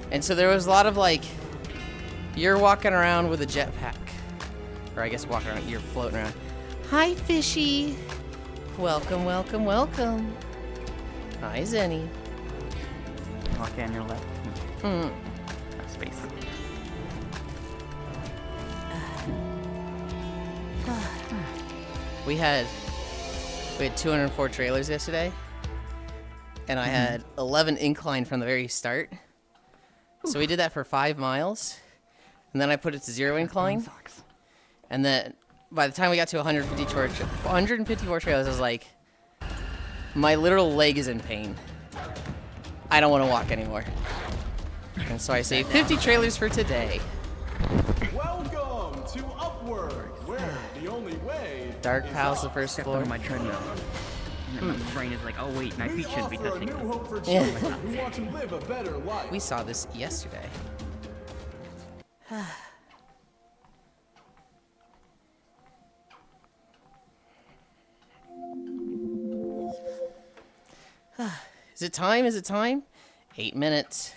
And so there was a lot of, like, you're walking around with a jetpack. Or I guess walking around, you're floating around. Hi, fishy. Welcome, welcome, welcome. Hi, Zenny. Walk on your left. Space. We had 204 trailers yesterday, and I had 11 incline from the very start. So we did that for 5 miles, and then I put it to 0 incline, and then by the time we got to 154 trailers, I was like, my literal leg is in pain. I don't want to walk anymore. And so I saved 50 trailers for today. Welcome to Upward, where the only way Dark Palace, the first floor. On my treadmill. And then my brain is like, oh wait, my feet shouldn't be touching this. Yeah. who want to live a better life. We saw this yesterday. Is it time? Is it time? 8 minutes.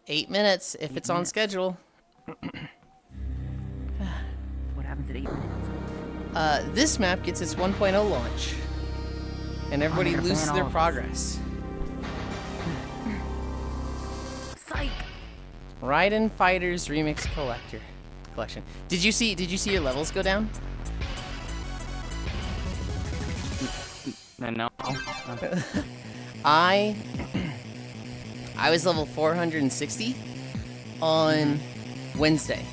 8 minutes if it's on schedule. What happens at 8 minutes? This map gets its 1.0 launch. And everybody loses their progress. Psych! Raiden Fighters Remix Collection. Did you see your levels go down? No. I was level 460 on Wednesday.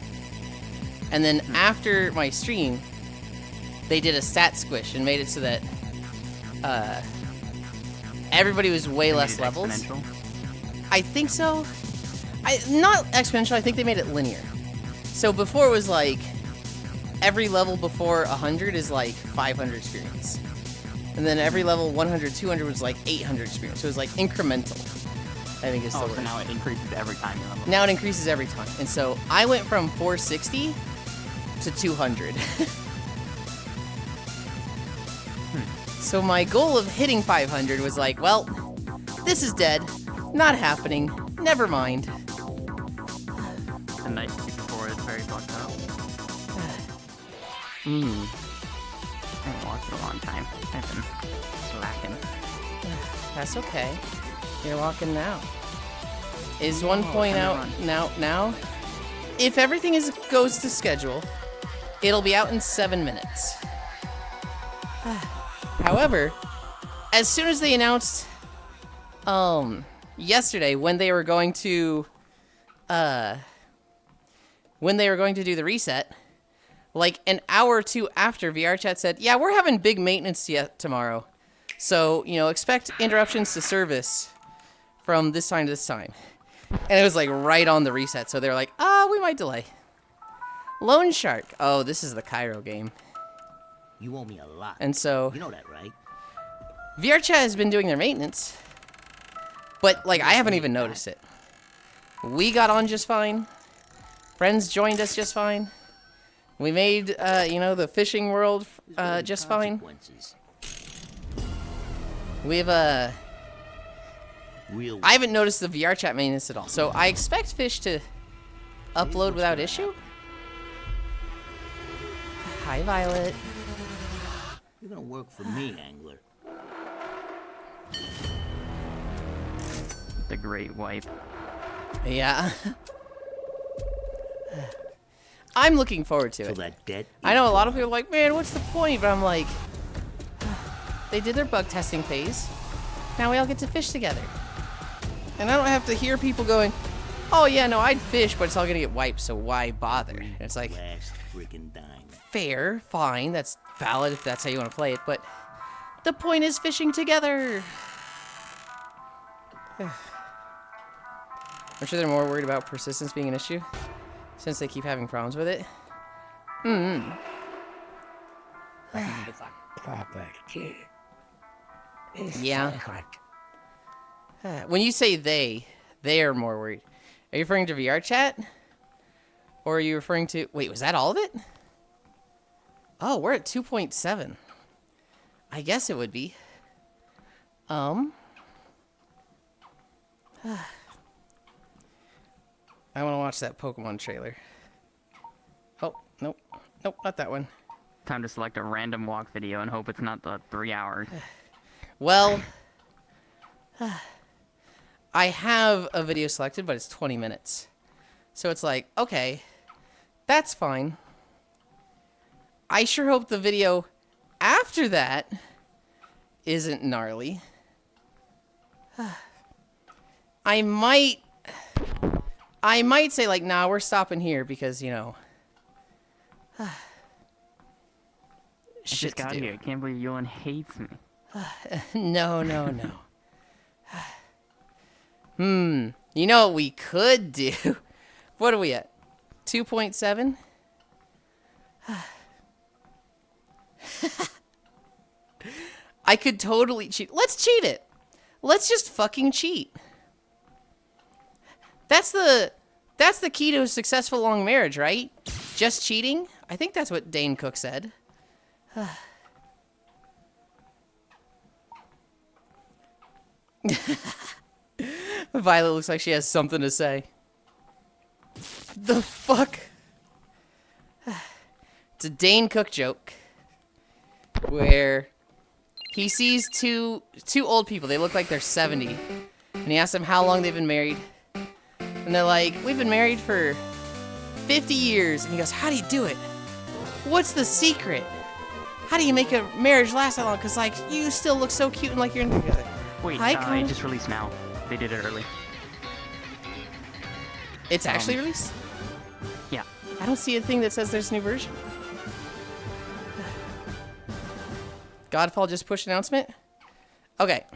And then after my stream, they did a stat squish and made it so that everybody was way less levels. Exponential? I think so. Not exponential, I think they made it linear. So before it was like, every level before 100 is like 500 experience. And then every level 100, 200 was like 800 experience. So it was like incremental, I think is the word. So now it increases every time you level. Now it increases every time. And so I went from 460 to 200. So my goal of hitting 500 was like, well, this is dead. Not happening. Never mind. The night before is very fucked up. I haven't walked in a long time. I've been slacking. That's okay. You're walking now. Is 1.0 now? If everything goes to schedule, it'll be out in 7 minutes. However, as soon as they announced yesterday when they were going to do the reset, like an hour or two after, VRChat said, yeah, we're having big maintenance tomorrow. So, expect interruptions to service from this time to this time. And it was like right on the reset. So they're like, we might delay. Lone Shark. Oh, this is the Cairo game. You owe me a lot. And so, you know that, right? VRChat has been doing their maintenance. But, like, I haven't even noticed it. We got on just fine. Friends joined us just fine. We made, the fishing world just fine. We've, I haven't noticed the VRChat maintenance at all. So I expect fish to upload without issue. Hi, Violet. You're gonna work for me, Angler. The Great Wipe. Yeah. I'm looking forward to it. That debt I know a lot of people are like, man, what's the point? But I'm like, they did their bug testing phase. Now we all get to fish together. And I don't have to hear people going, oh yeah, no, I'd fish, but it's all gonna get wiped, so why bother? And it's like, fair, fine, that's valid if that's how you want to play it, but the point is fishing together. I'm sure they're more worried about persistence being an issue, since they keep having problems with it. Hmm. Yeah. When you say they are more worried. Are you referring to VR chat? Or are you referring to... Wait, was that all of it? Oh, we're at 2.7. I guess it would be. I want to watch that Pokemon trailer. Oh, nope. Nope, not that one. Time to select a random walk video and hope it's not the 3 hours. Well, I have a video selected, but it's 20 minutes. So it's like, okay, that's fine. I sure hope the video after that isn't gnarly. I might say, like, nah, we're stopping here because, you know, Shit got here. I can't believe Yulind hates me. No. You know what we could do? What are we at? 2.7? I could totally cheat. Let's cheat it. Let's just fucking cheat. That's the key to a successful long marriage, right? Just cheating? I think that's what Dane Cook said. Violet looks like she has something to say. The fuck? It's a Dane Cook joke where he sees two old people. They look like they're 70. And he asks them how long they've been married. And they're like, we've been married for 50 years. And he goes, how do you do it? What's the secret? How do you make a marriage last that long? Because, like, you still look so cute and like you're in together. Wait, it just released now. They did it early. It's actually released? Yeah. I don't see a thing that says there's a new version. Godfall just pushed announcement? Okay.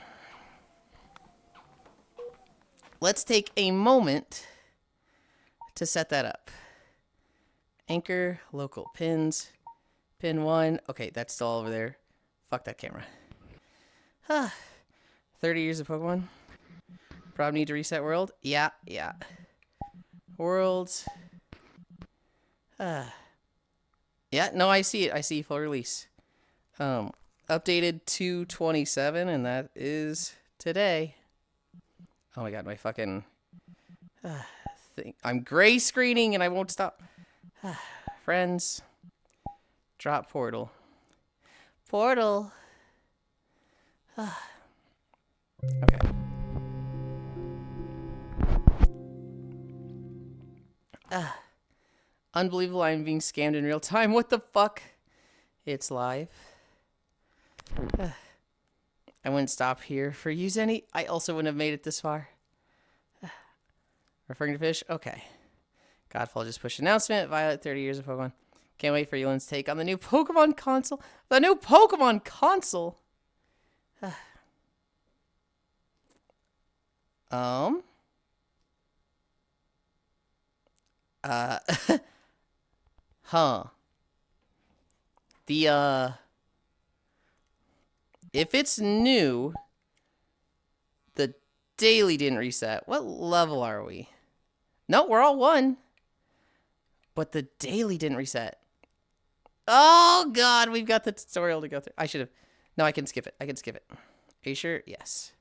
Let's take a moment to set that up. Anchor, local pins. Pin 1. Okay, that's still over there. Fuck that camera. 30 years of Pokemon. Probably need to reset world. Yeah. Worlds. Yeah, no, I see it. I see full release. Updated 2/27, and that is today. Oh my god, my fucking thing. I'm gray screening and I won't stop. Friends. Drop portal. Portal. Okay. Unbelievable, I'm being scammed in real time. What the fuck? It's live. I wouldn't stop here for use any. I also wouldn't have made it this far. Referring to fish? Okay. Godfall just pushed announcement. Violet, 30 years of Pokemon. Can't wait for Yulind's take on the new Pokemon console. The new Pokemon console? Huh. If it's new, the daily didn't reset. What level are we? No, we're all 1. But the daily didn't reset. Oh, God, we've got the tutorial to go through. I should have. No, I can skip it. Are you sure? Yes.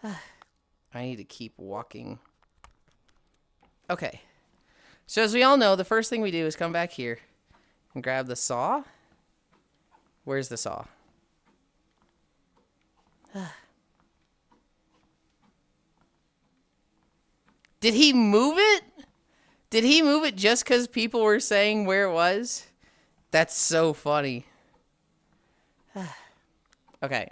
I need to keep walking. Okay. So as we all know, the first thing we do is come back here and grab the saw. Where's the saw? Did he move it? Did he move it just because people were saying where it was? That's so funny. Okay.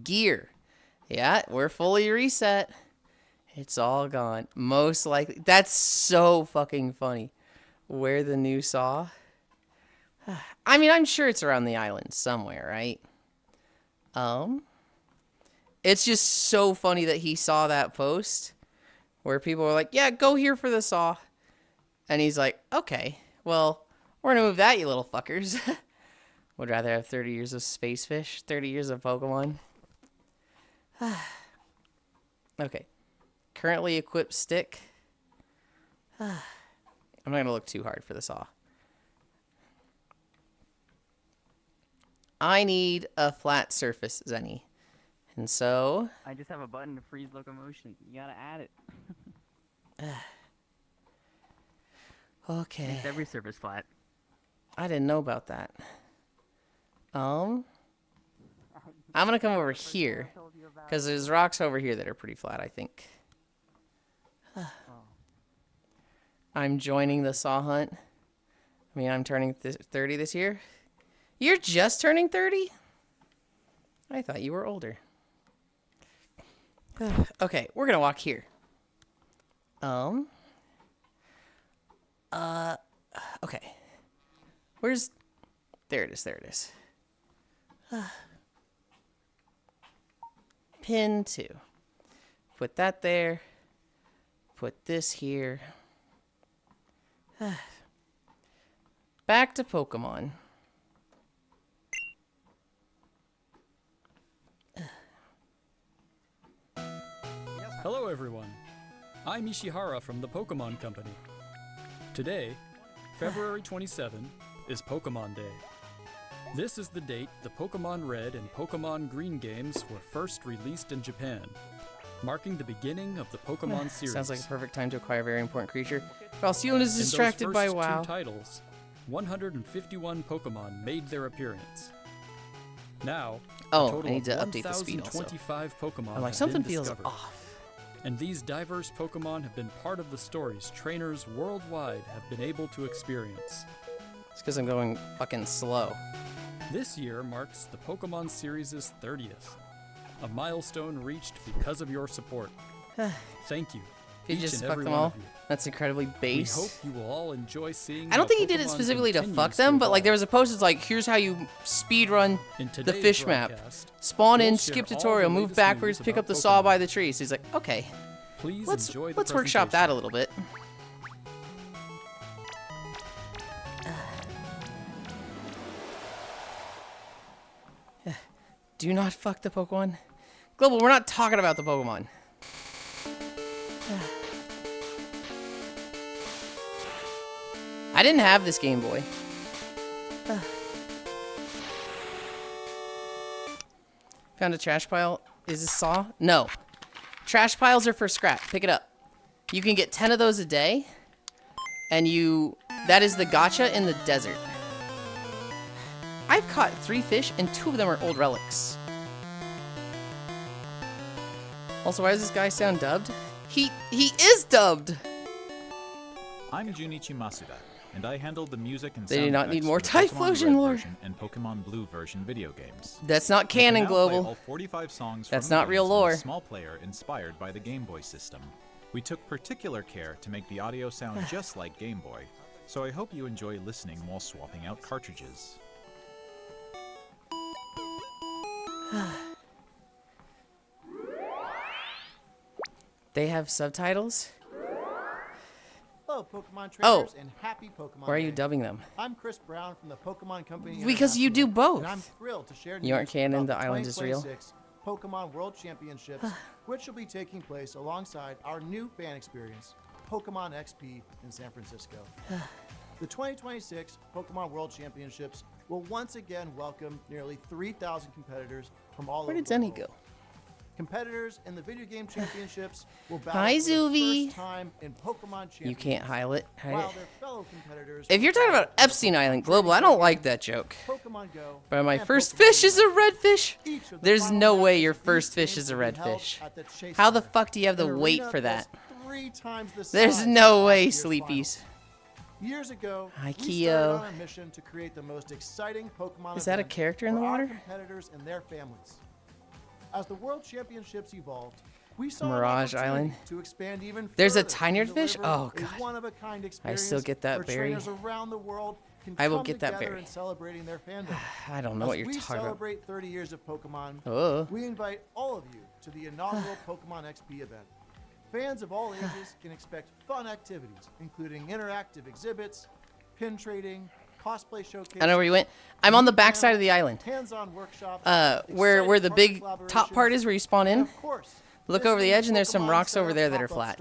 Gear. Yeah, we're fully reset. It's all gone. Most likely. That's so fucking funny. Where the new saw? I mean, I'm sure it's around the island somewhere, right? It's just so funny that he saw that post where people were like, yeah, go here for the saw. And he's like, okay, well, we're gonna move that, you little fuckers. Would rather have 30 years of Space Fish, 30 years of Pokemon. Okay. Currently equipped stick. I'm not going to look too hard for the saw. I need a flat surface Zenny. And so... I just have a button to freeze locomotion. You gotta add it. Okay. Makes every surface flat. I didn't know about that. I'm gonna come over here because there's rocks over here that are pretty flat, I think. I'm joining the saw hunt. I mean, I'm turning 30 this year. You're just turning 30? I thought you were older. Okay, we're gonna walk here. Okay. Where's... There it is, there it is. Pin 2. Put that there. Put this here. Back to Pokemon. Hello everyone. I'm Ishihara from the Pokemon Company. Today, February 27, is Pokemon Day. This is the date the Pokemon Red and Pokemon Green games were first released in Japan, marking the beginning of the Pokemon series. Sounds like a perfect time to acquire a very important creature. While Yulind is distracted In those by first WoW. two titles, 151 Pokemon made their appearance. Now, Oh, a total I need to of update the speed also. 1,025 Pokemon I'm like, have something been feels discovered. off. And these diverse Pokemon have been part of the stories trainers worldwide have been able to experience. It's because I'm going fucking slow. This year marks the Pokemon series' 30th, a milestone reached because of your support. Thank you, He each just and fucked every them one all. of you. That's incredibly base. We hope you will all enjoy seeing. I don't how think he did it Pokemon specifically to continues fuck them, but like evolve. there was a post that's like, here's how you speed run In the today's fish map. broadcast, Spawn in, we'll skip share all tutorial, the move latest backwards, news pick up about the saw Pokemon. by the tree. So he's like, okay, Please let's enjoy the workshop that a little bit. Do not fuck the Pokemon. Global, we're not talking about the Pokemon. I didn't have this Game Boy. Found a trash pile. Is this saw? No. Trash piles are for scrap. Pick it up. You can get 10 of those a day. And that is the gacha in the desert. I've caught 3 fish and 2 of them are old relics. Also, why does this guy sound dubbed? He is dubbed! I'm Junichi Masuda, and I handle the music and They sound do not effects need more for the Typhlosion Pokemon Red lore. version and Pokemon Blue version video games. That's not You can canon, now play Global. all 45 songs That's from the not real games on a lore. small player inspired by the Game Boy system. We took particular care to make the audio sound just like Game Boy, so I hope you enjoy listening while swapping out cartridges. They have subtitles? Hello, Pokemon trainers, Oh. and happy Pokemon Why are you Day. dubbing them? I'm Chris Brown from the Pokemon Company. Because you do International, both. And I'm thrilled to share You aren't news canon, about the island is real? 2026 Pokemon World Championships, which will be taking place alongside our new fan experience, Pokemon XP in San Francisco. The 2026 Pokemon World Championships will once again welcome nearly 3,000 competitors from all Where over did the Zenny world. go? Competitors in the video game championships will battle Hi, for the Zuvi. first time in Pokemon Champions. You can't hide it. While their fellow competitors If you're talking about Epstein Island, Global, I don't like that joke. Pokemon Go, But my and first Pokemon fish is a Unite. redfish? Each of the There's final no way matches your of these first fish games is a will be held redfish. at the Chase How the Center, fuck do you have an the weight arena for that's that? 3 times the There's size no of way, last year's Sleepies. finals. Years ago, Hi, we Keo. started on a mission to create the most exciting Pokemon Is that a event character in for the our water? competitors and their families. As the World Championships evolved, we saw Mirage an opportunity Island? to expand even There's a further tiny and fish? deliver Oh, a God. one-of-a-kind I experience still get that for berry. trainers around the world can I will come get that together berry. in celebrating their fandom. I don't know what you're As talking we about. celebrate 30 years of Pokemon, we invite all of you to the inaugural Pokemon XP event. Fans of all ages can expect fun activities, including interactive exhibits, pin trading, cosplay showcases. I know where you went. I'm on the back side of the island. Hands-on workshops. Where the big top part is, where you spawn in. Of course, Look over the edge, and there's some rocks over there that are flat.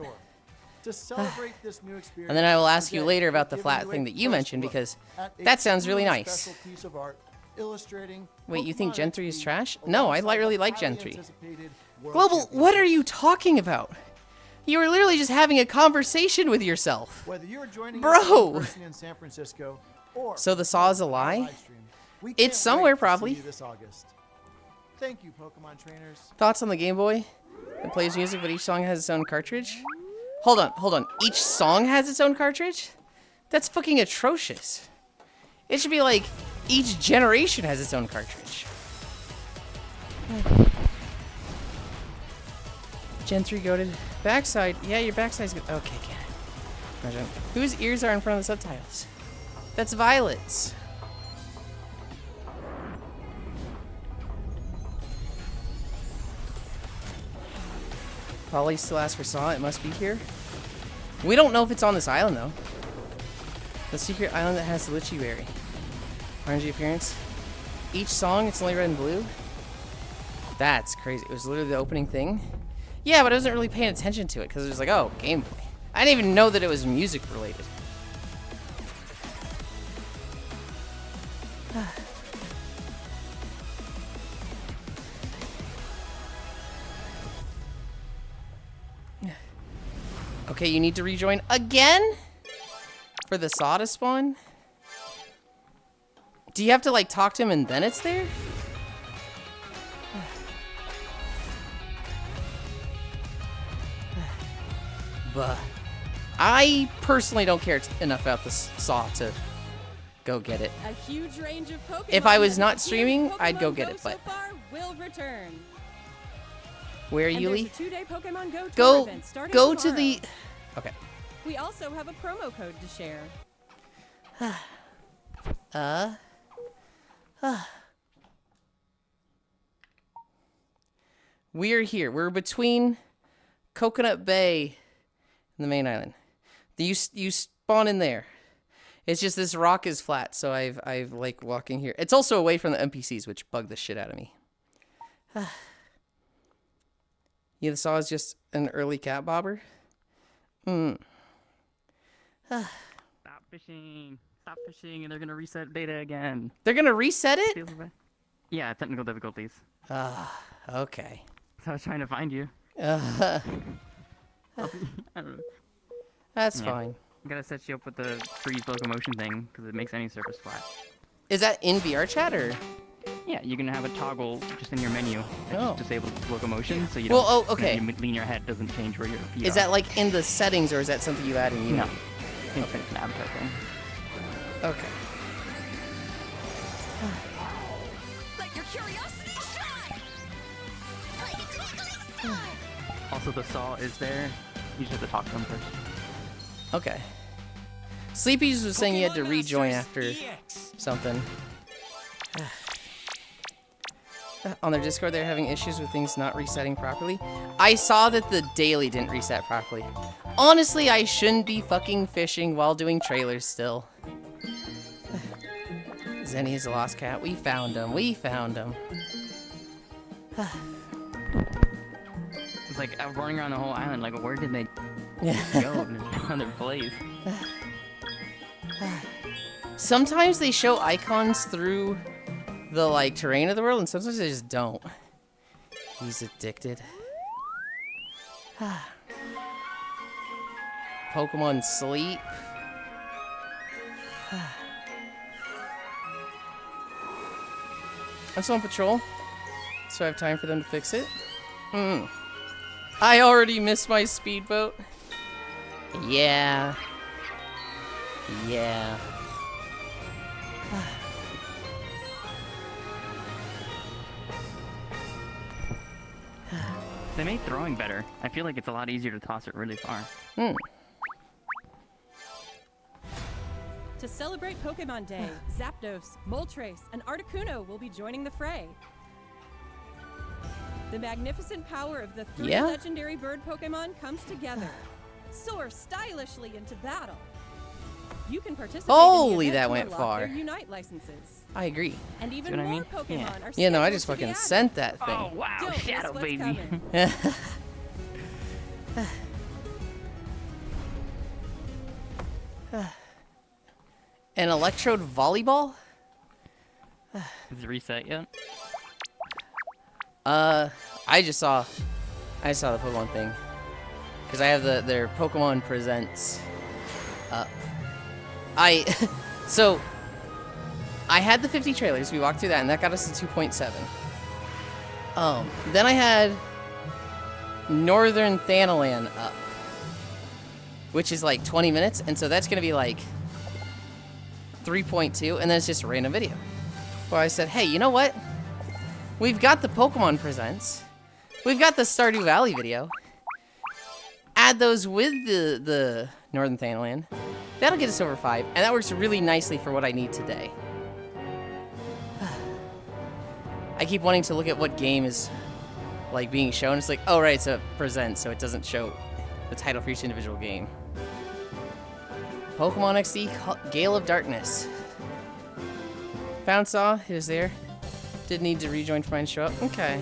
To celebrate this new experience, And then I will ask you today, later about we're the flat giving thing you that a you first mentioned, look because at a that sounds really truly nice. special piece of art illustrating Wait, you think Pokemon Gen 3 is XP trash? No, I alongside really the like Gen highly 3. anticipated World Global, Championship. what are you talking about? You were literally just having a conversation with yourself. Whether you're joining Bro. us in person in San Francisco or So the saw is a lie? live stream, we It's can't somewhere, wait to see probably. you this August. Thank you, Pokemon trainers. Thoughts on the Game Boy? It plays music, but each song has its own cartridge? Hold on. Each song has its own cartridge? That's fucking atrocious. It should be like, each generation has its own cartridge. Gen 3 goated. Backside. Yeah, your backside's good. Okay, get it. Imagine. Whose ears are in front of the subtitles? That's Violet's. Polly still asks for Saw. It must be here. We don't know if it's on this island, though. The secret island that has the Lychee Berry. Orangey appearance. Each song, it's only red and blue. That's crazy. It was literally the opening thing. Yeah, but I wasn't really paying attention to it because it was like, oh, Game Boy. I didn't even know that it was music related. Okay, you need to rejoin again? For the saw to spawn? Do you have to, like, talk to him and then it's there? But I personally don't care enough about this saw to go get it. A huge range of Pokemon If I was that not appear streaming, in I'd go Pokemon get Go it, but so far will return. where are And you, there's Lee? a 2-day Pokemon Go tour Go, event starting go to tomorrow. the. Okay. We also have a promo code to share. We're here. We're between Coconut Bay and the main island. You spawn in there. It's just this rock is flat, so I've like walking here. It's also away from the NPCs, which bug the shit out of me. Yeah, the saw is just an early cat bobber. Stop fishing. Stop fishing, and they're gonna reset data again. They're gonna reset it? Yeah, technical difficulties. Okay. So I was trying to find you. Uh, I don't know. That's Yeah. fine. I gotta set you up with the freeze locomotion thing, because it makes any surface flat. Is that in VR chat or? Yeah, you can have a toggle just in your menu that Oh. just disables locomotion, so you Well, don't. oh, okay. You lean your head doesn't change where you're. Is that like in the settings or is that something you add in Unity? No. It's an avatar thing. Okay. Let your curiosity shine! Like a twinkling star! Also, the saw is there. You just have to talk to him first. Okay. Sleepy's was saying you had to rejoin after something. On their Discord, they're having issues with things not resetting properly. I saw that the daily didn't reset properly. Honestly, I shouldn't be fucking fishing while doing trailers still. Zenny is a lost cat. We found him. We found him. It's like I'm running around the whole island. Like, where did they go? There's no other place. Sometimes they show icons through the like terrain of the world, and sometimes they just don't. He's addicted. Pokemon sleep. I'm still on patrol, so I have time for them to fix it. I already missed my speedboat. Yeah. Yeah. They made throwing better. I feel like it's a lot easier to toss it really far. To celebrate Pokemon Day, Zapdos, Moltres, and Articuno will be joining the fray. The magnificent power of the three legendary bird Pokemon comes together. Soar stylishly into battle. You can participate Holy, in the event that to went unlock far. their Unite licenses. I agree. And even See what I more mean? Pokemon are Yeah, no, I scheduled just to be fucking added. sent that thing. Oh wow, Don't miss Shadow what's Baby. coming. An electrode volleyball? Is it reset yet? I just saw the Pokemon thing. Because I have their Pokemon Presents up. So, I had the 50 trailers, we walked through that, and that got us to 2.7. Then I had Northern Thanalan up. Which is like 20 minutes, and so that's gonna be like 3.2, and then it's just a random video. Where I said, hey, you know what? We've got the Pokemon Presents. We've got the Stardew Valley video. Add those with the Northern Thanalan. That'll get us over 5, and that works really nicely for what I need today. I keep wanting to look at what game is like being shown. It's like, oh right, it's a present, so it doesn't show the title for each individual game. Pokemon XD Gale of Darkness. Found Saw, it is there. Did need to rejoin for mine to show up. Okay.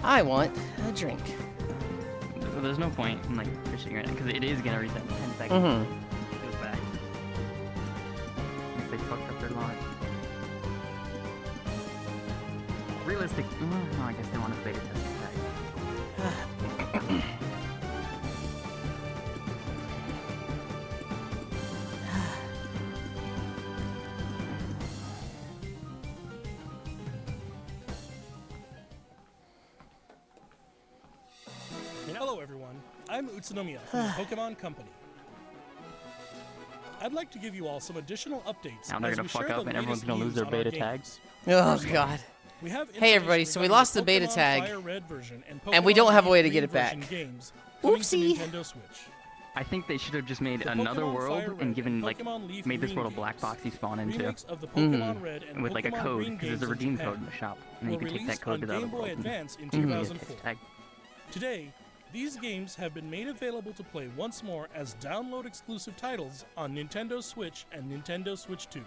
I want a drink. There's no point in like fishing right now because it is gonna reset in 10 seconds. Mm-hmm. It goes back. If they fucked up their launch. Realistic. No, I guess they want to beta test it. Hello everyone, I'm Utsunomiya from the Pokemon Company. I'd like to give you all some additional updates. Now they're gonna fuck up and everyone's gonna lose their beta tags. Oh god. Hey everybody, so we lost the beta tag, and we don't have a way to get it back. Oopsie. I think they should have just made another world and given like made this world a black box you spawn into, with like a code because there's a redeem code in the shop, and then you can take that code to the other world. Tag. Today, these games have been made available to play once more as download exclusive titles on Nintendo Switch and Nintendo Switch 2.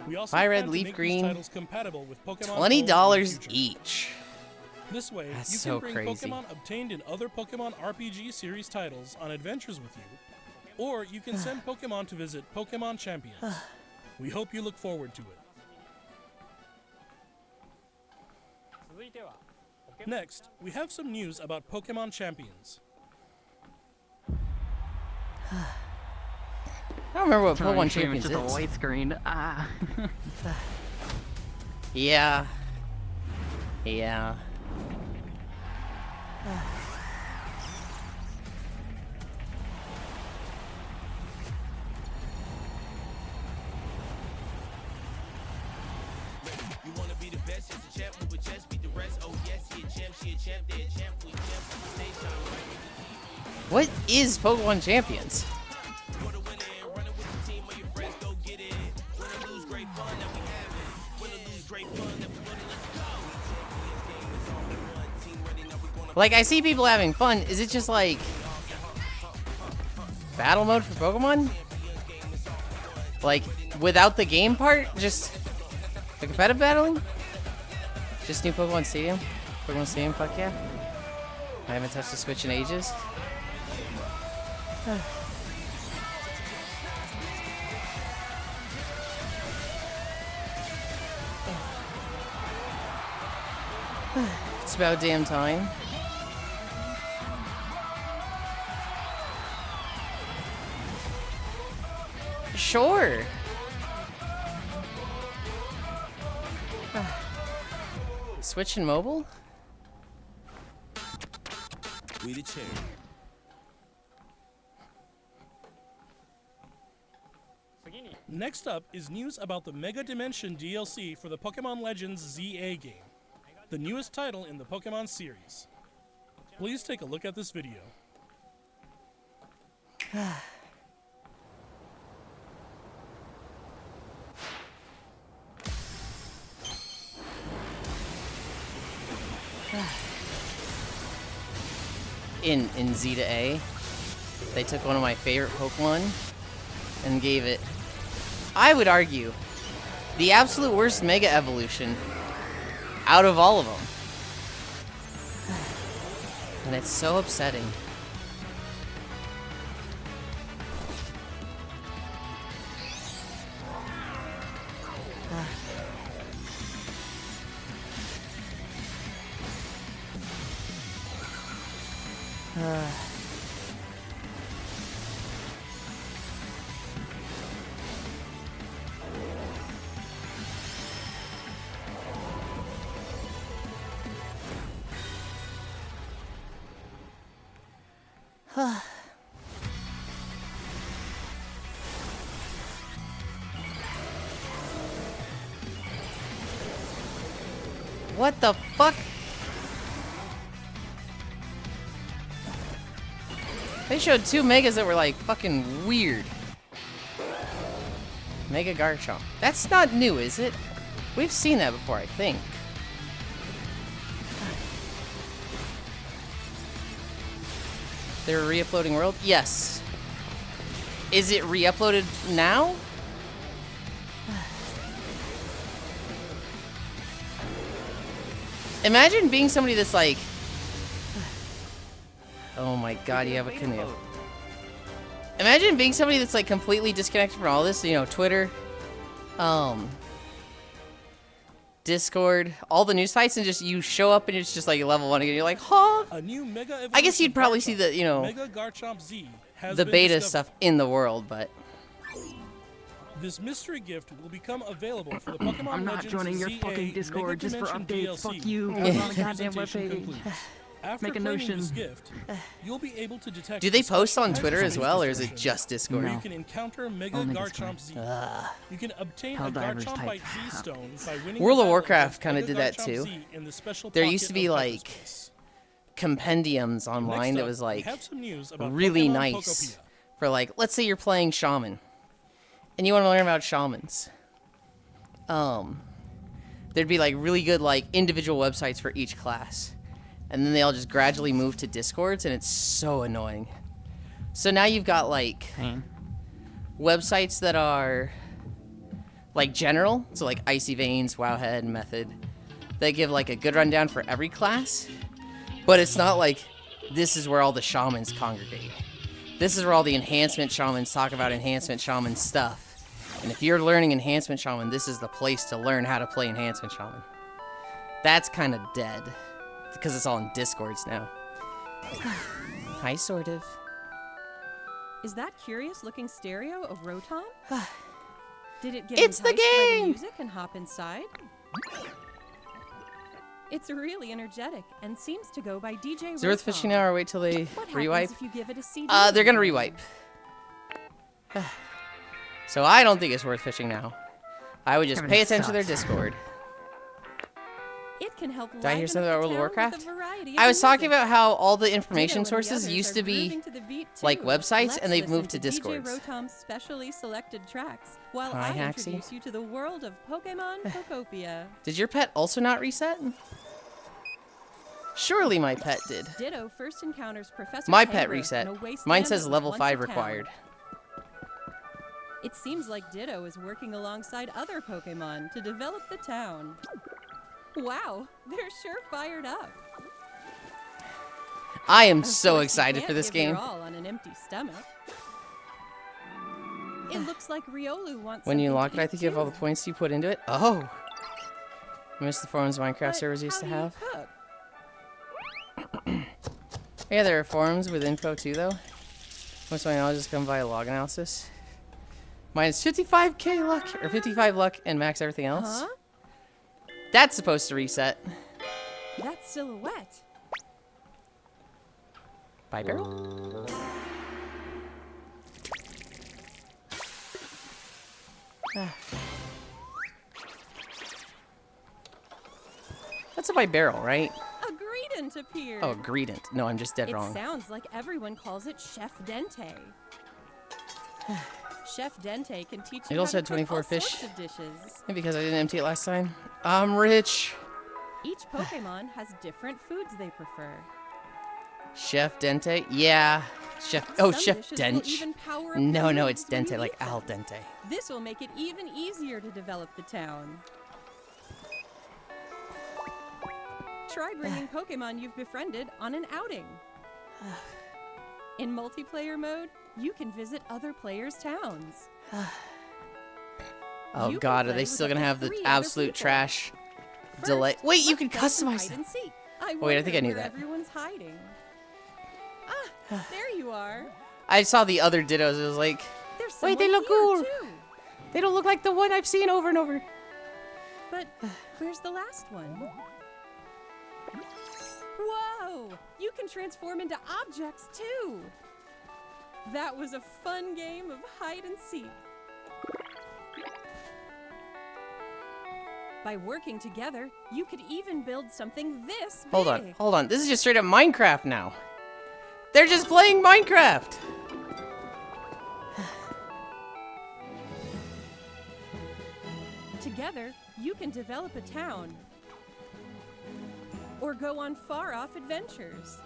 We also Fire plan Red, to Leaf make Green, these titles compatible with Pokemon $20 each. This way, That's you so can bring crazy. Pokemon obtained in other Pokemon RPG series titles on adventures with you, or you can send Pokemon to visit Pokemon Champions. We hope you look forward to it. Next, we have some news about Pokemon Champions. I don't remember what Trying Pokemon to stream, Champions it's just is. a white screen. Ah. Yeah. Yeah. You wanna be the best, just a champ, but just beat the rest. Oh yes, he a champ, she a champ, they a champ, we champ. Stay shine right. What is Pokemon Champions? For the winning, running with the team, or your friends go get it. Win or lose, great fun that we having. Win or lose, great fun that we winning. Let's go. Champions game is all in one. Team ready, now we gonna. Like, I see people having fun. Is it just like battle mode for Pokemon? Like, without the game part? Just the competitive battling? Just new Pokemon Stadium? Pokemon Stadium, fuck yeah. I haven't touched the Switch in ages. It's about damn time. Sure. Switch and mobile? We the champ. Next up is news about the Mega Dimension DLC for the Pokemon Legends ZA game. the newest title in the Pokemon series. Please take a look at this video. In Z to A, they took one of my favorite Pokemon and gave it, I would argue, the absolute worst Mega Evolution out of all of them. And it's so upsetting. What the fuck? They showed two Megas that were like fucking weird. Mega Garchomp. That's not new, is it? We've seen that before, I think. They're re-uploading World? Yes. Is it re-uploaded now? Imagine being somebody that's like... Oh my god, you have a canoe. Imagine being somebody that's like completely disconnected from all this, you know, Twitter, Discord, all the news sites, and just you show up and it's just like level 1 again. You're like, huh? A new Mega I guess you'd probably see the, you know, Mega Garchomp Z has the been beta discovered. stuff in the world, but... This mystery gift will become available for the Pokemon I'm not Legends joining your ZA fucking Discord just for Mega updates. Dimension Fuck you. DLC Go on a once goddamn presentation webpage. concludes. After Make a claiming notion. this gift, you'll be able to detect Do they the special post on Twitter as Pokemon well, or is it description just Discord? Where you can encounter Mega Only Garchomp Discord. Z. You can obtain a Helldivers Garchomp type. Bite Z stone by winning World the of battle Warcraft against kind of Mega did that Garchomp too. Z in the special There pocket used to be of like hyperspace. compendiums online Next that up, was we like have some news about really Pokemon nice Pokopia. for like, let's say you're playing Shaman and you want to learn about shamans. There'd be like really good like individual websites for each class, and then they all just gradually move to Discords, and it's so annoying. So now you've got like websites that are like general, so like Icy Veins, Wowhead, Method. They give like a good rundown for every class, but it's not like this is where all the shamans congregate. This is where all the enhancement shamans talk about enhancement shaman stuff. And if you're learning enhancement shaman, this is the place to learn how to play enhancement shaman. That's kind of dead because it's all in Discords now. Hi, sort of. Is that curious-looking stereo a Rotom? Did it get It's the enticed by game! music and hop inside? It's really energetic and seems to go by DJ Is it worth Rotom. fishing now or wait till they What rewipe? happens if you give it a CD? They're gonna rewipe. So I don't think it's worth fishing now. I would just Kevin pay attention to their sucks. Discord. It can help Did I hear liven something up about the World of town with Warcraft? a variety of I was talking music. about how all the Ditto information and the sources others used are to be grooving to the beat like too. websites, Let's and they've listen moved to DJ Discords. Rotom's specially selected tracks while Hi, I Haxie. introduce you to the world of Pokemon Pokopia. Did your pet also not reset? Surely my pet did. Ditto first encounters Professor My pet Pengrowth reset. in a wasteland Mine that says was level once 5 a town. required. It seems like Ditto is working alongside other Pokemon to develop the town. Wow, they're sure fired up. I am Of so course, you excited can't for this give your game. all on an empty stomach. It looks like Riolu wants When you something unlock to it, I eat think you have all the too. points you put into it. Oh! I miss the forums Minecraft But servers used how to do you have. cook? Yeah, there are forums with info too, though. Most of my knowledge has come via log analysis. Mine is 55k luck, or 55 luck, and max everything else. Huh? That's supposed to reset. That silhouette. Bye, Barrel. That's a by barrel, right? A Greedent appeared. Oh, Greedent. No, I'm just dead It wrong. sounds like everyone calls it Chef Dente. Chef Dente can teach It you also how to had cook 24 all fish. sorts of dishes. Maybe because I didn't empty it last time. I'm rich. Each Pokemon has different foods they prefer. Chef Dente? Yeah. Oh, Some Chef dishes will Dench. even power up No, your no, moves it's when Dente, you like eat them. al dente. This will make it even easier to develop the town. Try bringing Pokemon you've befriended on an outing. In multiplayer mode, you can visit other players' towns. Oh You can god, are play they with still up gonna to have the 3 other absolute people. trash First, delay? Wait, you let's can play some customize hide them. and seek. Wait, I think I wonder knew where that. Everyone's hiding. Ah, there you are. I saw the other dittos. It was like, There's wait, they someone look here, cool. too. They don't look like the one I've seen over and over. But where's the last one? Whoa! You can transform into objects too. That was a fun game of hide and seek. By working together, you could even build something this big. Hold on. This is just straight up Minecraft now. They're just playing Minecraft. Together, you can develop a town. Or go on far-off adventures.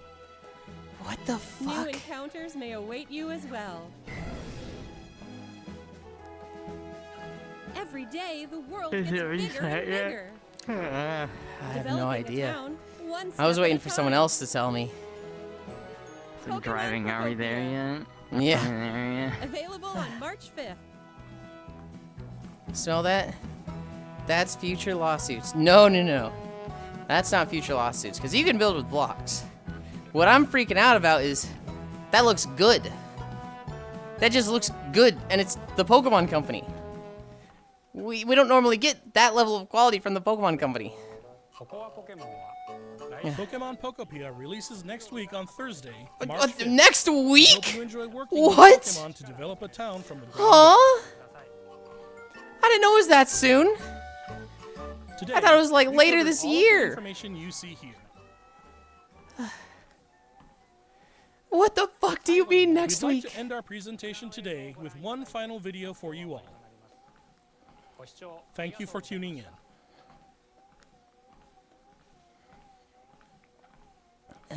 What the New fuck? encounters may await you as well. Every day, the world Is gets it bigger and reset yet? bigger. I have no Developing a idea. town, one I was step waiting at a for someone time. else to tell me. So driving, are we there yet? Yeah. Are we there yet? Available on March 5th. Smell that? That's future lawsuits. No. That's not future lawsuits, because you can build with blocks. What I'm freaking out about is that looks good. That just looks good, and it's the Pokemon Company. We don't normally get that level of quality from the Pokemon Company. Pokemon Pokopia releases next week on Thursday, March 5th. Next week? Hope you enjoy working What? with Pokemon to develop a town from the ground Huh? I didn't know it was that soon. up. Today, I thought it was like we later covered this all of the year. information you see here. What the fuck do you mean next We'd like week? to end our presentation today with one final video for you all. Thank you for tuning in.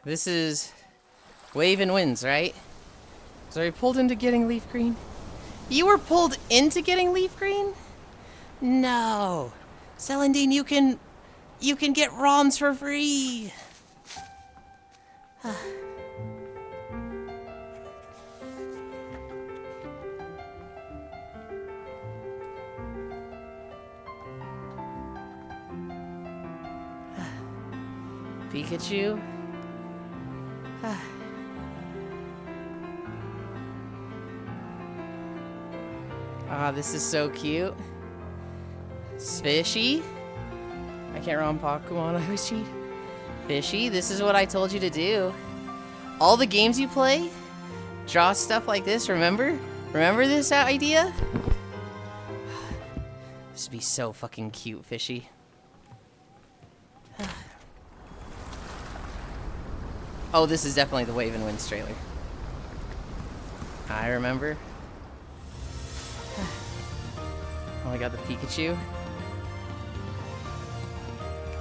This is Waving Winds, right? So are you pulled into getting leaf green? You were pulled into getting leaf green? No. Celandine, you can get ROMs for free. Pikachu? Ah, this is so cute. Fishy? I can't run Pokemon, I always cheat. Fishy, this is what I told you to do. All the games you play, draw stuff like this, remember? Remember this idea? This would be so fucking cute, Fishy. Oh, this is definitely the Wave and Winds trailer. I remember. Oh, I got the Pikachu.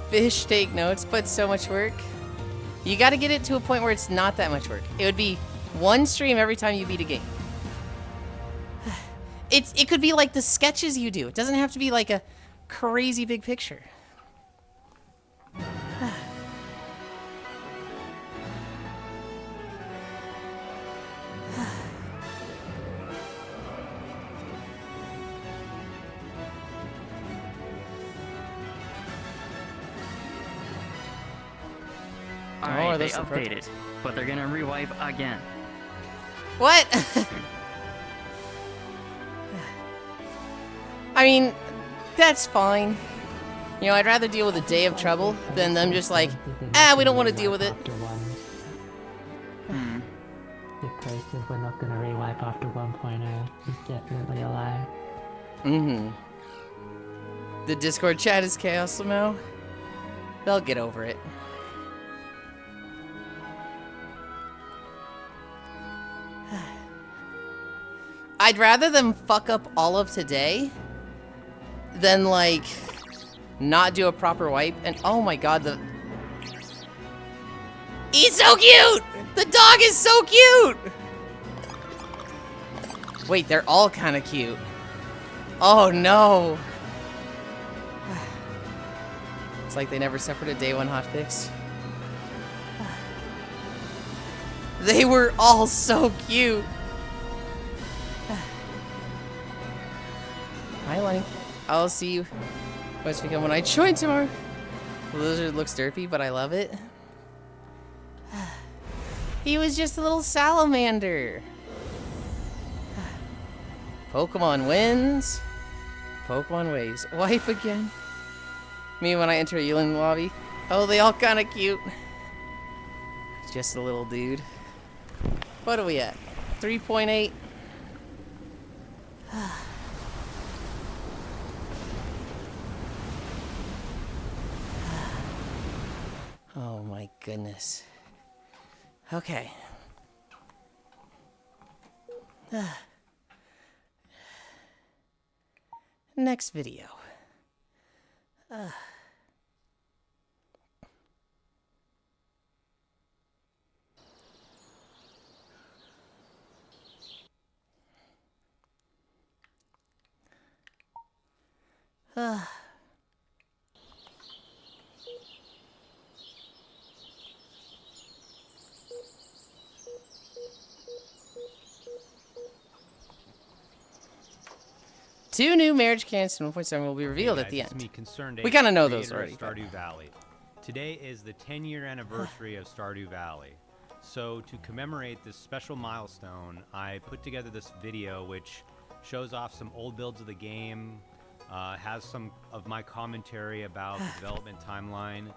Fish, take notes, but so much work. You gotta get it to a point where it's not that much work. It would be one stream every time you beat a game. It could be like the sketches you do. It doesn't have to be like a crazy big picture. Alright, they that's the updated, prototypes. but they're gonna rewipe again. What? I mean, that's fine. You know, I'd rather deal with a day of trouble than them just like, we don't want to deal with it. The person we're not gonna rewipe after 1.0 is definitely a lie. Mm-hmm. The Discord chat is chaos somehow. They'll get over it. I'd rather them fuck up all of today than, like, not do a proper wipe. And oh my god, the... He's so cute! The dog is so cute! Wait, they're all kind of cute. Oh no. It's like they never suffered a day one hotfix. They were all so cute. Hi, Lonnie. I'll see you what's become when I join tomorrow. The lizard looks derpy, but I love it. He was just a little salamander. Pokemon wins. Pokemon ways. Wipe again. Me when I enter a Yulind lobby. Oh, they all kind of cute. Just a little dude. What are we at? 3.8. Oh my goodness. Okay. Next video. Two new marriage candidates and 1.7 will be revealed at the end. We kind of know those already. Stardew Valley. Today is the 10-year anniversary of Stardew Valley. So to commemorate this special milestone, I put together this video which shows off some old builds of the game, has some of my commentary about the development timeline,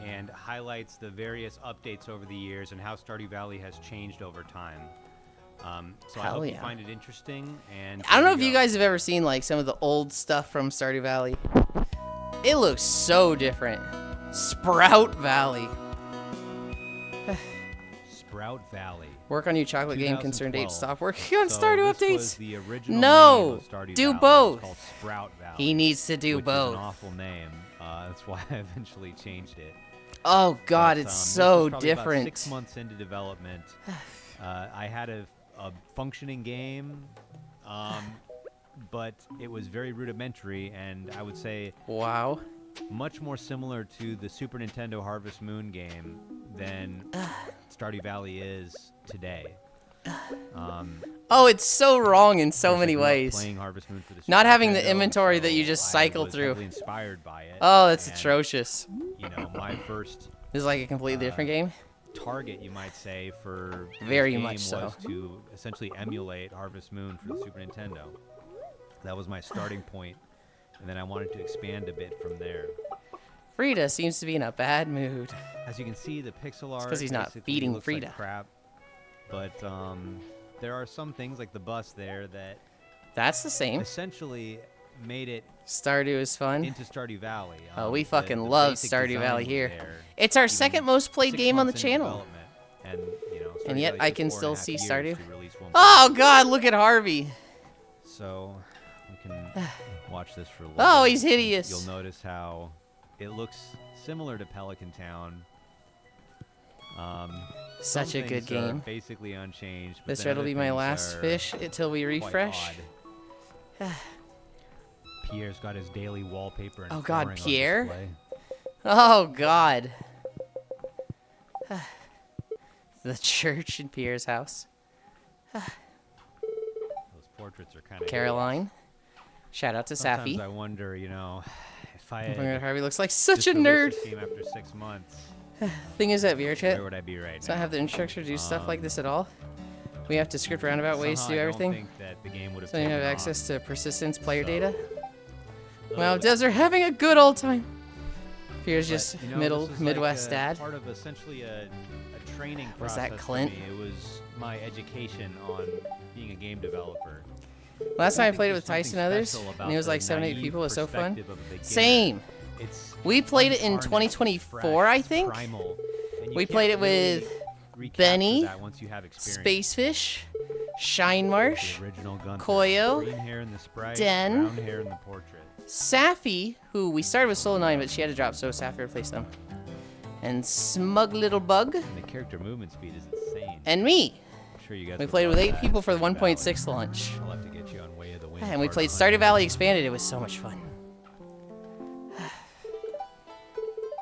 and highlights the various updates over the years and how Stardew Valley has changed over time. So I hope you find it interesting. And I don't know if you guys have ever seen like some of the old stuff from Stardew Valley. It looks so different. Sprout Valley. Sprout Valley. Work on your chocolate game concerned date. Stop working on So Stardew this updates. was the original No, name of Stardew do Valley. both. It's called Sprout Valley. He needs to do which both. Is an awful name. That's why I eventually changed it. Oh God, But, it's this so was probably about different. 6 months into development, I had a functioning game, but it was very rudimentary, and I would say much more similar to the Super Nintendo Harvest Moon game than Stardew Valley is today. Oh, it's so wrong in so Of course, I many grew up ways. playing Harvest Moon for the Not Super having the Nintendo, inventory that you so just cycle I was through. heavily inspired by it. Oh, that's and, atrocious. You know, my first. This is like a completely different game. Target, you might say, for Very this game much so. was to essentially emulate Harvest Moon for the Super Nintendo. That was my starting point, and then I wanted to expand a bit from there. Frida seems to be in a bad mood. As you can see, the pixel art because he's not basically feeding looks Frida. like crap, but there are some things like the bus there that That's the same. essentially made it Stardew is fun. into Stardew Valley. Oh, we The fucking love basic Stardew design Valley was here. there, It's our even second most played 6 game on the months into channel. development. And, you know, And Stardew yet Valley I took can 4.5 still see years Stardew. to release 1.0. Oh God, look at Harvey. So we can watch this for a little Oh, bit. he's hideous. You'll notice how it looks similar to Pelican Town. Such Some a good things are game. basically unchanged. But This then will other be my things last are fish until we quite refresh. odd. Pierre's got his daily wallpaper and Oh God, flooring on Pierre. display. Oh God. The church in Pierre's house. Those portraits are kind of Caroline. Shout out to Sometimes Safi. I wonder, you know, if I Oh my God, had Harvey looks like such just a released nerd. this game after 6 months. Thing is that VRChat Where would I be right does not now? have the infrastructure to do stuff like this at all. We have to script roundabout ways to Somehow do I don't everything. think that the game would have So you have taken off. access to persistence player data. Wow, devs are having a good old time. Pierre's But, just you know, middle this was Midwest like dad. Part of essentially a training Was process that Clint? for me. It was my education on being a game developer. Last time I think played it there's with Tyson and something others, special and about it was the like 7 8 naive people. It was so fun. perspective of a beginner. Same. It's We played it in untarnished, 2024, fresh, I think. primal, and you We can't played it really with recapture Benny, that once you have experience. Spacefish, Shinemarsh, The original Gunther. Koyo, Green hair in the sprite, Den, brown hair in the portrait. Safi, who we started with Solo 9, but she had to drop, so Safi replaced them. And Smug Little Bug. And the character movement speed is insane. And me. I'm sure you guys We would played love with 8 that people for the Stardew 1.6 Valley. launch. I'll have to get you on Way of the Wind. And we Part played 100. Stardew Valley Expanded. It was so much fun.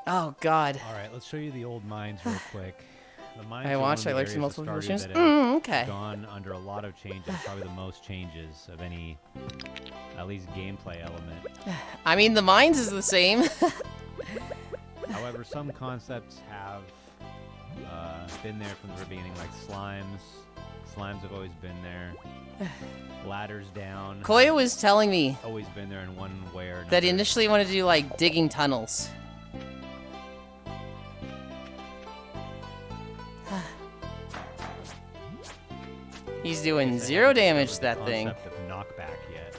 Oh, God. All right, let's show you the old mines real quick. The mines I are one watched, of I the learned some areas of multiple Stardew versions. that have Okay. gone under a lot of changes, probably the most changes of any, at least gameplay element. I mean, the mines is the same. However, some concepts have been there from the beginning, like slimes. Slimes have always been there. Ladders down. Koya was telling me Always been there in one way or another. that he initially wanted to do, like, digging tunnels. He's doing Guess I 0 haven't damage to discovered that the thing. concept of knockback yet.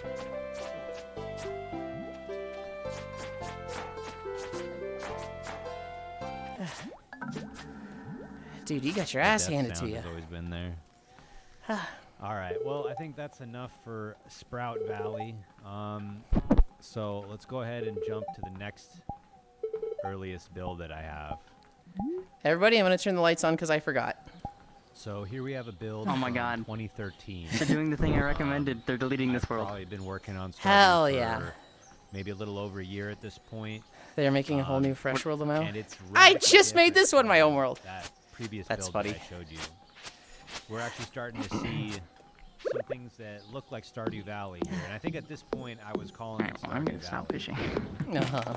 Dude, you got your ass Death handed to sound you. has always been there. All right. Well, I think that's enough for Sprout Valley. So let's go ahead and jump to the next earliest build that I have. Everybody, I'm going to turn the lights on because I forgot. So here we have a build Oh my from God. 2013. They're doing the thing I recommended. They're deleting this world. Probably been working on Stardew Hell for yeah. maybe a little over a year at this point. They're making a whole new fresh world amount. And it's I radically just made different this one my from own world. That previous That's build funny. that I showed you. We're actually starting to see some things that look like Stardew Valley here. And I think at this point I was calling it I'm Stardew gonna stop Valley. fishing. Uh-huh.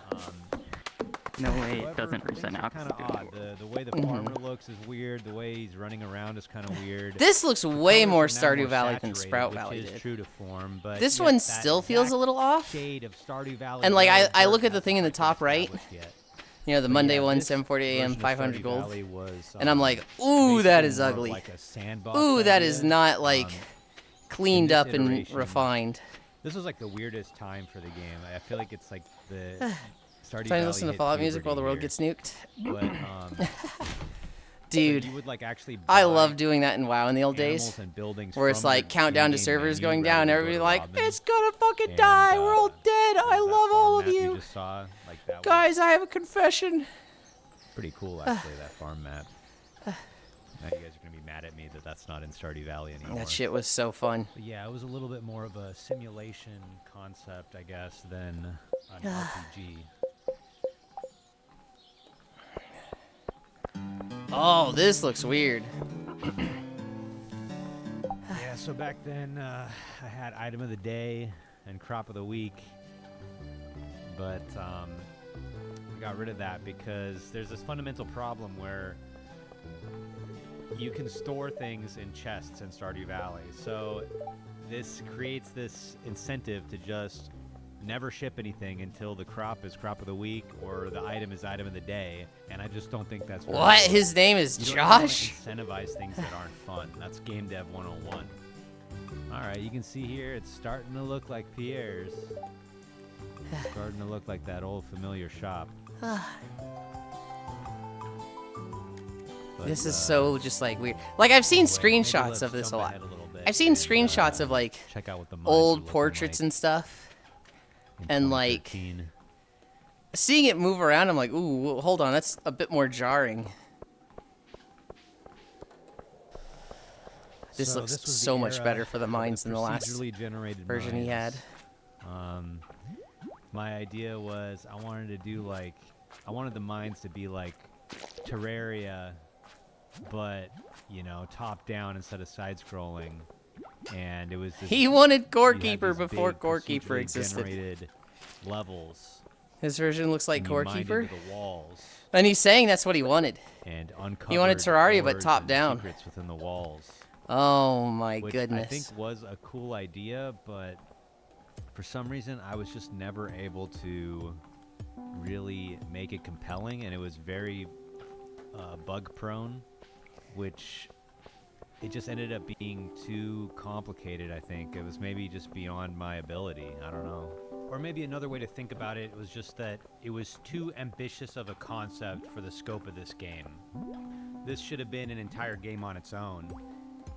No way it However, doesn't reset things now. are kind of odd. The way the farmer looks is weird. The way he's running around is kind of weird. This looks The way colors more are now Stardew Valley than saturated, Sprout which Valley is did. true to form, but This yet one that still feels a exact little off. shade of Stardew Valley And like red I dirt look at the hasn't thing in the quite top been right. established yet. You know, the But Monday yeah, one, this 7:40 a.m., version of 500 Stardew gold. Valley was, And I'm like, ooh, that is basically more of ugly. like a sandbox Ooh, that idea. is not like cleaned this up and iteration, refined. This was like the weirdest time for the game. I feel like it's like the Stardew Trying Valley to listen to hit Fallout music while the world puberty gets nuked. here. But Dude, you would like actually I buy love doing that in WoW in the old days. animals and buildings Where it's from like the countdown to in-game servers menu going rather down, than everybody go to like, Robin. it's gonna fucking And, die, we're all dead, I love all of Map you. just saw, like, that Guys, I have a confession. was pretty cool actually, that farm map. Now you guys are gonna be mad at me that that's not in Stardew Valley anymore. That shit was so fun. But yeah, it was a little bit more of a simulation concept, I guess, than an RPG. Oh, this looks weird. Yeah, so back then I had item of the day and crop of the week, but I got rid of that because there's this fundamental problem where you can store things in chests in Stardew Valley. So this creates this incentive to just never ship anything until the crop is crop of the week or the item is item of the day, and I just don't think that's very What? good. His name is You don't wanna Josh? incentivize things that aren't fun. That's game dev 101. All right, you can see here it's starting to look like Pierre's. Starting to look like that old familiar shop. But, This is so just like weird. Like I've seen anyway, maybe screenshots let's of this a jump lot. ahead a little bit I've seen and, screenshots of like check out what the mines are old looking portraits like and stuff. in And like 2013. seeing it move around, I'm like, ooh, hold on, that's a bit more jarring. This So looks this was the so much era better for the of mines than the last procedurally generated version he had. mines. My idea was I wanted to do like, I wanted the mines to be like Terraria, but you know, top down instead of side scrolling. And it was this, He wanted you had Gorekeeper these before big Gorekeeper procedurally existed. generated levels. His version looks like and you mined Gorekeeper. into the walls And he's saying that's what he wanted. and He wanted uncovered Terraria, but doors top and down. secrets within the walls. Oh my Which goodness. I think was a cool idea, but for some reason I was just never able to really make it compelling, and it was very bug prone, which it just ended up being too complicated, I think. It was maybe just beyond my ability. I don't know. Or maybe another way to think about it was just that it was too ambitious of a concept for the scope of this game. This should have been an entire game on its own.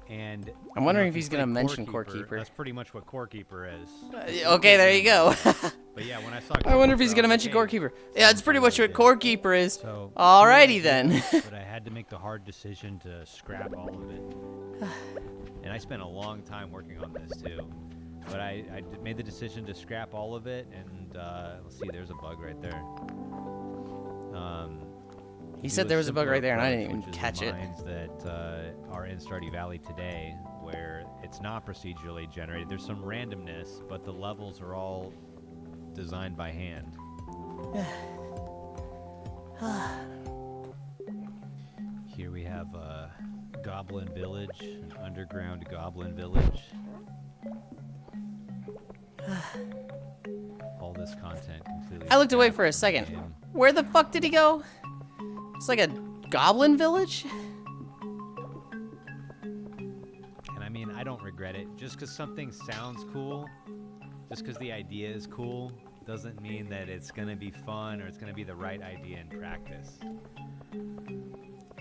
And I'm wondering if he's going to mention Core Keeper. That's pretty much what Core Keeper is. Okay, there you go. But yeah, when I saw I wonder if he's going to mention Core Keeper. Yeah, it's pretty much what Core Keeper is. So, alrighty then. But I had to make the hard decision to scrap all of it. And I spent a long time working on this too. But I made the decision to scrap all of it, and let's see, there's a bug right there. He said there was a bug right there, and I didn't even catch it. That are in Stardew Valley today, where it's not procedurally generated. There's some randomness, but the levels are all designed by hand. Here we have Goblin Village, an underground Goblin Village. All this content completely. I looked away for a second. Where the fuck did he go? It's like a goblin village? And I mean, I don't regret it. Just because something sounds cool, just because the idea is cool, doesn't mean that it's going to be fun or it's going to be the right idea in practice.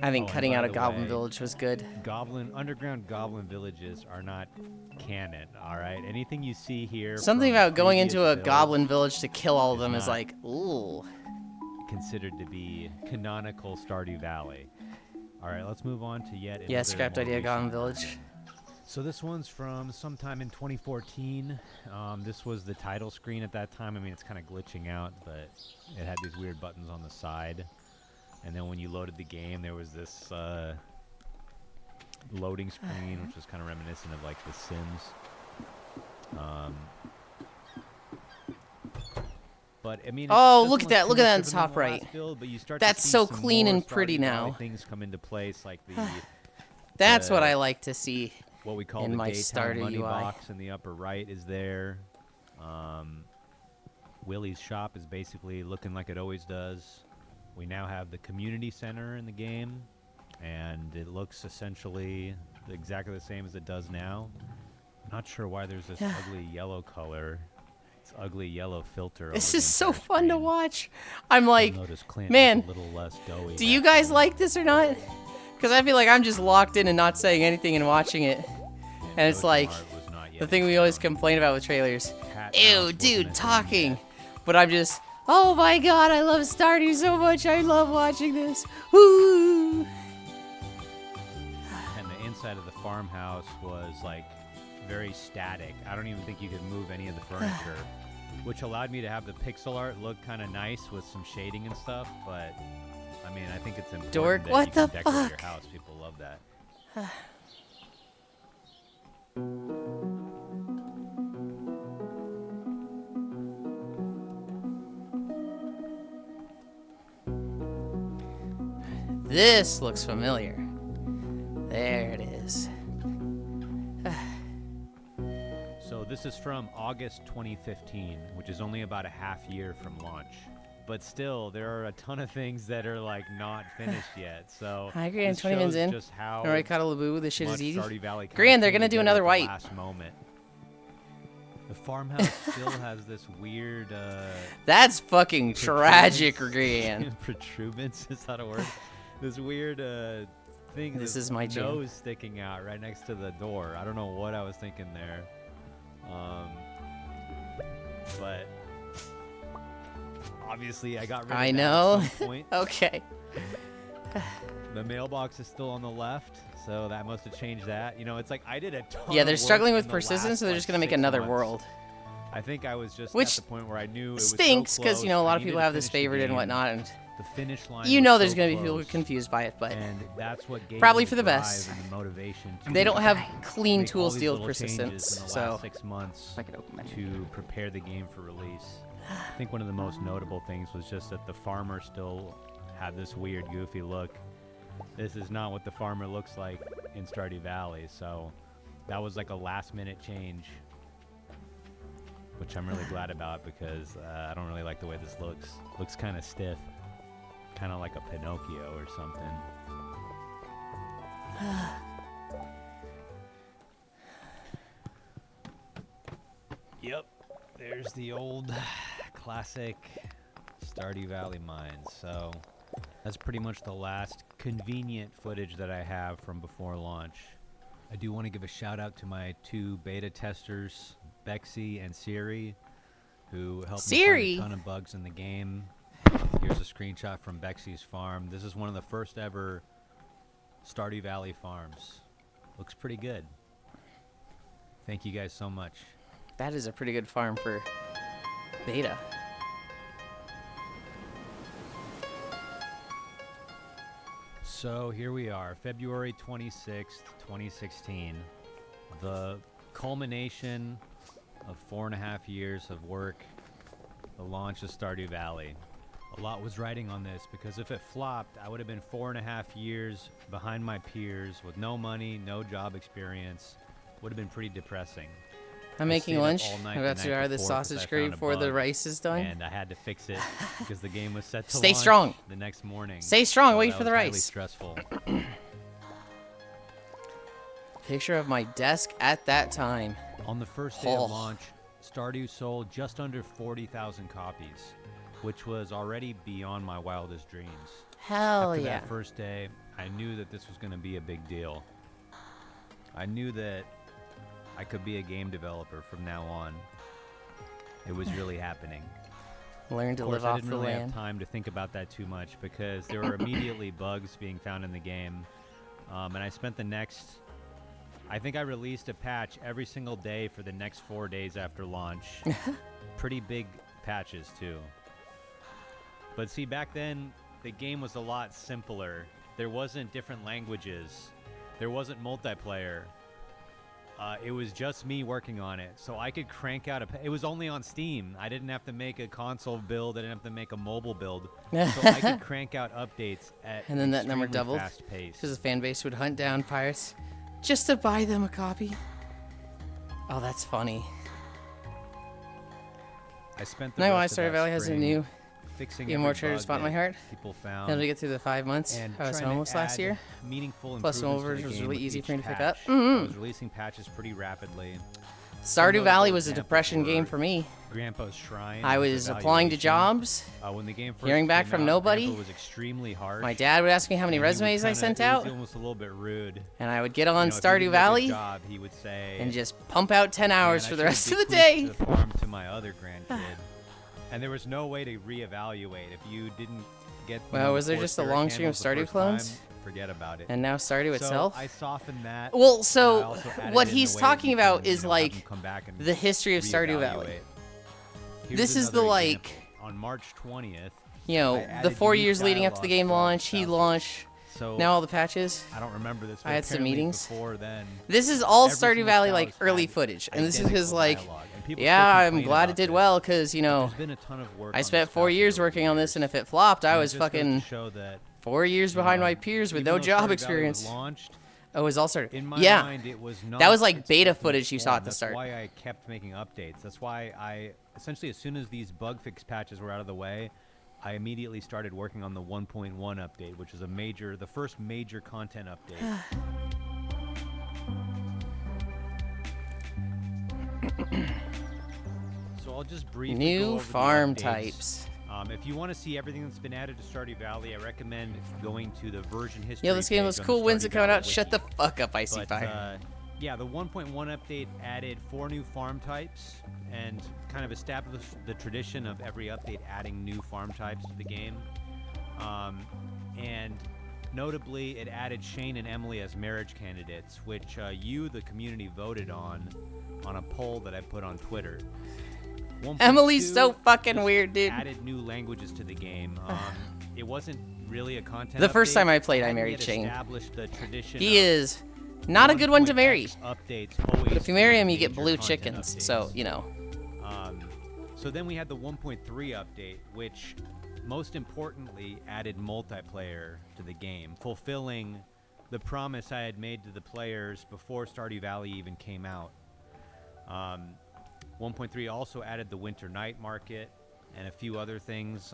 I think cutting out a goblin village was good. Underground goblin villages are not canon, all right? Anything you see here. Something about going into a goblin village to kill all of them is like, ooh. Considered to be canonical Stardew Valley. All right, let's move on to yet another. Yeah, scrapped idea goblin village. So this one's from sometime in 2014. This was the title screen at that time. I mean, it's kind of glitching out, but it had these weird buttons on the side. And then when you loaded the game, there was this loading screen, which was kind of reminiscent of like The Sims. But I mean, oh, look at that! Look at that in the top right. That's so clean and pretty now. Things come into place like the. That's what I like to see. What we call in the my Daytime starter money UI. box in the upper right is there. Willie's shop is basically looking like it always does. We now have the community center in the game, and it looks essentially exactly the same as it does now. Not sure why there's this ugly yellow color. It's ugly yellow filter. This is so fun to watch. I'm like, man, do you guys like this or not? Because I feel like I'm just locked in and not saying anything and watching it. And it's like the thing we always complain about with trailers. Ew, dude, talking. But I'm just, oh my god, I love Stardew so much. I love watching this. Woo! And the inside of the farmhouse was like very static. I don't even think you could move any of the furniture, which allowed me to have the pixel art look kind of nice with some shading and stuff. But I mean, I think it's important Dork, that what you can the decorate fuck? your house. People love that. This looks familiar. There it is. So this is from August 2015, which is only about a half year from launch. But still, there are a ton of things that are like not finished yet. So Hi, Gran. this 20 minutes shows in. just how Alright, Cuddle Laboo. This shit much is easy. Stardew Valley kinda Gran, they're came gonna do together another at the white. last moment. The farmhouse still has this weird. That's fucking tragic, Gran. Protuberance, is that a word? This weird thing. This is my jam. nose sticking out right next to the door. I don't know what I was thinking there. But obviously I got rid of I that know. at some point. Okay. The mailbox is still on the left, so that must have changed that. You know, it's like I did a ton Yeah, of they're work struggling with in the persistence, last, so they're like, just gonna make 6 another months. world. I think I was just Which at the point where I knew it was stinks so because you know a close, lot I of people needed to have this finish the favorite and game. whatnot, and The finish line you was know there's so gonna be people close. confused by it, but And that's what gave probably me for the drive best. and the motivation to They don't have clean make all tools these deal with little changes persistence, in the so last 6 months to prepare the game for release. I think one of the most notable things was just that the farmer still had this weird, goofy look. This is not what the farmer looks like in Stardew Valley, so that was like a last-minute change, which I'm really glad about because I don't really like the way this looks. Looks kind of stiff, kind of like a Pinocchio or something. Yep, there's the old classic Stardew Valley mines. So that's pretty much the last convenient footage that I have from before launch. I do want to give a shout out to my 2 beta testers, Bexy and Siri, who helped me find a ton of bugs in the game. Here's a screenshot from Bexy's farm. This is one of the first ever Stardew Valley farms. Looks pretty good. Thank you guys so much. That is a pretty good farm for beta. So here we are, February 26th, 2016. The culmination of 4.5 years of work, the launch of Stardew Valley. A lot was riding on this because if it flopped, I would have been 4.5 years behind my peers with no money, no job experience. Would have been pretty depressing. I'm making lunch. I'm about to order the sausage curry before the rice is done. And I had to fix it because the game was set to Stay launch strong. the next morning. Stay strong. So Wait that for the was rice. highly stressful. Picture of my desk at that time. On the first day of launch, Stardew sold just under 40,000 copies, which was already beyond my wildest dreams. Hell After yeah. that first day, I knew that this was going to be a big deal. I knew that I could be a game developer from now on. It was really happening. Learn to Of course, live off I didn't the really land. have time to think about that too much because there were immediately bugs being found in the game. And I spent the next... I think I released a patch every single day for the next 4 days after launch. Pretty big patches, too. But see, back then, the game was a lot simpler. There wasn't different languages. There wasn't multiplayer. It was just me working on it. So I could crank out it was only on Steam. I didn't have to make a console build. I didn't have to make a mobile build. So I could crank out updates at And then that number extremely doubled fast pace. because the fan base would hunt down pirates just to buy them a copy. Oh, that's funny. I spent the Now why rest of Stardew that Valley has a spring new fixing even more every treasure bug spot in my that heart. people found. Able to get through the 5 months and I was trying to homeless last add year. meaningful Plus the mobile improvements to version was game really with easy each for me to pick patch. up. I was releasing patches pretty rapidly. Stardew Valley was a depression game for me. Grandpa's Shrine. I was applying to jobs, when the game first hearing back came from out, nobody. Grandpa was extremely harsh. My dad would ask me how many And he would resumes I kinda- sent it was out. almost a little bit rude. And I would get on if you Stardew did a good Valley job, he would say, and just pump out 10 hours "Man, I for the should've rest of the bequeathed day. the farm to my other grandkid." And there was no way to reevaluate if you didn't get. Well, was there just a long stream of Stardew clones? Forget about it. And now Stardew So itself? I softened that. Well, and I so also added what in he's the way talking you about can, is have like them come back and the history of Stardew Valley. reevaluate. Here's This is the another like, example. On March 20th, you know, I the added 4 unique years leading up to the dialogue game for launch. He South. launched. So now all the patches. I don't remember this. But I had some apparently meetings. Before then, This is all every Stardew single Valley house like early had footage, and this is his identical like, dialogue, and people yeah, still I'm complain glad about it did this. well because you know, There's been a ton of work I on spent this 4 past years year. working on this, and if it flopped, I And it was just goes to fucking show that, 4 years you behind know, my peers with even no though job Stardew Valley experience. was launched, Oh, it was all started. in my Yeah, mind, it was that not was like beta its footage you saw at the That's start. why I kept making updates. That's why I essentially, as soon as these bug fix patches were out of the way, I immediately started working on the 1.1 update, which is the first major content update. So I'll just briefly New go over the farm updates. types. If you want to see everything that's been added to Stardew Valley, I recommend going to the version history. Yo, this game page looks on the cool. When's Stardew it coming Valley out? Shut the wiki. fuck up, Icy But, Fire. yeah, the 1.1 update added 4 new farm types and kind of established the tradition of every update adding new farm types to the game. And notably, it added Shane and Emily as marriage candidates, which you, the community, voted on a poll that I put on Twitter. 1.2 Emily's so fucking weird, dude. Added new languages to the game. It wasn't really a content. The first update. time I played, I Hadn't married yet Shane. established the tradition He of is not a good one to marry. updates But if you marry him, you get major blue content chickens. updates. So, you know. So then we had the 1.3 update, which most importantly added multiplayer to the game, fulfilling the promise I had made to the players before Stardew Valley even came out. 1.3 also added the winter night market and a few other things.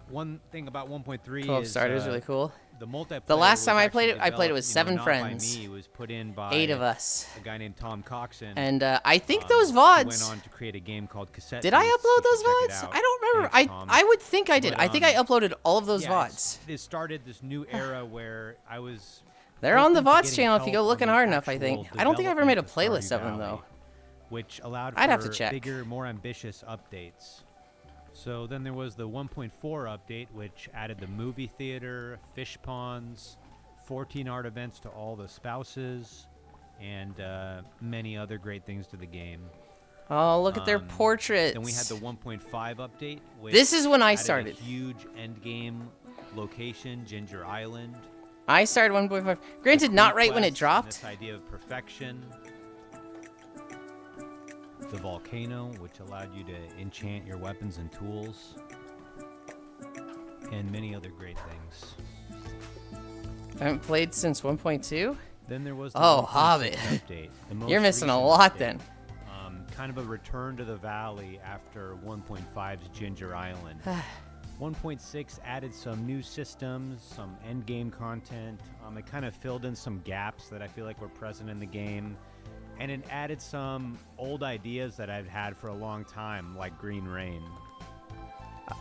one thing about 1.3 12 is starters really cool. The multiplayer. The last time was I played actually it, I played it with developed, 7 not friends. By me. It was put in by 8 of us. A guy named Tom Coxon. And I think those who VODs. went on to create a game called Cassette. Did I Beats. upload You those should check it VODs? out. I don't remember. Thanks, Tom. I would think I did. But, I think I uploaded all of those yeah, VODs. It started this new era where I was. They're on the open to VODs getting channel if you go help looking from hard the enough, I think. actual I don't think I ever made a development playlist Stardew of them, Valley, though. Which allowed I'd for have to check. bigger, more ambitious updates. So then there was the 1.4 update, which added the movie theater, fish ponds, 14 art events to all the spouses, and many other great things to the game. Oh, look at their portraits. Then we had the 1.5 update. Which This is when I added started. A huge endgame location, Ginger Island. I started 1.5. Granted, not right when it Quest and dropped. This idea of perfection. The volcano, which allowed you to enchant your weapons and tools. And many other great things. I haven't played since 1.2. Then there was the Oh, 1.6 Hobbit. update. The most You're missing a recent lot update. then. Kind of a return to the valley after 1.5's Ginger Island. 1.6 added some new systems, some endgame content. It kind of filled in some gaps that I feel like were present in the game. And it added some old ideas that I've had for a long time, like Green Rain.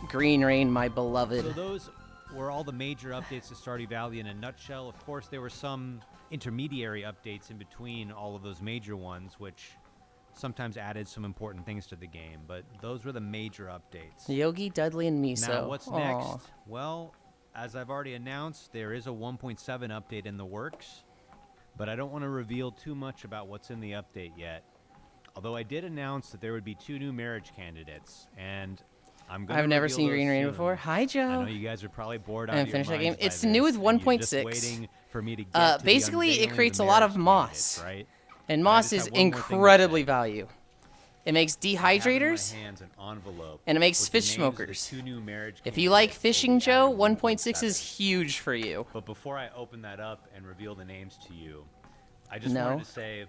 Green Rain, my beloved. So those were all the major updates to Stardew Valley in a nutshell. Of course, there were some intermediary updates in between all of those major ones, which sometimes added some important things to the game, but those were the major updates. Yogi, Dudley, and Miso. Now, what's Aw. next? Well, as I've already announced, there is a 1.7 update in the works, but I don't want to reveal too much about what's in the update yet. Although I did announce that there would be 2 new marriage candidates, and I'm going to I've never reveal seen those Green Rain soon. before. Hi, Joe. I know you guys are probably bored out I of haven't your finished that game. minds by It's this, new with and you're 1.6. just waiting for me to get to the Basically, it unveiling creates a the lot of marriage moss. candidates, right? And But I moss just is have one more thing to incredibly say. value. It makes I have in my dehydrators, hands an envelope and it makes with the fish names of the smokers. 2 new marriage If you like candidates fishing, that will Joe, be added in 1.6 is 1.7. huge for you. But before I open that up and reveal the names to you, I just No. wanted to say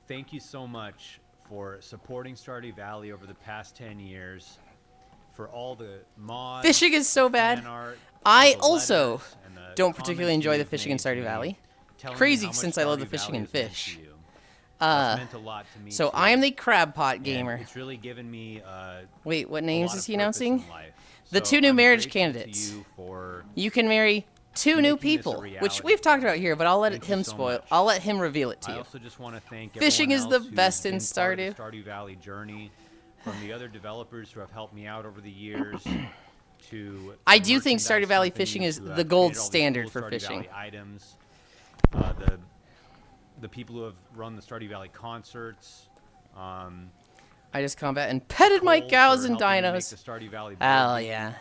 thank you so much for supporting Stardew Valley over the past 10 years, for all the mods. Fishing is so bad. fan art, I all the also letters, and the don't particularly comments enjoy the you've fishing in made to Stardew me, Valley. telling me Crazy how much since I love Stardew the fishing Valley and has meant fish. to you. That's meant a lot to me, So too. I am the crab pot And gamer. It's really given me Wait, what a names lot is of he purpose in announcing? life. The So 2 new I'm marriage grateful to candidates. you for You can marry 2 new making this a people, which reality. we've talked about here, but I'll let Thank you him so spoil. much. I'll let him reveal it to I you. also just want to thank Fishing everyone is the else who's best in been part Stardew. of the Stardew Valley journey, from the other developers who have helped me out over the years, to I the do think merchandise Stardew Valley companies fishing is who have the gold created all these standard cool for Stardew fishing. Valley items, the people who have run the Stardew Valley concerts. I just combat and petted my Cole cows for and helping me dinos. make the Stardew Valley board Hell game, yeah.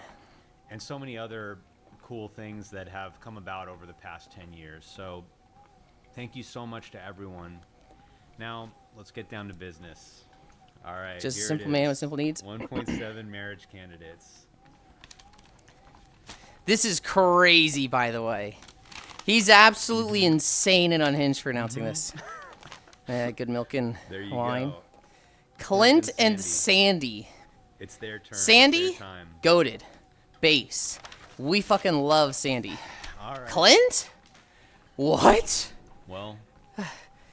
and so many other cool things that have come about over the past 10 years. So thank you so much to everyone. Now, let's get down to business. All right. Just a here it simple man is. with simple needs. 1.7 marriage candidates. This is crazy, by the way. He's absolutely Mm-hmm. insane and unhinged for announcing this. Good milk and There you wine. go. Clint Clint and and Sandy. It's their turn. Sandy, It's their time. goated. Base. We fucking love Sandy. All right. Clint? What? Well,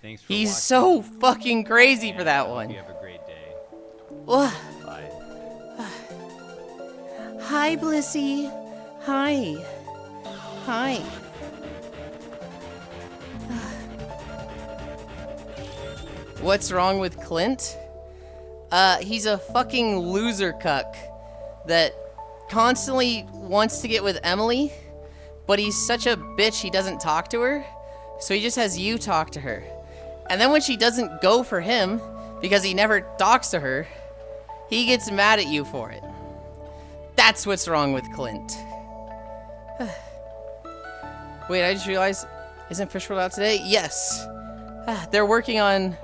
thanks for He's watching. so fucking crazy for and that I hope one. You have a great day. Wha- Bye. Hi, Blissy. Hi. Hi. What's wrong with Clint? He's a fucking loser cuck that constantly wants to get with Emily, but he's such a bitch he doesn't talk to her, so he just has you talk to her. And then when she doesn't go for him, because he never talks to her, he gets mad at you for it. That's what's wrong with Clint. Wait, I just realized, isn't Fish World out today? Yes. They're working on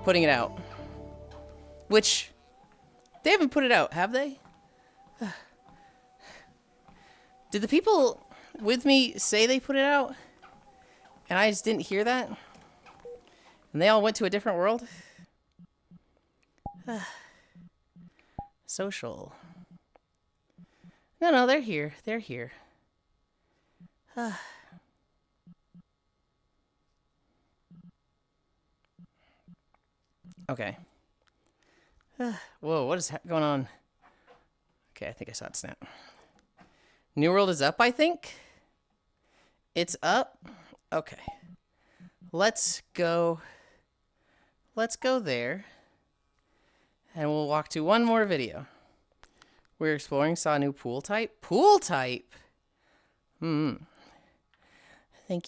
putting it out. Which, they haven't put it out, have they? Did the people with me say they put it out? And I just didn't hear that? And they all went to a different world? Social. No, they're here. They're here. Okay. Whoa, what is going on? Okay, I think I saw it snap. New World is up, I think? It's up? Okay. Let's go there. And we'll walk to one more video. We're exploring, saw a new pool type. Pool type? Thank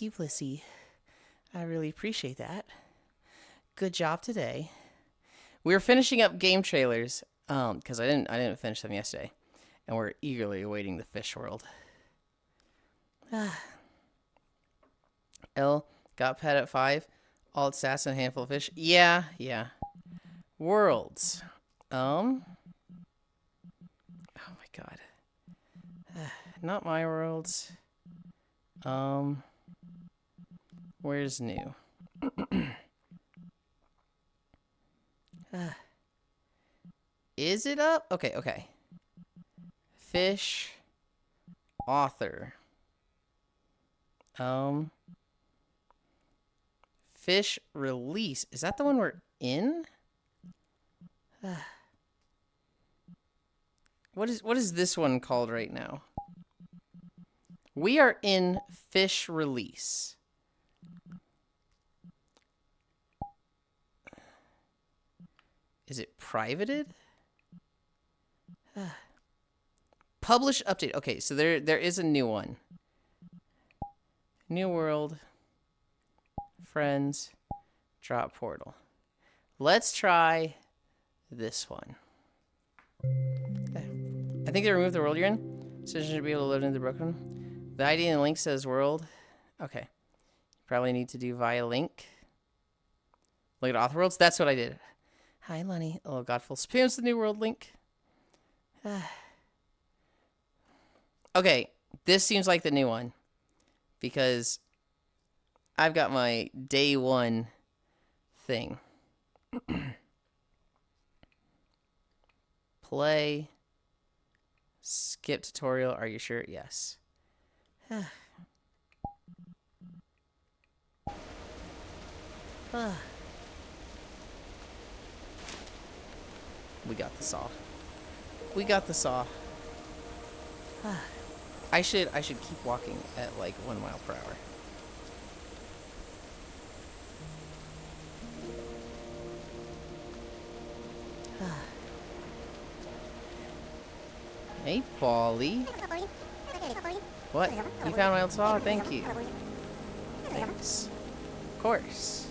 you, Blissy. I really appreciate that. Good job today. We're finishing up game trailers, because I didn't finish them yesterday. And we're eagerly awaiting the fish world. L got pet at 5. Alt stats and a handful of fish. Yeah. Worlds. Oh my god. Not my worlds. Where's new? Is it up? Okay. Fish. Author. Fish release. Is that the one we're in? What is this one called right now? We are in fish release. Is it privated? Publish update. Okay, so there is a new one. New world. Friends. Drop portal. Let's try this one. I think they removed the world you're in. Decision should be able to load into the broken one. The ID in the link says world. Okay. Probably need to do via link. Look at author worlds. That's what I did. Hi, Lenny. Oh, Godful spams the new world link. Okay. This seems like the new one. Because I've got my day one thing. Play. Skip tutorial. Are you sure? Yes. We got the saw. We got the saw. I should keep walking at like 1 mile per hour. Hey, Paulie. What? You found my old saw? Thank you. Thanks. Of course.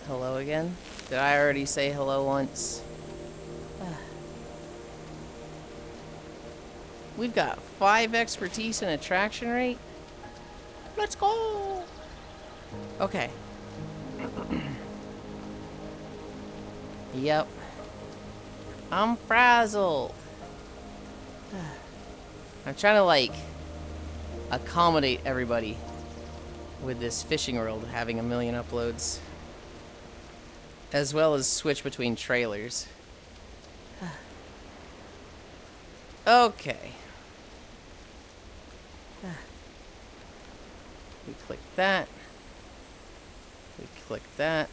Hello again? Did I already say hello once? We've got 5 expertise and attraction rate. Let's go! Okay. Yep. I'm frazzled. I'm trying to, like, accommodate everybody with this fishing world having 1 million uploads. As well as switch between trailers. Okay. We click that. We click that.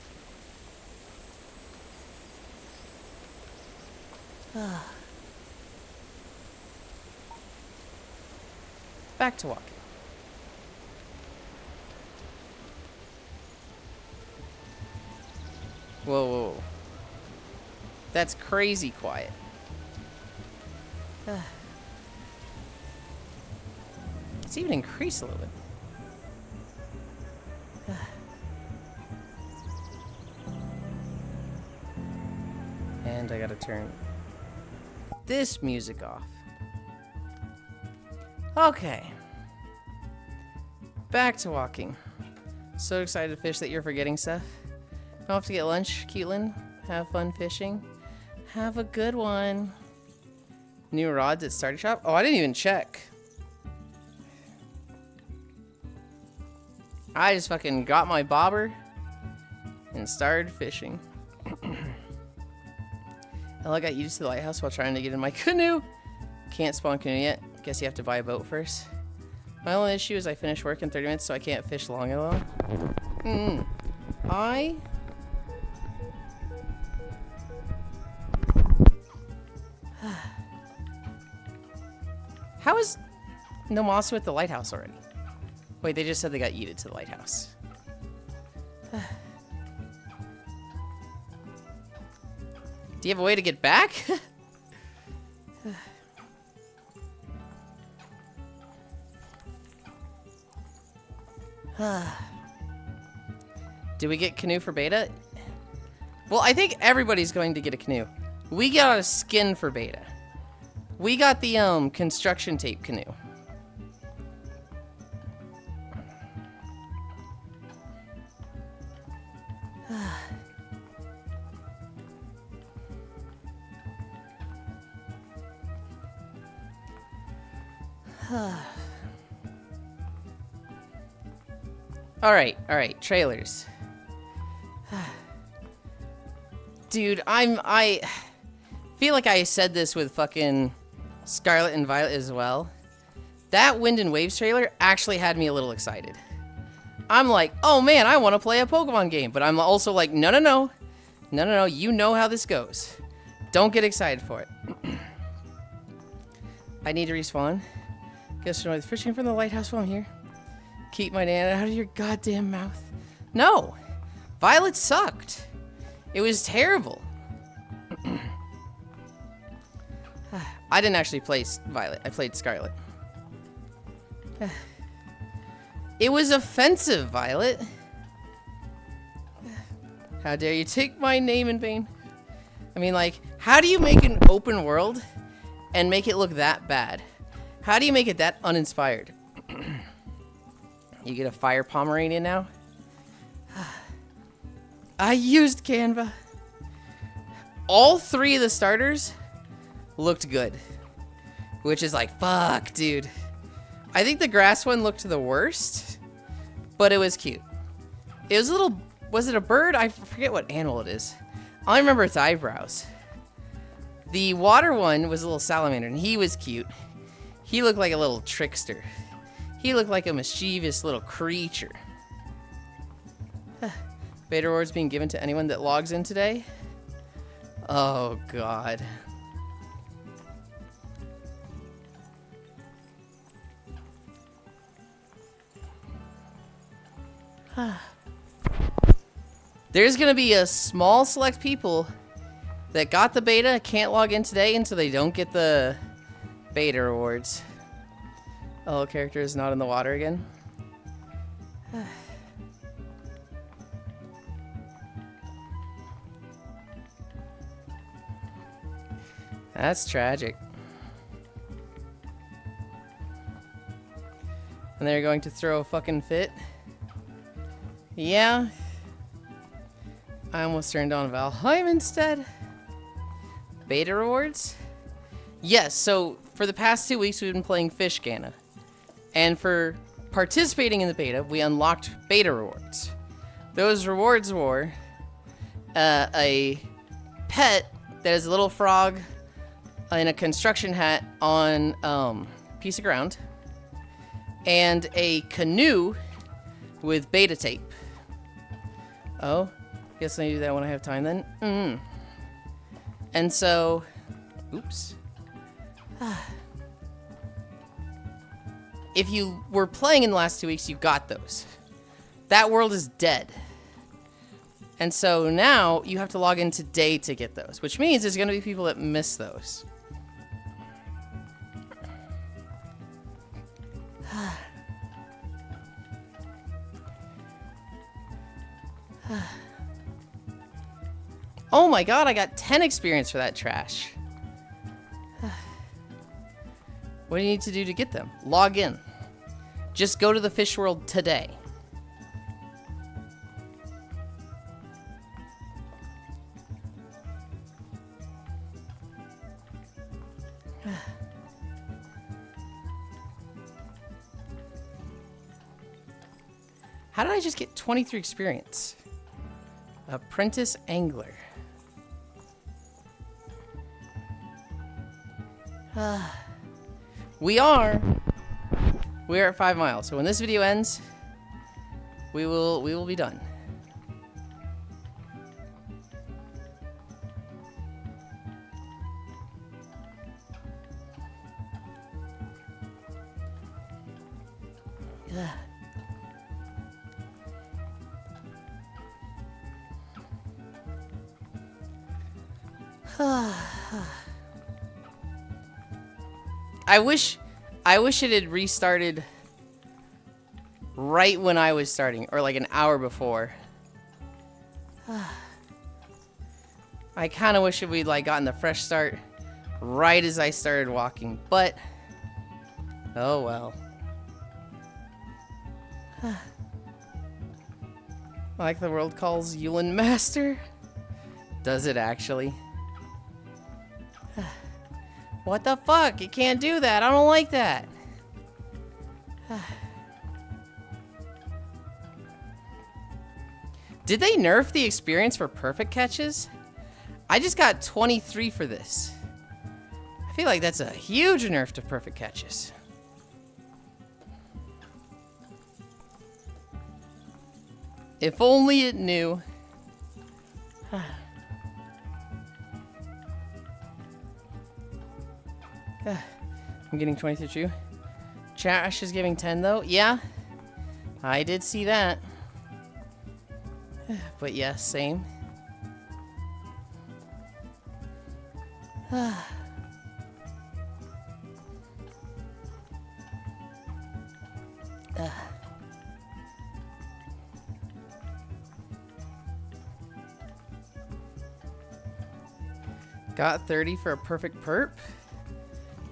Back to walking. Whoa. That's crazy quiet. Let's even increase a little bit. And I gotta turn this music off. Okay. Back to walking. So excited to fish that you're forgetting stuff. Don't have to get lunch, Yulind. Have fun fishing. Have a good one. New rods at starter shop? Oh, I didn't even check. I just fucking got my bobber and started fishing. Oh, I got used to the lighthouse while trying to get in my canoe. Can't spawn canoe yet. Guess you have to buy a boat first. My only issue is I finish work in 30 minutes, so I can't fish long enough. How is no moss with the lighthouse already? Wait, they just said they got yeeted to the lighthouse. Do you have a way to get back? Do we get canoe for beta? Well, I think everybody's going to get a canoe. We got a skin for beta. We got the construction tape canoe. All right, trailers. Dude, I feel like I said this with fucking Scarlet and Violet as well. That Wind and Waves trailer actually had me a little excited. I'm like, oh man, I want to play a Pokemon game, but I'm also like, no, you know how this goes. Don't get excited for it. I need to respawn. Guess you're fishing from the lighthouse while I'm here. Keep my nana out of your goddamn mouth. No! Violet sucked. It was terrible. I didn't actually play Violet. I played Scarlet. It was offensive, Violet. How dare you take my name in vain? I mean, like, how do you make an open world and make it look that bad? How do you make it that uninspired? You get a fire Pomeranian now? I used Canva. All three of the starters looked good. Which is like, fuck, dude. I think the grass one looked the worst, but it was cute. It was a little, was it a bird? I forget what animal it is. I only remember its eyebrows. The water one was a little salamander, and he was cute. He looked like a little trickster. He looked like a mischievous little creature. Beta rewards being given to anyone that logs in today? Oh, God. There's going to be a small select people that got the beta, can't log in today until they don't get the beta rewards. Oh, character is not in the water again. That's tragic. And they're going to throw a fucking fit. Yeah. I almost turned on Valheim instead. Beta rewards? Yes, so for the past 2 weeks we've been playing Fish Gana. And for participating in the beta, we unlocked beta rewards. Those rewards were a pet that is a little frog in a construction hat on piece of ground, and a canoe with beta tape. Oh, guess I need to do that when I have time then. And so, oops. If you were playing in the last 2 weeks, you got those. That world is dead. And so now you have to log in today to get those, which means there's going to be people that miss those. Oh my god, I got 10 experience for that trash. What do you need to do to get them? Log in. Just go to the fish world today. How did I just get 23 experience? Apprentice Angler. We are at 5 miles. So when this video ends, we will be done. I wish it had restarted right when I was starting, or like an hour before. I kind of wish we'd like gotten the fresh start right as I started walking, but oh well. Like the world calls Yulind master? Does it actually? What the fuck? You can't do that. I don't like that. Did they nerf the experience for perfect catches? I just got 23 for this. I feel like that's a huge nerf to perfect catches. If only it knew. I'm getting 23 too. Trash is giving 10 though. Yeah, I did see that. But yes, same. Got 30 for a perfect perp.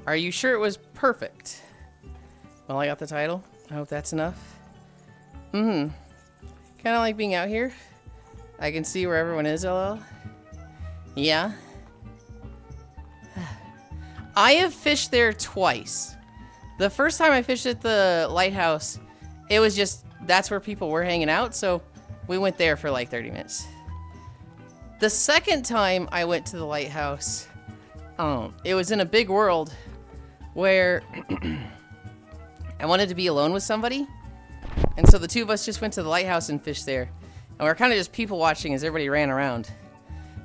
Are you sure it was perfect? Well, I got the title. I hope that's enough. Kind of like being out here. I can see where everyone is, lol. Yeah. I have fished there twice. The first time I fished at the lighthouse, it was just, that's where people were hanging out, so we went there for like 30 minutes. The second time I went to the lighthouse, it was in a big world where I wanted to be alone with somebody. And so the two of us just went to the lighthouse and fished there. And we were kind of just people watching as everybody ran around.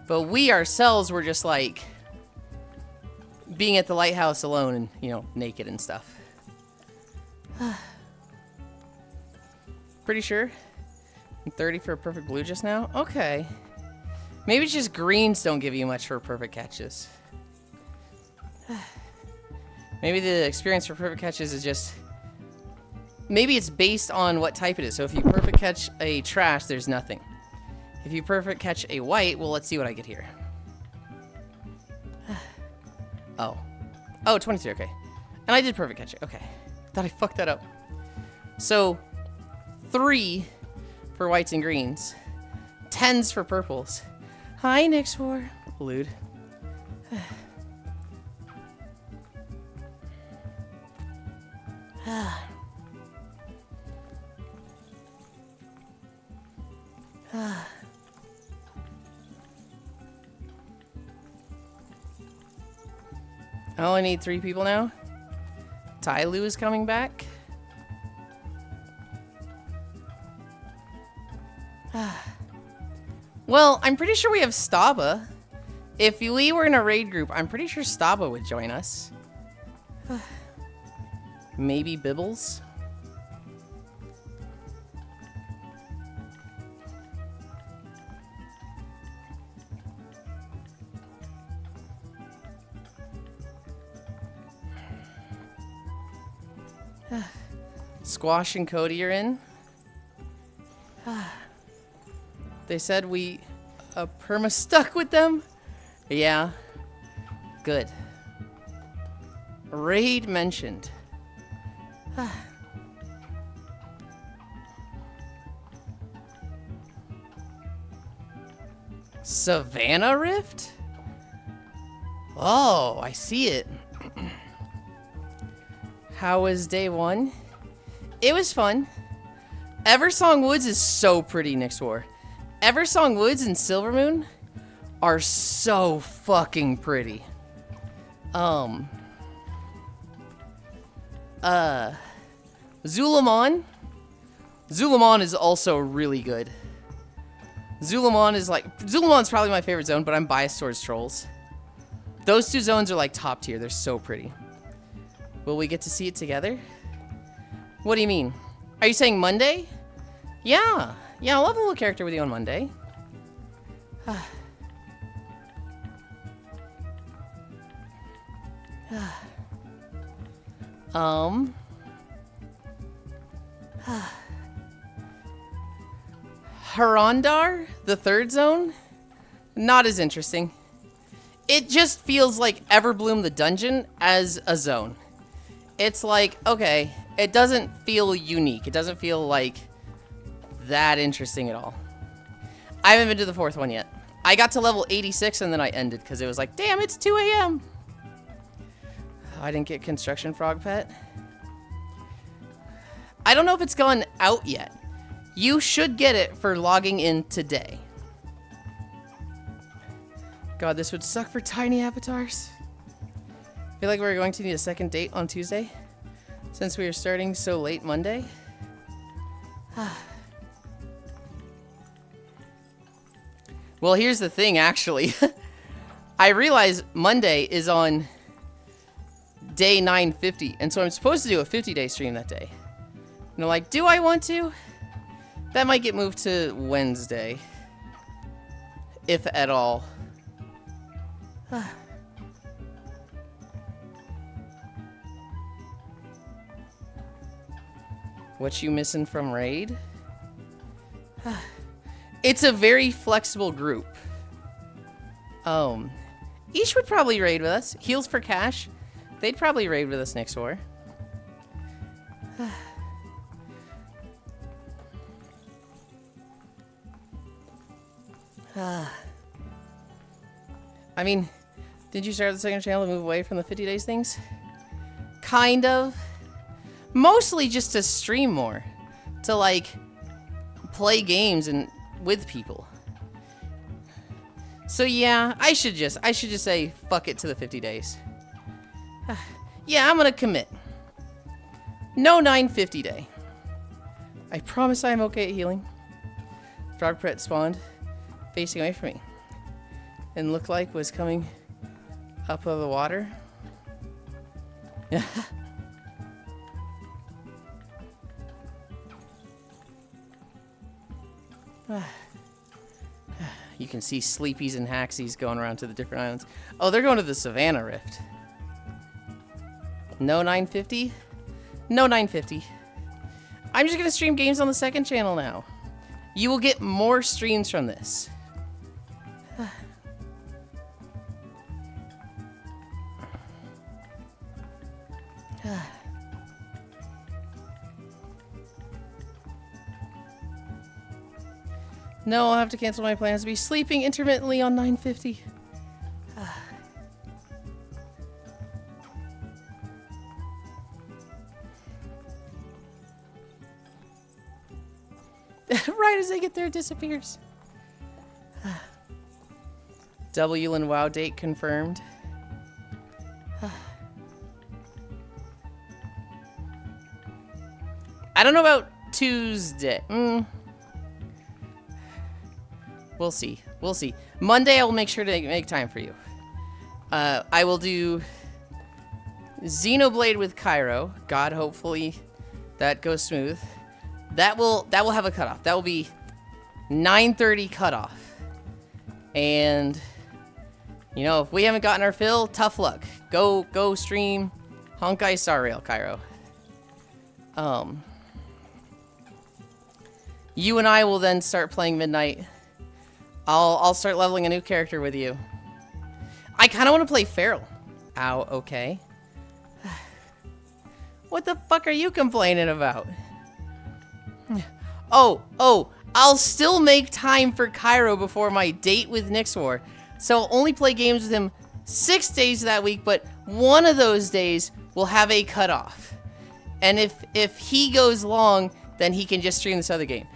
But we ourselves were just like being at the lighthouse alone and, you know, naked and stuff. Pretty sure. I'm 30 for a perfect blue just now. Okay. Maybe it's just greens don't give you much for perfect catches. Maybe the experience for perfect catches is just... Maybe it's based on what type it is. So if you perfect catch a trash, there's nothing. If you perfect catch a white, well, let's see what I get here. Oh. Oh, 23, okay. And I did perfect catch it, okay. Thought I fucked that up. So, 3 for whites and greens. 10s for purples. Hi, Nixwar. Lude. I only need 3 people now. Tyloo is coming back. Well, I'm pretty sure we have Staba. If we were in a raid group, I'm pretty sure Staba would join us. Maybe Bibbles. Squash and Cody are in. They said we perma stuck with them. Yeah. Good. Raid mentioned. Savannah Rift? Oh, I see it. How was day 1? It was fun. Eversong Woods is so pretty, Nixwar. Eversong Woods and Silvermoon are so fucking pretty. Zulamon. Zulamon is also really good. Zulamon's probably my favorite zone, but I'm biased towards trolls. Those two zones are like top tier. They're so pretty. Will we get to see it together? What do you mean? Are you saying Monday? Yeah. Yeah, I'll have a little character with you on Monday. Harondar, the third zone? Not as interesting. It just feels like Everbloom the dungeon as a zone. It's like, okay, it doesn't feel unique. It doesn't feel like that interesting at all. I haven't been to the fourth one yet. I got to level 86 and then I ended because it was like, damn, it's 2 a.m. I didn't get Construction Frog Pet. I don't know if it's gone out yet. You should get it for logging in today. God, this would suck for tiny avatars. I feel like we're going to need a second date on Tuesday, since we are starting so late Monday. Well, here's the thing, actually. I realize Monday is on day 950, and so I'm supposed to do a 50-day stream that day. And I'm like, do I want to? That might get moved to Wednesday, if at all. What you missing from Raid? It's a very flexible group. Each would probably raid with us. Heals for Cash. They'd probably raid with us next war. I mean, did you start the second channel to move away from the 50 days things? Kind of. Mostly just to stream more. To, like, play games and with people. So yeah, I should just say fuck it to the 50 days. Yeah, I'm gonna commit. No 950 day. I promise I'm okay at healing. Frog Pet spawned facing away from me. And looked like was coming up of the water. You can see sleepies and haxies going around to the different islands. Oh, they're going to the Savannah Rift. No 950? No 950. I'm just going to stream games on the second channel now. You will get more streams from this. No, I'll have to cancel my plans to be sleeping intermittently on 950. Right as they get there, it disappears. Double Yulind WoW date confirmed. I don't know about Tuesday. We'll see. We'll see. Monday, I will make sure to make time for you. I will do Xenoblade with Cairo. God, hopefully that goes smooth. That will have a cutoff. That will be 9:30 cutoff. And you know, if we haven't gotten our fill, tough luck. Go stream Honkai Star Rail, Cairo. You and I will then start playing Midnight. I'll start leveling a new character with you. I kind of want to play Feral. Ow, okay. What the fuck are you complaining about? Oh, I'll still make time for Cairo before my date with Nixwar. So I'll only play games with him 6 days that week, but one of those days will have a cutoff. And if he goes long, then he can just stream this other game.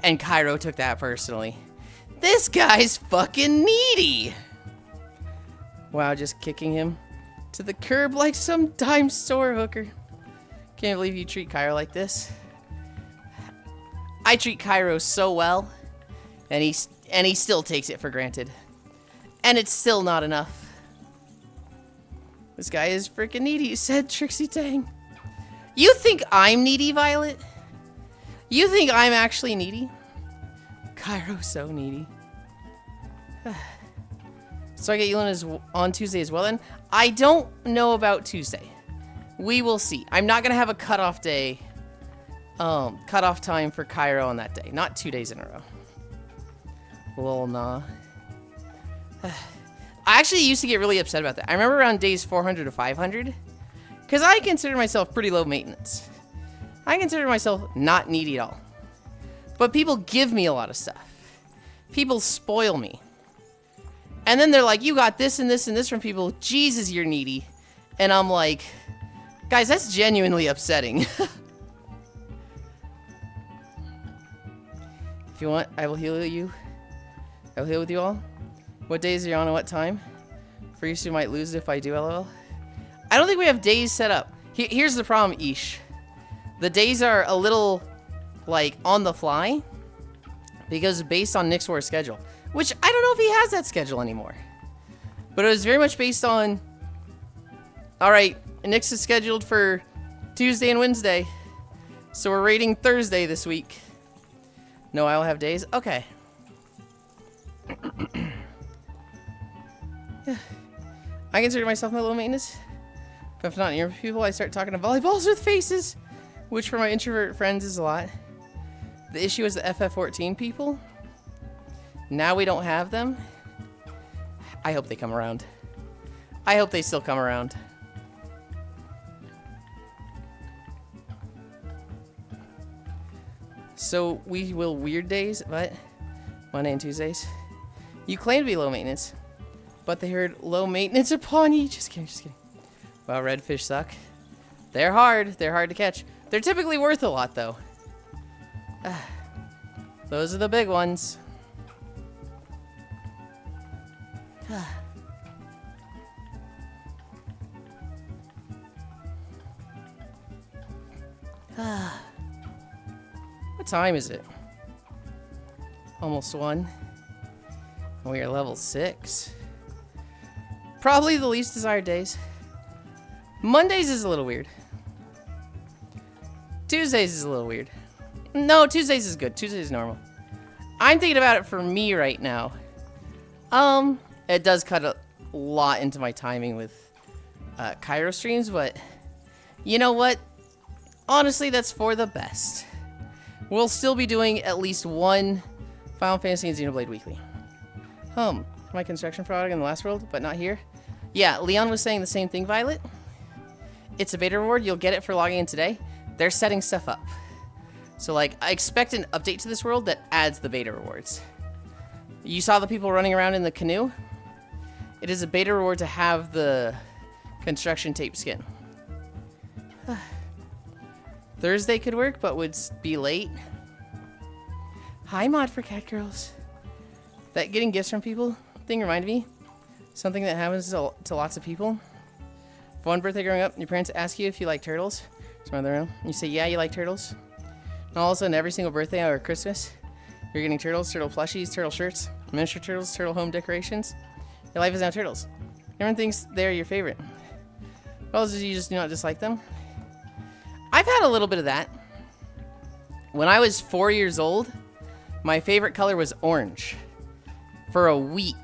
And Cairo took that personally. This guy's fucking needy. Wow, just kicking him to the curb like some dime store hooker. Can't believe you treat Cairo like this. I treat Cairo so well, and he still takes it for granted. And it's still not enough. This guy is freaking needy, said Trixie Tang. You think I'm needy, Violet? You think I'm actually needy? Cairo's so needy. So I get Yulind on Tuesday as well then? I don't know about Tuesday. We will see. I'm not gonna have a cutoff day, cutoff time for Cairo on that day. Not 2 days in a row. Lol, nah. I actually used to get really upset about that. I remember around days 400 to 500, because I consider myself pretty low maintenance. I consider myself not needy at all. But people give me a lot of stuff. People spoil me. And then they're like, you got this and this and this from people. Jesus, you're needy. And I'm like, guys, that's genuinely upsetting. If you want, I will heal you. I will heal with you all. What days are you on and what time? For you, you might lose it if I do, lol. I don't think we have days set up. Here's the problem, Ish. The days are a little, like, on the fly. Because based on Nick's War schedule. Which, I don't know if he has that schedule anymore. But it was very much based on... Alright, Nick's is scheduled for Tuesday and Wednesday. So we're raiding Thursday this week. No, I will have days? Okay. I consider myself my low maintenance. But if not near people, I start talking to volleyballs with faces. Which for my introvert friends is a lot. The issue is the FF14 people. Now we don't have them. I hope they come around. I hope they still come around. So we will weird days, what? Monday and Tuesdays. You claim to be low maintenance, but they heard low maintenance upon you. Just kidding, just kidding. Wow, redfish suck. They're hard. They're hard to catch. They're typically worth a lot, though. Those are the big ones. What time is it? Almost 1. We are level 6. Probably the least desired days. Mondays is a little weird. Tuesdays is a little weird. No, Tuesdays is good. Tuesdays is normal. I'm thinking about it for me right now. It does cut a lot into my timing with Cairo streams, but you know what? Honestly, that's for the best. We'll still be doing at least one Final Fantasy and Xenoblade weekly. My construction product in the last world, but not here. Yeah, Leon was saying the same thing, Violet. It's a beta reward. You'll get it for logging in today. They're setting stuff up. So, like, I expect an update to this world that adds the beta rewards. You saw the people running around in the canoe? It is a beta reward to have the construction tape skin. Thursday could work, but would be late. Hi, Mod for Cat Girls. That getting gifts from people thing reminded me. Something that happens to lots of people. For one birthday growing up, your parents ask you if you like turtles. Some other room. You say, yeah, you like turtles. And all of a sudden, every single birthday or Christmas, you're getting turtles, turtle plushies, turtle shirts, miniature turtles, turtle home decorations. Your life is now turtles. Everyone thinks they're your favorite. Well, you just do not dislike them. I've had a little bit of that. When I was 4 years old, my favorite color was orange. For a week.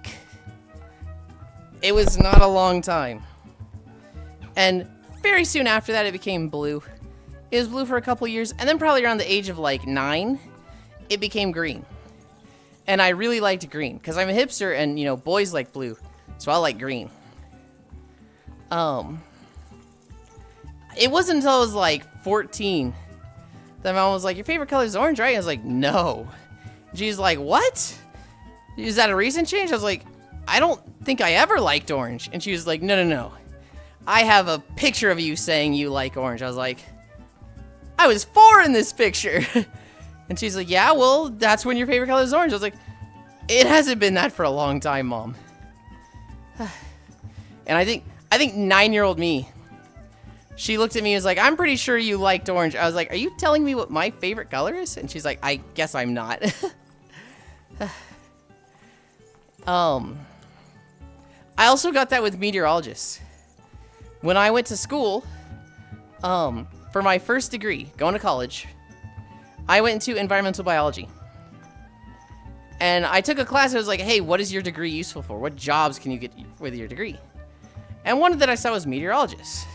It was not a long time. And very soon after that, it became blue. It was blue for a couple years, and then probably around the age of like 9, it became green. And I really liked green, because I'm a hipster, and, you know, boys like blue, so I like green. It wasn't until I was like 14 that my mom was like, your favorite color is orange, right? I was like, no. She's like, what? Is that a recent change? I was like, I don't think I ever liked orange. And she was like, no. I have a picture of you saying you like orange. I was like, I was 4 in this picture. And she's like, yeah, well, that's when your favorite color is orange. I was like, it hasn't been that for a long time, Mom. And I think 9-year-old me She looked at me and was like, I'm pretty sure you liked orange. I was like, are you telling me what my favorite color is? And she's like, I guess I'm not. I also got that with meteorologists. When I went to school, for my first degree, going to college, I went into environmental biology. And I took a class that was like, hey, what is your degree useful for? What jobs can you get with your degree? And one that I saw was meteorologist.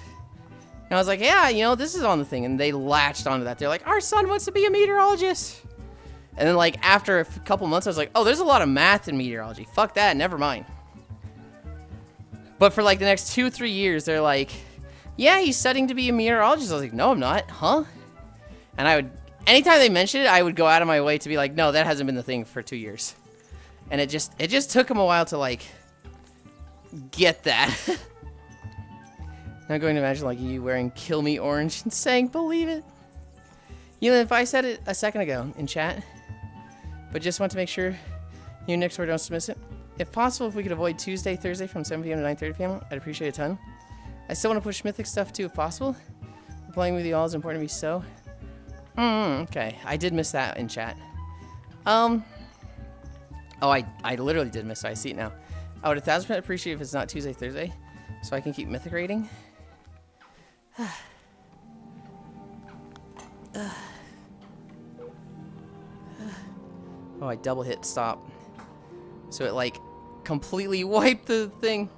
And I was like, yeah, you know, this is on the thing. And they latched onto that. They're like, our son wants to be a meteorologist. And then, like, after a couple months, I was like, oh, there's a lot of math in meteorology. Fuck that, never mind. But for, like, the next 2-3 years, they're like, yeah, he's studying to be a meteorologist. I was like, no, I'm not. Huh? And I would, anytime they mentioned it, I would go out of my way to be like, no, that hasn't been the thing for 2 years. And it just took him a while to, like, get that. I'm going to imagine, like, you wearing Kill Me Orange and saying, believe it. You know, if I said it a second ago in chat, but just want to make sure you next door don't dismiss it. If possible, if we could avoid Tuesday, Thursday from 7 p.m. to 9:30 p.m., I'd appreciate it a ton. I still want to push Mythic stuff too, if possible. Playing with you all is important to me, so. Okay, I did miss that in chat. Oh, I literally did miss it. I see it now. I would 1000% appreciate if it's not Tuesday, Thursday, so I can keep Mythic rating. Oh, I double hit stop. So it, like, completely wiped the thing.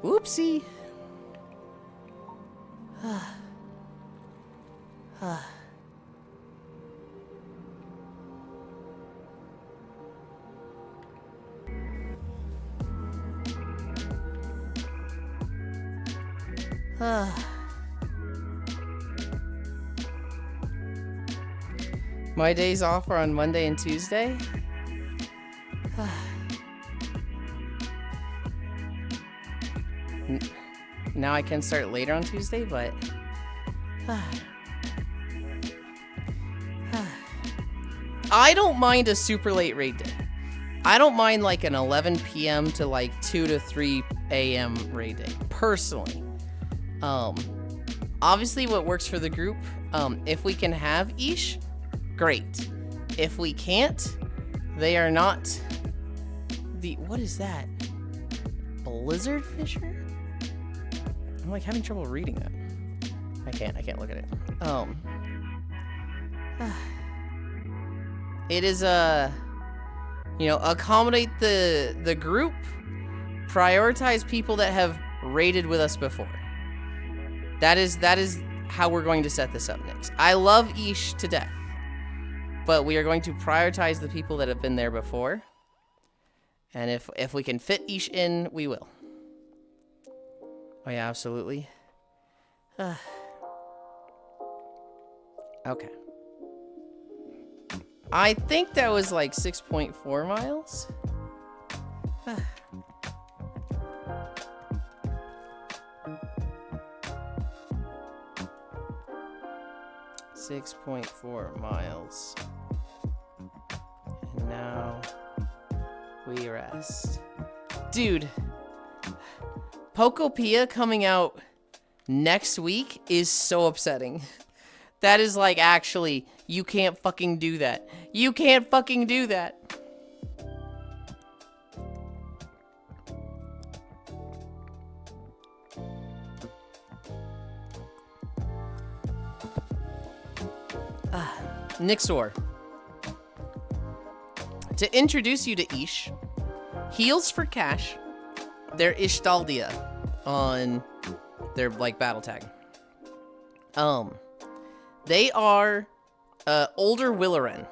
Whoopsie. My days off are on Monday and Tuesday. Now I can start later on Tuesday, but I don't mind a super late raid day. I don't mind like an 11 p.m. to like 2 to 3 a.m. raid day, personally. Obviously what works for the group, if we can have Ish, great. If we can't, they are not the, what is that? Blizzard Fisher? I'm like having trouble reading that. I can't look at it. It is you know, accommodate the group, prioritize people that have raided with us before. That is how we're going to set this up next. I love Ish to death, but we are going to prioritize the people that have been there before. And if we can fit Ish in, we will. Oh yeah, absolutely. Okay. I think that was like 6.4 miles. 6.4 miles. And now we rest. Dude, Pokopia coming out next week is so upsetting. That is like, actually, you can't fucking do that. You can't fucking do that. Nixor. To introduce you to Ish, heals for cash, they're Ishtaldia on their like battle tag. They are older Willoren.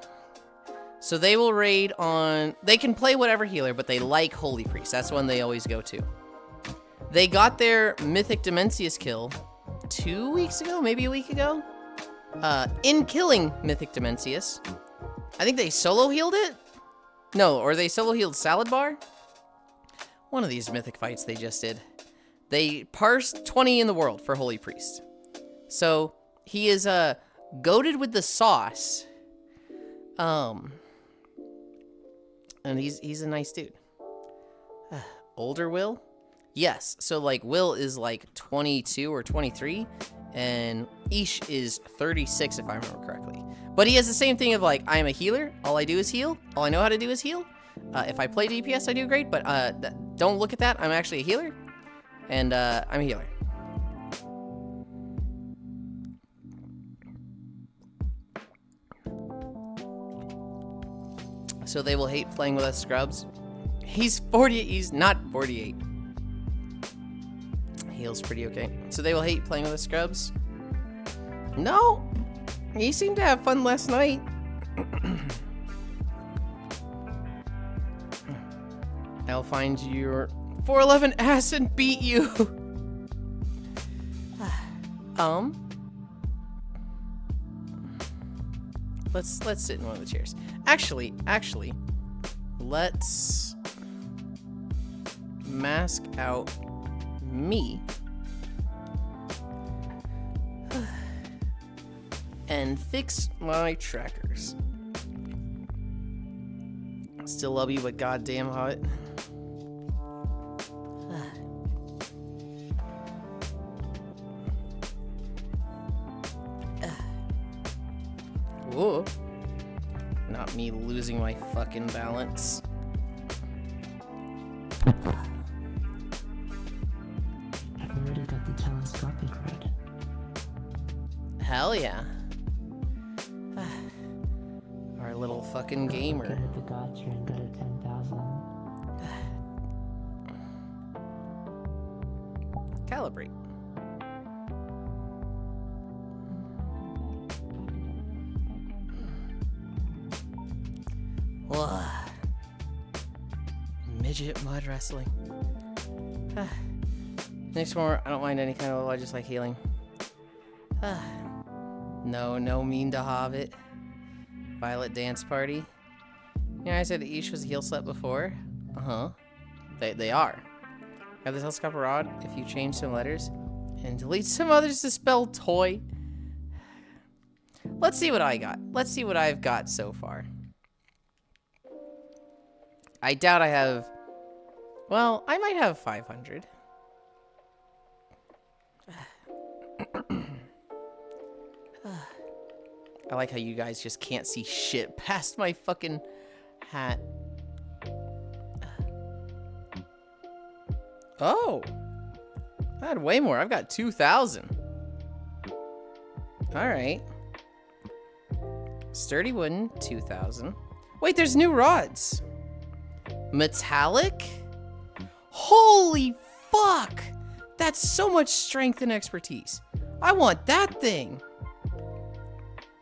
So they will raid on, they can play whatever healer, but they like Holy Priest. That's one they always go to. They got their Mythic Dimensius kill 2 weeks ago, maybe a week ago. In killing Mythic Dimensius. I think they solo healed it? No, or they solo healed Salad Bar? One of these Mythic fights they just did. They parsed 20 in the world for Holy Priest. So, he is, goated with the sauce. And he's a nice dude. Older Will? Yes, so, like, Will is, like, 22 or 23. And Ish is 36, if I remember correctly. But he has the same thing of like, I am a healer. All I do is heal. All I know how to do is heal. If I play DPS, I do great. But don't look at that. I'm actually a healer. And I'm a healer. So they will hate playing with us scrubs. He's 48. He's not 48. Heals pretty okay. So they will hate playing with us scrubs. No. He seemed to have fun last night. I'll find your 411 ass and beat you. Let's sit in one of the chairs. Actually, let's mask out me and fix my trackers. Still love you, but goddamn hot. Whoa. Not me losing my fucking balance. I've already got the telescopic rod. Hell yeah. Our little fucking gamer. Get at the gotcha and go to 10,000. Calibrate. Whoa. Midget mud wrestling. Next more, I don't mind any kind of level, I just like healing. No mean to Hobbit. Violet dance party. Yeah, I said Ish was a heal slut before. They are. Have the telescopic rod if you change some letters and delete some others to spell toy. Let's see what I got. Let's see what I've got so far. I doubt I have... Well, I might have 500. I like how you guys just can't see shit past my fucking hat. Oh! I had way more. I've got 2,000. Alright. Sturdy wooden, 2,000. Wait, there's new rods. Metallic? Holy fuck! That's so much strength and expertise. I want that thing.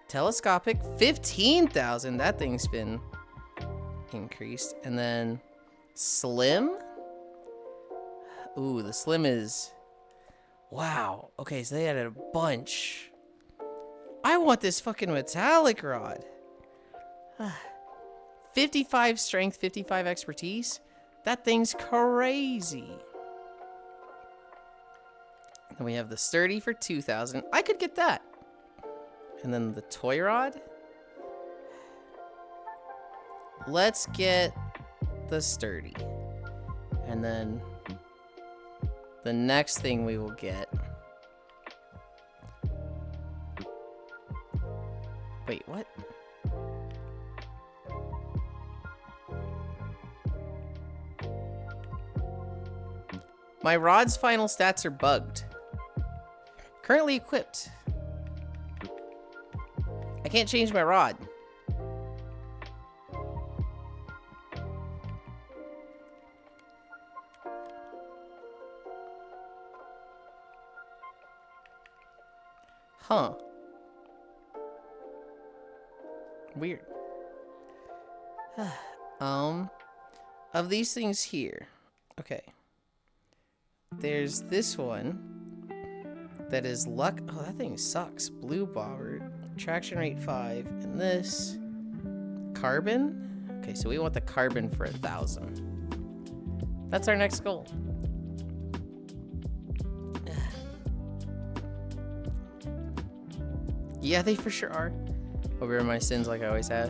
Telescopic, 15,000. That thing's been increased. And then slim. Ooh, the slim is... Wow. Okay, so they added a bunch. I want this fucking metallic rod. 55 strength, 55 expertise. That thing's crazy. And we have the sturdy for 2,000. I could get that. And then the toy rod. Let's get the sturdy. And then the next thing we will get. Wait, what? My rod's final stats are bugged. Currently equipped. I can't change my rod. Huh. Weird. Of these things here. Okay. There's this one that is luck. Oh, that thing sucks. Blue bobber, traction rate 5, and this carbon. Okay, so we want the carbon for 1,000. That's our next goal. Yeah, they for sure are. Over my sins like I always have.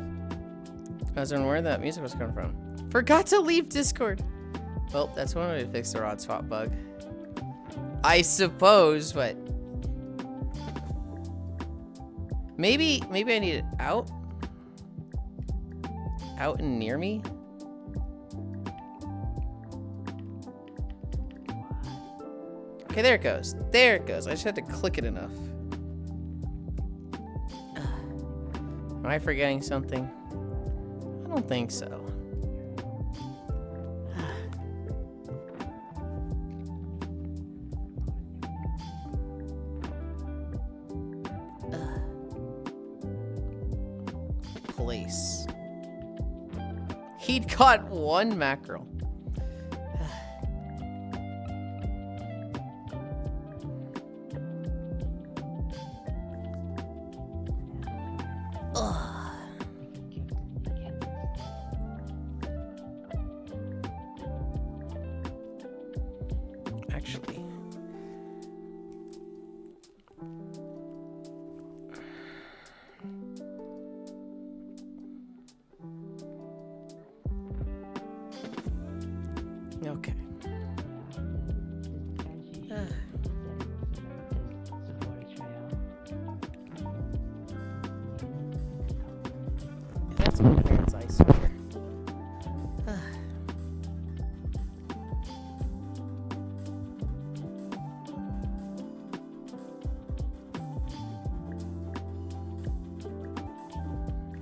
I was wondering where that music was coming from. Forgot to leave Discord. Well, that's one way to fix the rod swap bug. I suppose, but Maybe I need it out? Out and near me? Okay, there it goes. There it goes. I just had to click it enough. Am I forgetting something? I don't think so. Place. He'd caught 1 mackerel. Actually, okay. That's my parents, I swear.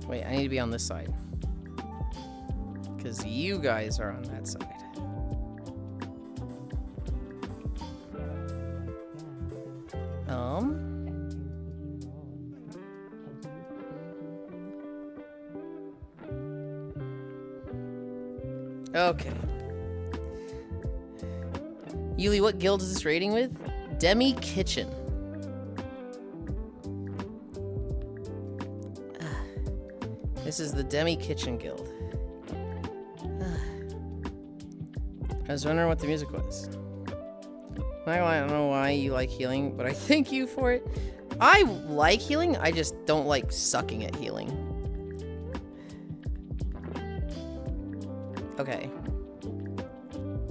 Wait, I need to be on this side. Because you guys are on that side. Okay. Yuli, what guild is this raiding with? Demi Kitchen. This is the Demi Kitchen Guild. I was wondering what the music was. I don't know why you like healing, but I thank you for it. I like healing, I just don't like sucking at healing. Okay.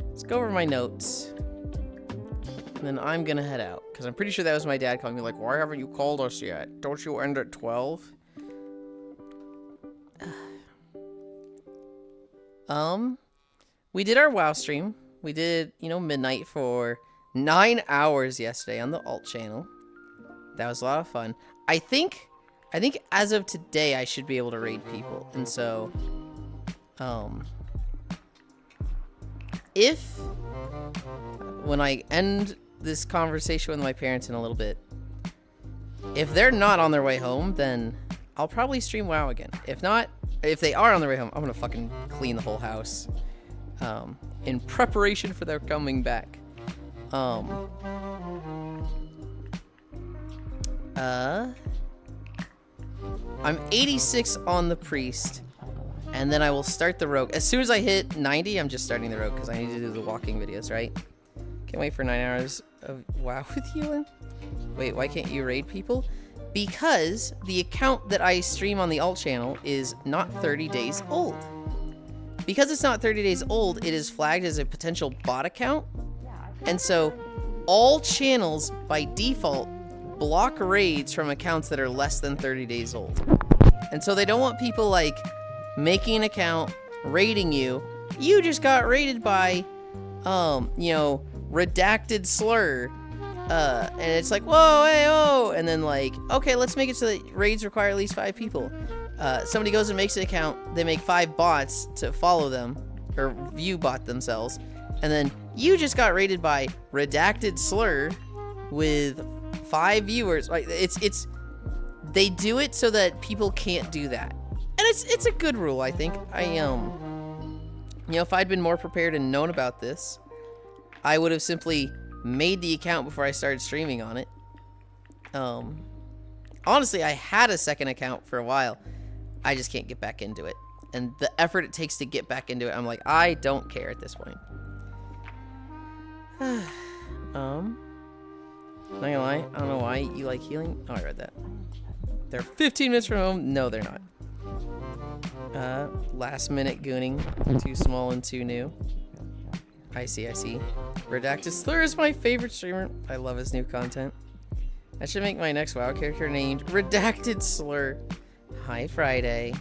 Let's go over my notes. And then I'm gonna head out. Because I'm pretty sure that was my dad calling me like, why haven't you called us yet? Don't you end at 12? We did our WoW stream. We did, you know, midnight for 9 hours yesterday on the alt channel. That was a lot of fun. I think as of today I should be able to raid people. And so, if when I end this conversation with my parents in a little bit, if they're not on their way home, then I'll probably stream WoW again. If not, if they are on their way home, I'm gonna fucking clean the whole house. In preparation for their coming back. I'm 86 on the priest, and then I will start the rogue. As soon as I hit 90, I'm just starting the rogue because I need to do the walking videos, right? Can't wait for 9 hours of WoW with Yulind. Wait, why can't you raid people? Because the account that I stream on the alt channel is not 30 days old. Because it's not 30 days old, it is flagged as a potential bot account. And so all channels by default block raids from accounts that are less than 30 days old. And so they don't want people like making an account, raiding you. You just got raided by, you know, redacted slur. And it's like, whoa, hey, oh. And then like, okay, let's make it so that raids require at least 5 people. Somebody goes and makes an account, they make 5 bots to follow them, or view bot themselves, and then you just got raided by redacted slur with 5 viewers. Like they do it so that people can't do that. And it's a good rule, I think. You know, if I'd been more prepared and known about this, I would have simply made the account before I started streaming on it. Honestly, I had a second account for a while. I just can't get back into it. And the effort it takes to get back into it, I'm like, I don't care at this point. Not gonna lie, I don't know why you like healing. Oh, I read that. They're 15 minutes from home. No, they're not. Last minute gooning. Too small and too new. I see. Redacted Slur is my favorite streamer. I love his new content. I should make my next WoW character named Redacted Slur. Hi, Friday.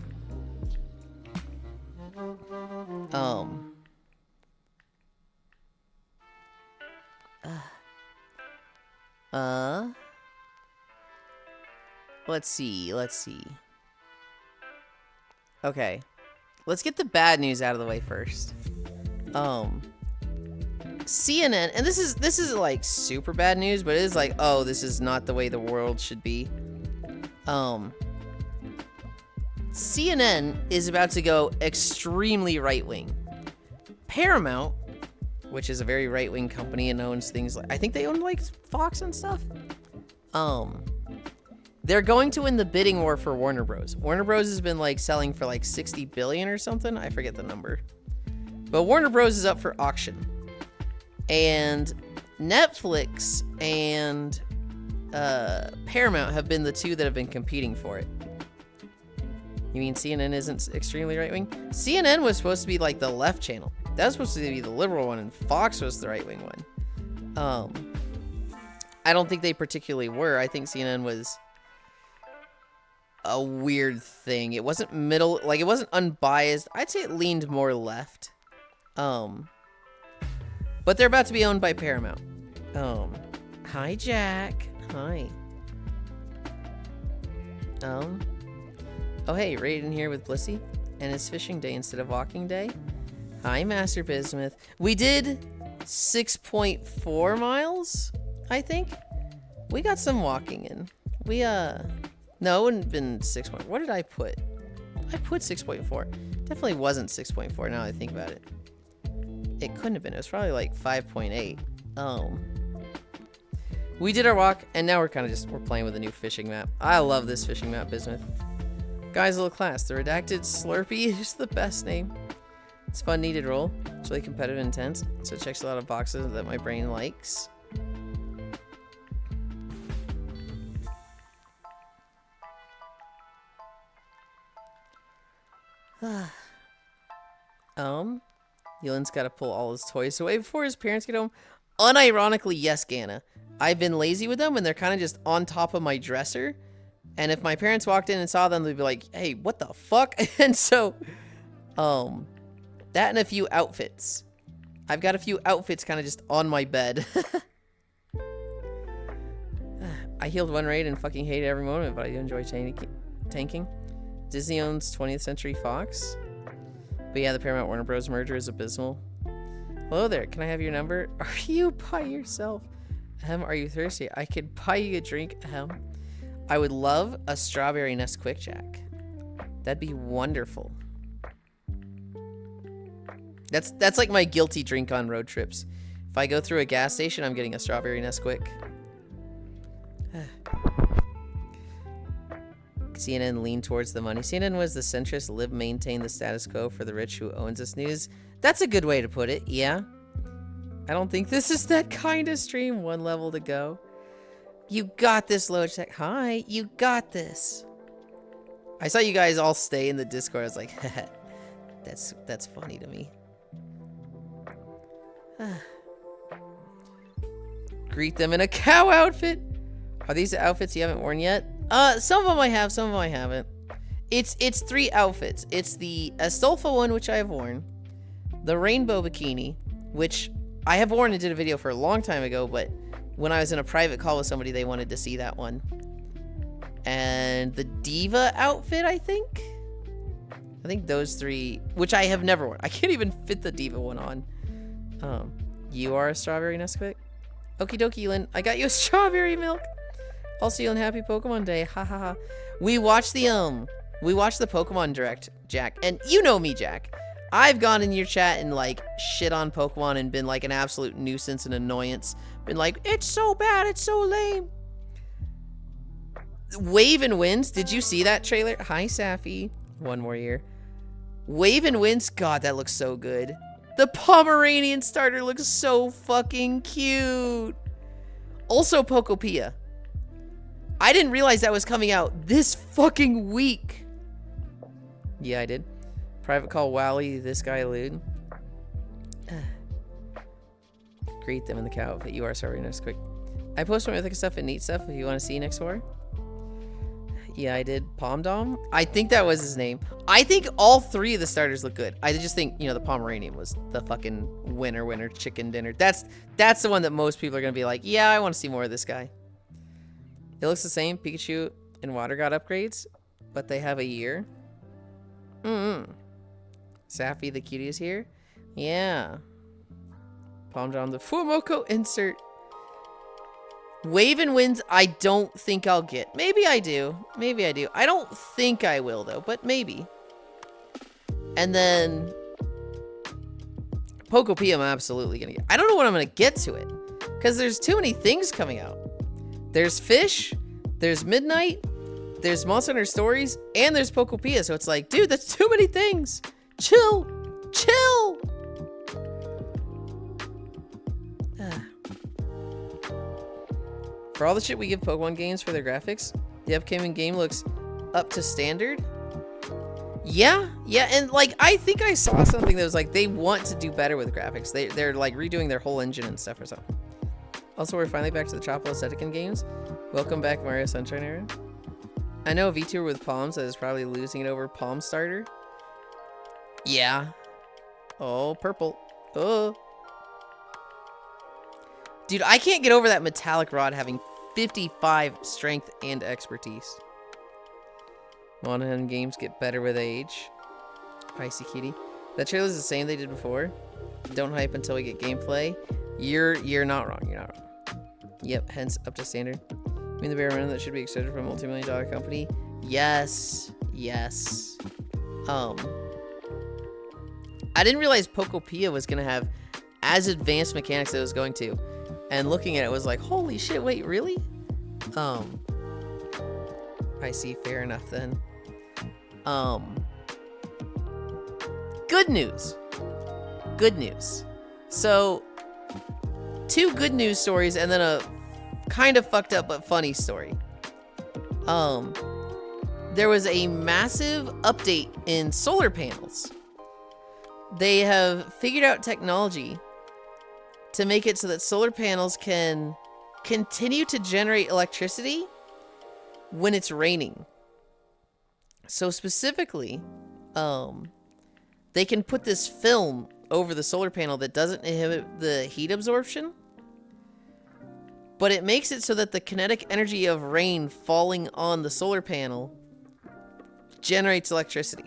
Let's see. Okay. Let's get the bad news out of the way first. CNN, and this is like super bad news, but it is like, oh, this is not the way the world should be. CNN is about to go extremely right-wing. Paramount, which is a very right-wing company and owns things like, I think they own like Fox and stuff. They're going to win the bidding war for Warner Bros. Warner Bros has been like selling for like 60 billion or something. I forget the number. But Warner Bros is up for auction. And Netflix and Paramount have been the two that have been competing for it. You mean CNN isn't extremely right-wing? CNN was supposed to be like the left channel. That was supposed to be the liberal one, and Fox was the right-wing one. I don't think they particularly were. I think CNN was a weird thing. It wasn't middle, like it wasn't unbiased. I'd say it leaned more left. But they're about to be owned by Paramount. Hi, Jack. Hi. Oh, hey, Raiden here with Blissey. And it's fishing day instead of walking day. Hi, Master Bismuth. We did 6.4 miles, I think. We got some walking in. We, no, it wouldn't have been 6. What did I put? I put 6.4. Definitely wasn't 6.4 now that I think about it. It couldn't have been. It was probably like 5.8. We did our walk, and now we're kind of just, we're playing with a new fishing map. I love this fishing map, Bismuth. Guys, little class. The Redacted Slurpee is the best name. It's fun, needed role. It's really competitive and intense, so it checks a lot of boxes that my brain likes. Yulind's got to pull all his toys away before his parents get home. Unironically, yes, Ganna. I've been lazy with them, and they're kind of just on top of my dresser. And if my parents walked in and saw them, they'd be like, hey, what the fuck? And so, that and a few outfits. I've got a few outfits kind of just on my bed. I healed one raid and fucking hated every moment, but I do enjoy tanking. Disney owns 20th Century Fox. But yeah, the Paramount Warner Bros. Merger is abysmal. Hello there, can I have your number? Are you by yourself? Are you thirsty? I could buy you a drink. I would love a strawberry Nesquik, Jack. That'd be wonderful. That's like my guilty drink on road trips. If I go through a gas station, I'm getting a strawberry Nesquik. CNN leaned towards the money. CNN was the centrist, live maintain the status quo for the rich who owns this news. That's a good way to put it, yeah. I don't think this is that kind of stream. One level to go. You got this, Logitech. Hi, you got this. I saw you guys all stay in the Discord. I was like, that's funny to me. Greet them in a cow outfit. Are these the outfits you haven't worn yet? Some of them I have, some of them I haven't. It's 3 outfits. It's the Astolfo one, which I have worn. The rainbow bikini, which I have worn and did a video for a long time ago, but when I was in a private call with somebody, they wanted to see that one. And the diva outfit, I think those 3, which I have never worn. I can't even fit the diva one on. You are a strawberry Nesquik? Okie dokie, Yulind. I got you a strawberry milk. Also, Yulind, happy Pokemon Day. Ha ha ha. We watched the Pokemon Direct, Jack. And you know me, Jack. I've gone in your chat and like shit on Pokemon and been like an absolute nuisance and annoyance. Been like, it's so bad, it's so lame. Wave and Winds, did you see that trailer? Hi, Safi. One more year. Wave and Winds, God, that looks so good. The Pomeranian starter looks so fucking cute. Also, Pokopia. I didn't realize that was coming out this fucking week. Yeah, I did. Private call Wally, this guy Lude. Greet them in the cow outfit. You are sorry, Nesquik. I post my mythic stuff and neat stuff if you want to see next war. Yeah, I did. Pomdom? I think that was his name. I think all 3 of the starters look good. I just think, you know, the Pomeranian was the fucking winner chicken dinner. That's the one that most people are going to be like, yeah, I want to see more of this guy. It looks the same. Pikachu and Water got upgrades, but they have a year. Safi the cutie is here. Yeah. Pomdom the Fumoko insert. Wave and Winds, I don't think I'll get. Maybe I do. Maybe I do. I don't think I will, though, but maybe. And then Pokopia, I'm absolutely going to get. I don't know when I'm going to get to it, because there's too many things coming out. There's Fish, there's Midnight, there's Monster Hunter Stories, and there's Pokopia, so it's like, dude, that's too many things. Chill. Chill. For all the shit we give Pokemon games for their graphics, the upcoming game looks up to standard. Yeah, and like I think I saw something that was like they want to do better with graphics. They're like redoing their whole engine and stuff or something. Also, we're finally back to the Tropical Aesthetican games. Welcome back, Mario Sunshine Era. I know a VTuber with Palms that is probably losing it over Palm Starter. Yeah. Oh, purple. Oh. Dude, I can't get over that metallic rod having 55 strength and expertise. Monohan games get better with age. Icy Kitty. That trailer is the same they did before. Don't hype until we get gameplay. You're not wrong. You're not wrong. Yep, hence up to standard. I mean the bare minimum that should be extended from a multi-million-dollar company. Yes. Yes. I didn't realize Pokopia was gonna have as advanced mechanics as it was going to. And looking at it was like, holy shit, wait, really? I see, fair enough then. Good news. Good news. So, 2 good news stories and then a kind of fucked up but funny story. There was a massive update in solar panels. They have figured out technology to make it so that solar panels can continue to generate electricity when it's raining. So specifically, they can put this film over the solar panel that doesn't inhibit the heat absorption, but it makes it so that the kinetic energy of rain falling on the solar panel generates electricity.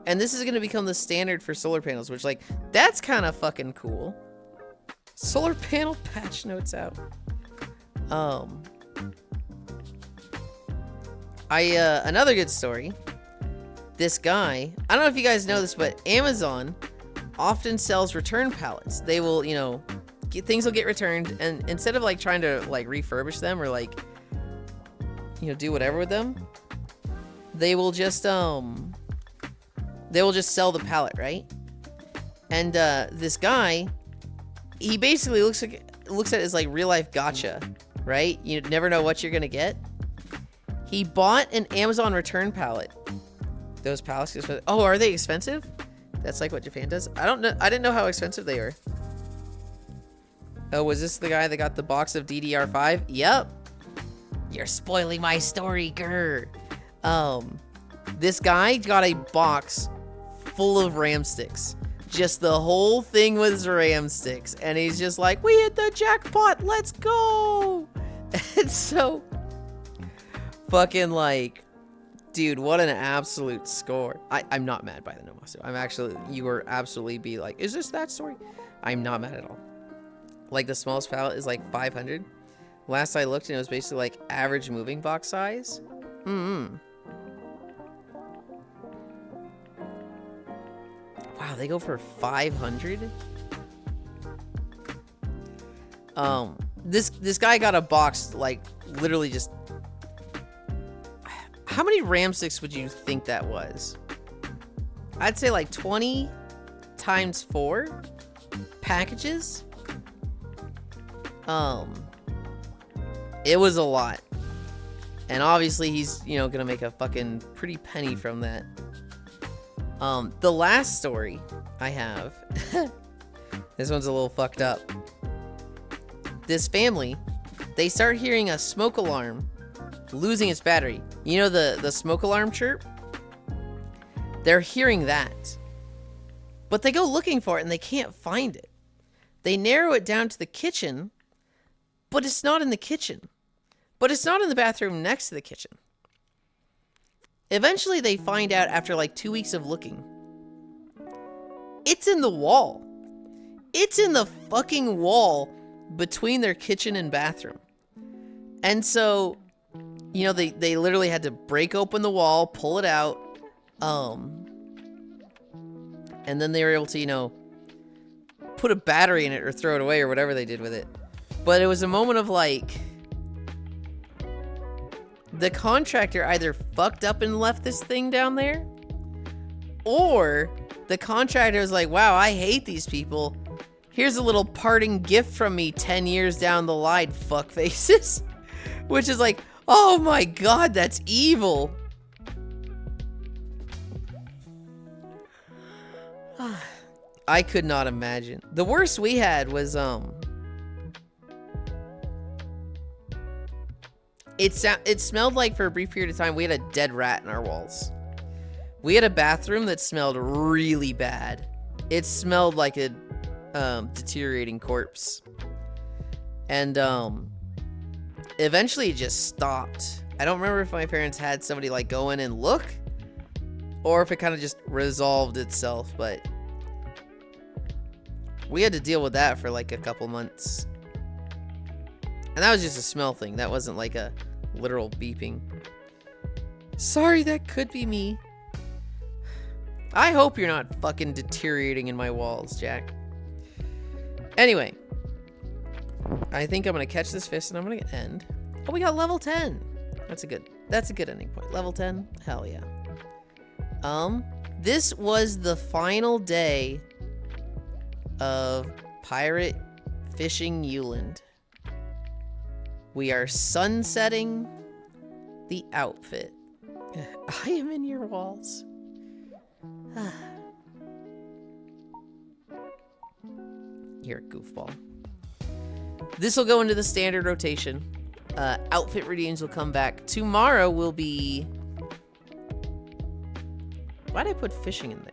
And this is going to become the standard for solar panels, which, like, that's kind of fucking cool. Solar panel patch notes out. Another good story. This guy, I don't know if you guys know this, but Amazon often sells return pallets. They will, you know, things will get returned, and instead of like trying to like refurbish them or like, you know, do whatever with them, they will just sell the pallet, right? And this guy, he basically looks at it as like real life gotcha, right? You never know what you're gonna get. He bought an Amazon return pallet. Those pallets, oh, are they expensive? That's like what Japan does. I don't know. I didn't know how expensive they were. Oh, was this the guy that got the box of DDR5? Yep. You're spoiling my story, grr. This guy got a box full of RAM sticks. Just the whole thing was RAM sticks. And he's just like, we hit the jackpot, let's go. And so, fucking like, dude, what an absolute score. I'm not mad by the Nomasu. I'm actually, you were absolutely be like, is this that story? I'm not mad at all. Like, the smallest pallet is like 500. Last I looked, and it was basically like average moving box size. Wow, they go for 500? This guy got a box, like, literally just... How many RAM sticks would you think that was? I'd say like 20 times 4 packages. It was a lot. And obviously he's, you know, gonna make a fucking pretty penny from that. The last story I have, this one's a little fucked up. This family they start hearing a smoke alarm losing its battery. You know the smoke alarm chirp? They're hearing that. But they go looking for it and they can't find it. They narrow it down to the kitchen, but it's not in the kitchen. But it's not in the bathroom next to the kitchen. Eventually they find out after like 2 weeks of looking. It's in the wall. It's in the fucking wall between their kitchen and bathroom. And so, you know, they literally had to break open the wall, pull it out, and then they were able to, you know, put a battery in it or throw it away or whatever they did with it. But it was a moment of like, the contractor either fucked up and left this thing down there, or the contractor was like, wow, I hate these people. Here's a little parting gift from me 10 years down the line, fuck faces. Which is like, oh my god, that's evil. I could not imagine. The worst we had was, it smelled like for a brief period of time we had a dead rat in our walls. We had a bathroom that smelled really bad. It smelled like a deteriorating corpse. And eventually it just stopped. I don't remember if my parents had somebody like go in and look, or if it kind of just resolved itself, but we had to deal with that for like a couple months. And that was just a smell thing. That wasn't like a literal beeping. Sorry, that could be me. I hope you're not fucking deteriorating in my walls, Jack. Anyway, I think I'm gonna catch this fist and I'm gonna end. Oh, we got level 10. That's a good ending point. Level 10? Hell yeah. This was the final day of pirate fishing Yulind. We are sunsetting the outfit. I am in your walls. You're a goofball. This will go into the standard rotation. Outfit redeems will come back. Tomorrow will be... Why'd I put fishing in there?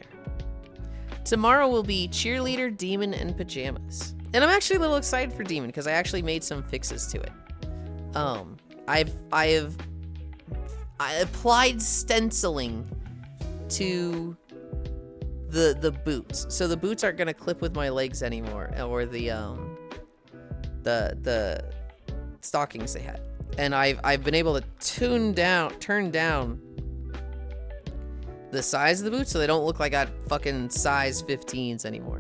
Tomorrow will be cheerleader, demon, and pajamas. And I'm actually a little excited for demon because I actually made some fixes to it. I applied stenciling to the boots, so the boots aren't gonna clip with my legs anymore, or the stockings they had. And I've been able to turn down the size of the boots so they don't look like I got fucking size 15s anymore.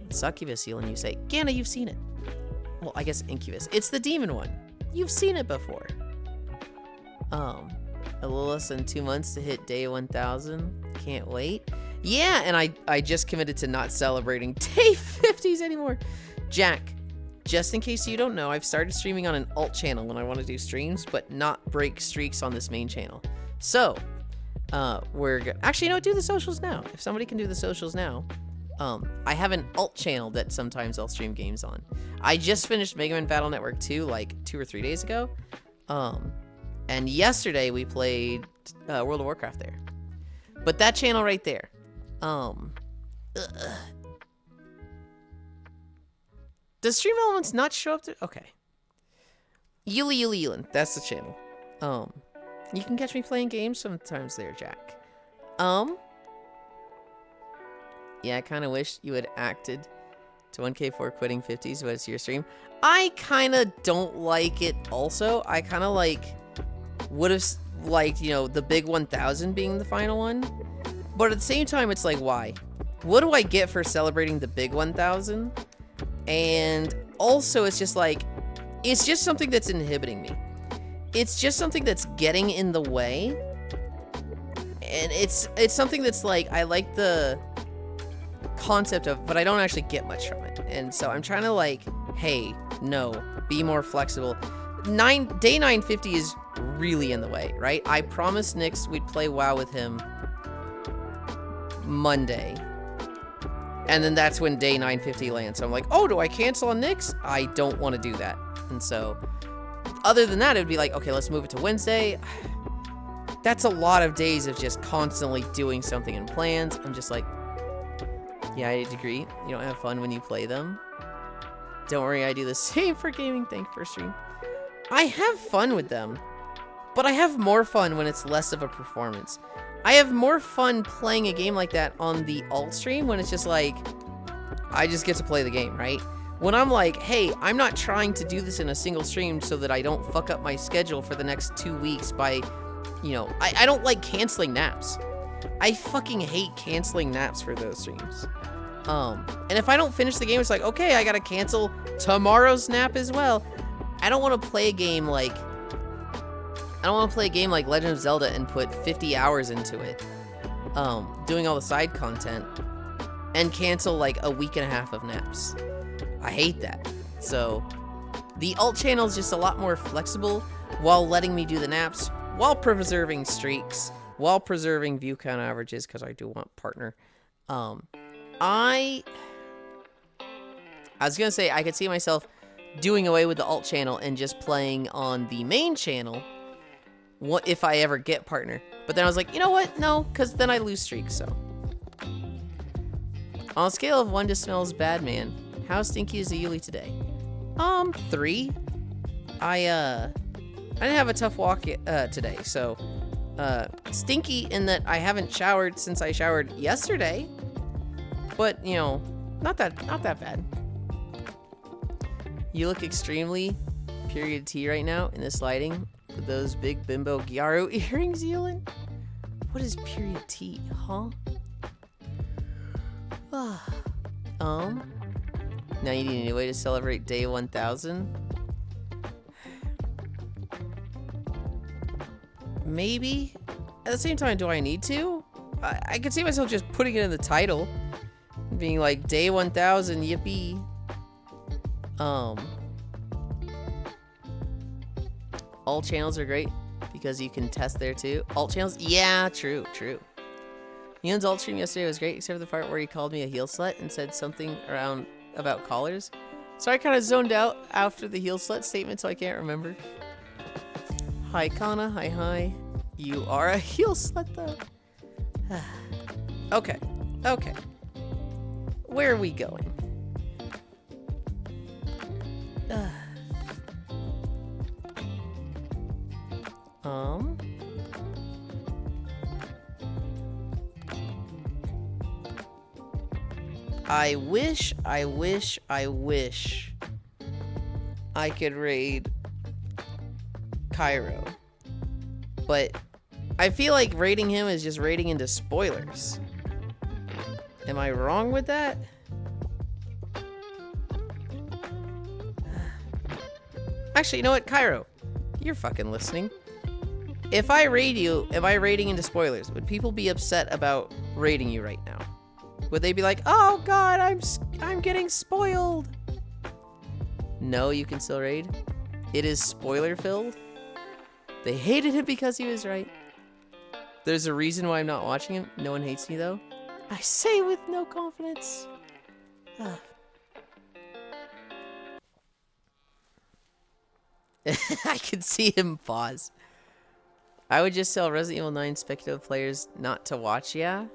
Succubus Yulind, you say. Ganna, you've seen it. Well, I guess Incubus. It's the demon one. You've seen it before. A little less than 2 months to hit day 1000. Can't wait. Yeah, and I just committed to not celebrating day 50s anymore. Jack, just in case you don't know, I've started streaming on an alt channel when I want to do streams, but not break streaks on this main channel. So, actually, you know what? Do the socials now. If somebody can do the socials now. I have an alt channel that sometimes I'll stream games on. I just finished Mega Man Battle Network 2 like 2 or 3 days ago. And yesterday we played World of Warcraft there. But that channel right there. Does Stream Elements not show up to... Okay. Yulind. That's the channel. You can catch me playing games sometimes there, Jack. Yeah, I kind of wish you had acted to 1K for quitting 50s was your stream. I kind of don't like it also. I kind of would have liked, you know, the big 1000 being the final one. But at the same time, it's like, why? What do I get for celebrating the big 1000? And also, it's just like, it's just something that's inhibiting me. It's just something that's getting in the way. And it's something that's like, I like the concept of, but I don't actually get much from it. And so I'm trying to like, hey, no, be more flexible. Day 950 is really in the way, right? I promised Nix we'd play WoW with him Monday. And then that's when day 950 lands. So I'm like, oh, do I cancel on Nix? I don't want to do that. And so, other than that, it would be like, okay, let's move it to Wednesday. That's a lot of days of just constantly doing something in plans. I'm just like, yeah, I agree. You don't have fun when you play them. Don't worry, I do the same for gaming. Thank you for stream. I have fun with them, but I have more fun when it's less of a performance. I have more fun playing a game like that on the alt stream when it's just like, I just get to play the game, right? When I'm like, hey, I'm not trying to do this in a single stream so that I don't fuck up my schedule for the next 2 weeks by, you know, I don't like canceling naps. I fucking hate canceling naps for those streams. And if I don't finish the game, it's like, okay, I gotta cancel tomorrow's nap as well. I don't want to play a game like Legend of Zelda and put 50 hours into it, doing all the side content, and cancel like a week and a half of naps. I hate that. So the alt channel is just a lot more flexible while letting me do the naps, while preserving streaks, while preserving view count averages, because I do want partner. I was gonna say I could see myself doing away with the alt channel and just playing on the main channel. What if I ever get partner? But then I was like, you know what? No, because then I lose streaks. So on a scale of 1 to smells bad, man, how stinky is the Yuli today? 3. I didn't have a tough walk today, so stinky in that I haven't showered since I showered yesterday. But, you know, not that bad. You look extremely period T right now in this lighting with those big bimbo Gyaru earrings, Yulind. What is period T, huh? Now you need a way to celebrate day 1000? Maybe? At the same time, do I need to? I could see myself just putting it in the title. Being like, day 1000, yippee. All channels are great because you can test there too. Alt channels? Yeah, true. Yulin's alt stream yesterday was great, except for the part where he called me a heel slut and said something around about collars. So I kind of zoned out after the heel slut statement, so I can't remember. Hi, Kana. Hi. You are a heel slut, though. Okay. Where are we going? I wish I could raid Cairo. But I feel like raiding him is just raiding into spoilers. Am I wrong with that? Actually, you know what, Cairo? You're fucking listening. If I raid you, am I raiding into spoilers? Would people be upset about raiding you right now? Would they be like, oh god, I'm getting spoiled? No, you can still raid. It is spoiler filled. They hated him because he was right. There's a reason why I'm not watching him. No one hates me though. I say with no confidence. I can see him pause. I would just tell Resident Evil 9 speculative players not to watch, yeah?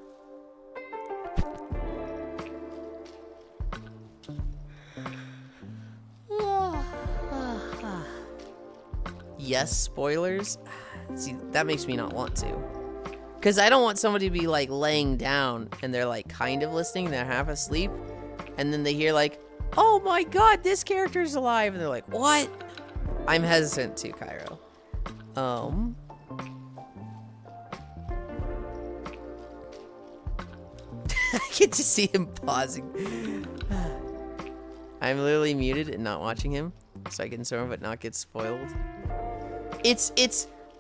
Yes, spoilers? See, that makes me not want to. Because I don't want somebody to be like laying down and they're like kind of listening, they're half asleep, and then they hear like, oh my god, this character's alive, and they're like, what? I'm hesitant to, Cairo. I can just see him pausing. I'm literally muted and not watching him, so I can serve but not get spoiled.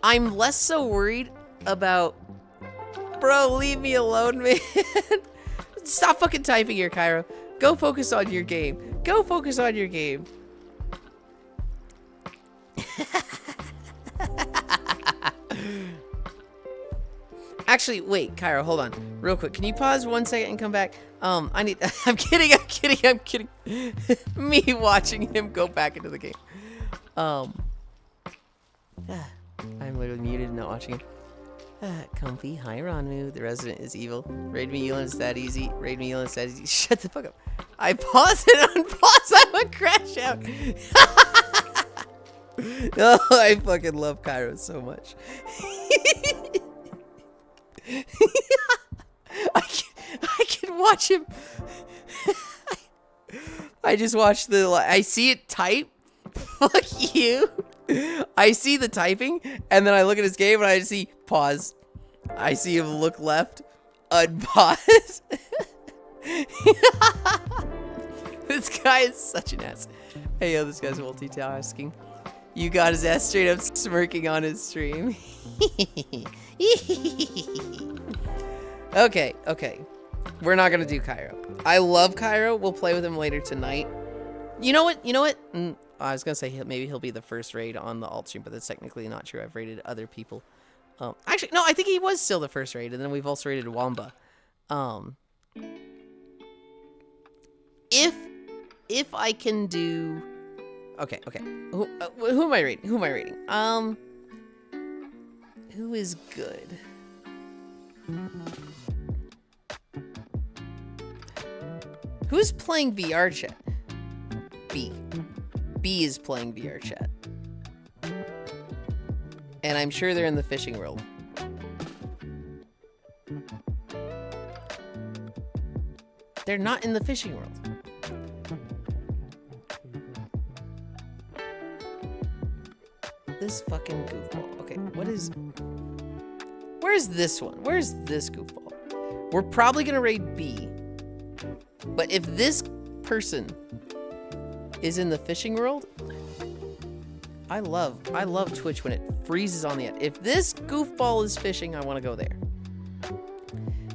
I'm less so worried about, bro, leave me alone, man. Stop fucking typing here, Cairo. Go focus on your game. Go focus on your game. Actually, wait, Cairo, hold on. Real quick. Can you pause 1 second and come back? I'm kidding. Me watching him go back into the game. I'm literally muted and not watching him. Comfy, hi Ranmu. The resident is evil. Raid me, Yulind, it's that easy. Raid me, Yulind, it's that easy. Shut the fuck up. I pause and unpause. I would crash out. Oh, I fucking love Cairo so much. I can watch him. I just watch I see it type. Fuck you. I see the typing, and then I look at his game, and I see pause. I see him look left, unpause. This guy is such an ass. Hey, yo, this guy's multitasking. You got his ass straight up smirking on his stream. Okay. We're not gonna do Cairo. I love Cairo. We'll play with him later tonight. You know what? I was gonna say maybe he'll be the first raid on the alt stream, but that's technically not true. I've raided other people. Actually, no, I think he was still the first raid, and then we've also raided Wamba. If I can do, okay. Who am I raiding? Who is good? Who's playing VR chat? B is playing VR chat. And I'm sure they're in the fishing world. They're not in the fishing world. This fucking goofball. Okay, where's this one? Where's this goofball? We're probably gonna raid B. But if this person is in the fishing world, I love Twitch when it freezes on the end. If this goofball is fishing, I want to go there.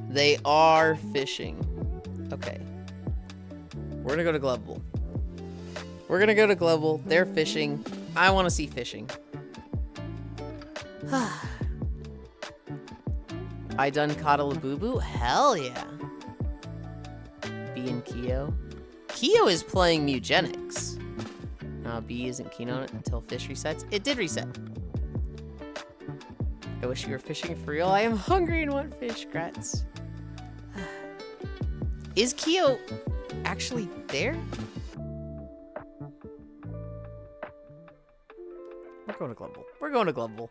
They are fishing. Okay. We're gonna go to Global. They're fishing. I want to see fishing. I done caught a Labubu? Hell yeah. B and Keo. Keo is playing Mugenics. B isn't keen on it until fish resets. It did reset. I wish you were fishing for real. I am hungry and want fish, grats. Is Keo actually there? We're going to Global.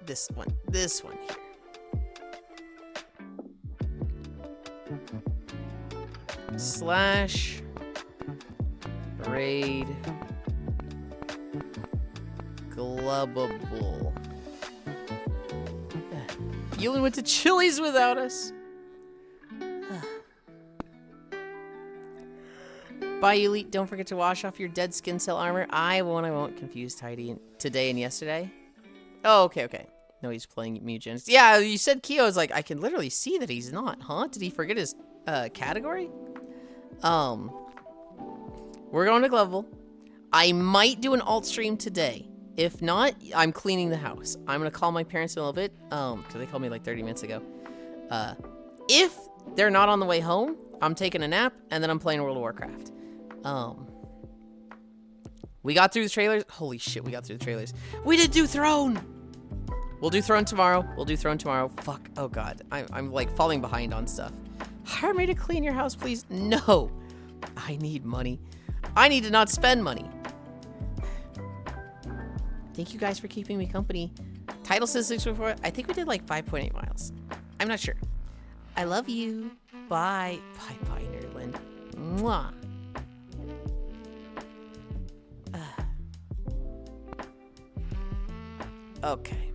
This one here. / raid Globable. Yulind went to Chili's without us. Bye, Yulind. Don't forget to wash off your dead skin cell armor. I won't confuse Tidy today and yesterday. Oh, okay. No, he's playing Mugenics. Yeah, you said Keo's like, I can literally see that he's not, huh? Did he forget his category? We're going to Global. I might do an alt stream today. If not, I'm cleaning the house. I'm gonna call my parents in a little bit, because they called me like 30 minutes ago. If they're not on the way home, I'm taking a nap, and then I'm playing World of Warcraft. We got through the trailers. Holy shit, we got through the trailers. We did do Throne! We'll do Throne tomorrow. Fuck, oh god. I'm like falling behind on stuff. Hire me to clean your house, please. No. I need money. I need to not spend money. Thank you guys for keeping me company. Title says 6.4. I think we did like 5.8 miles. I'm not sure. I love you. Bye. Bye, Nerdland. Mwah. Okay.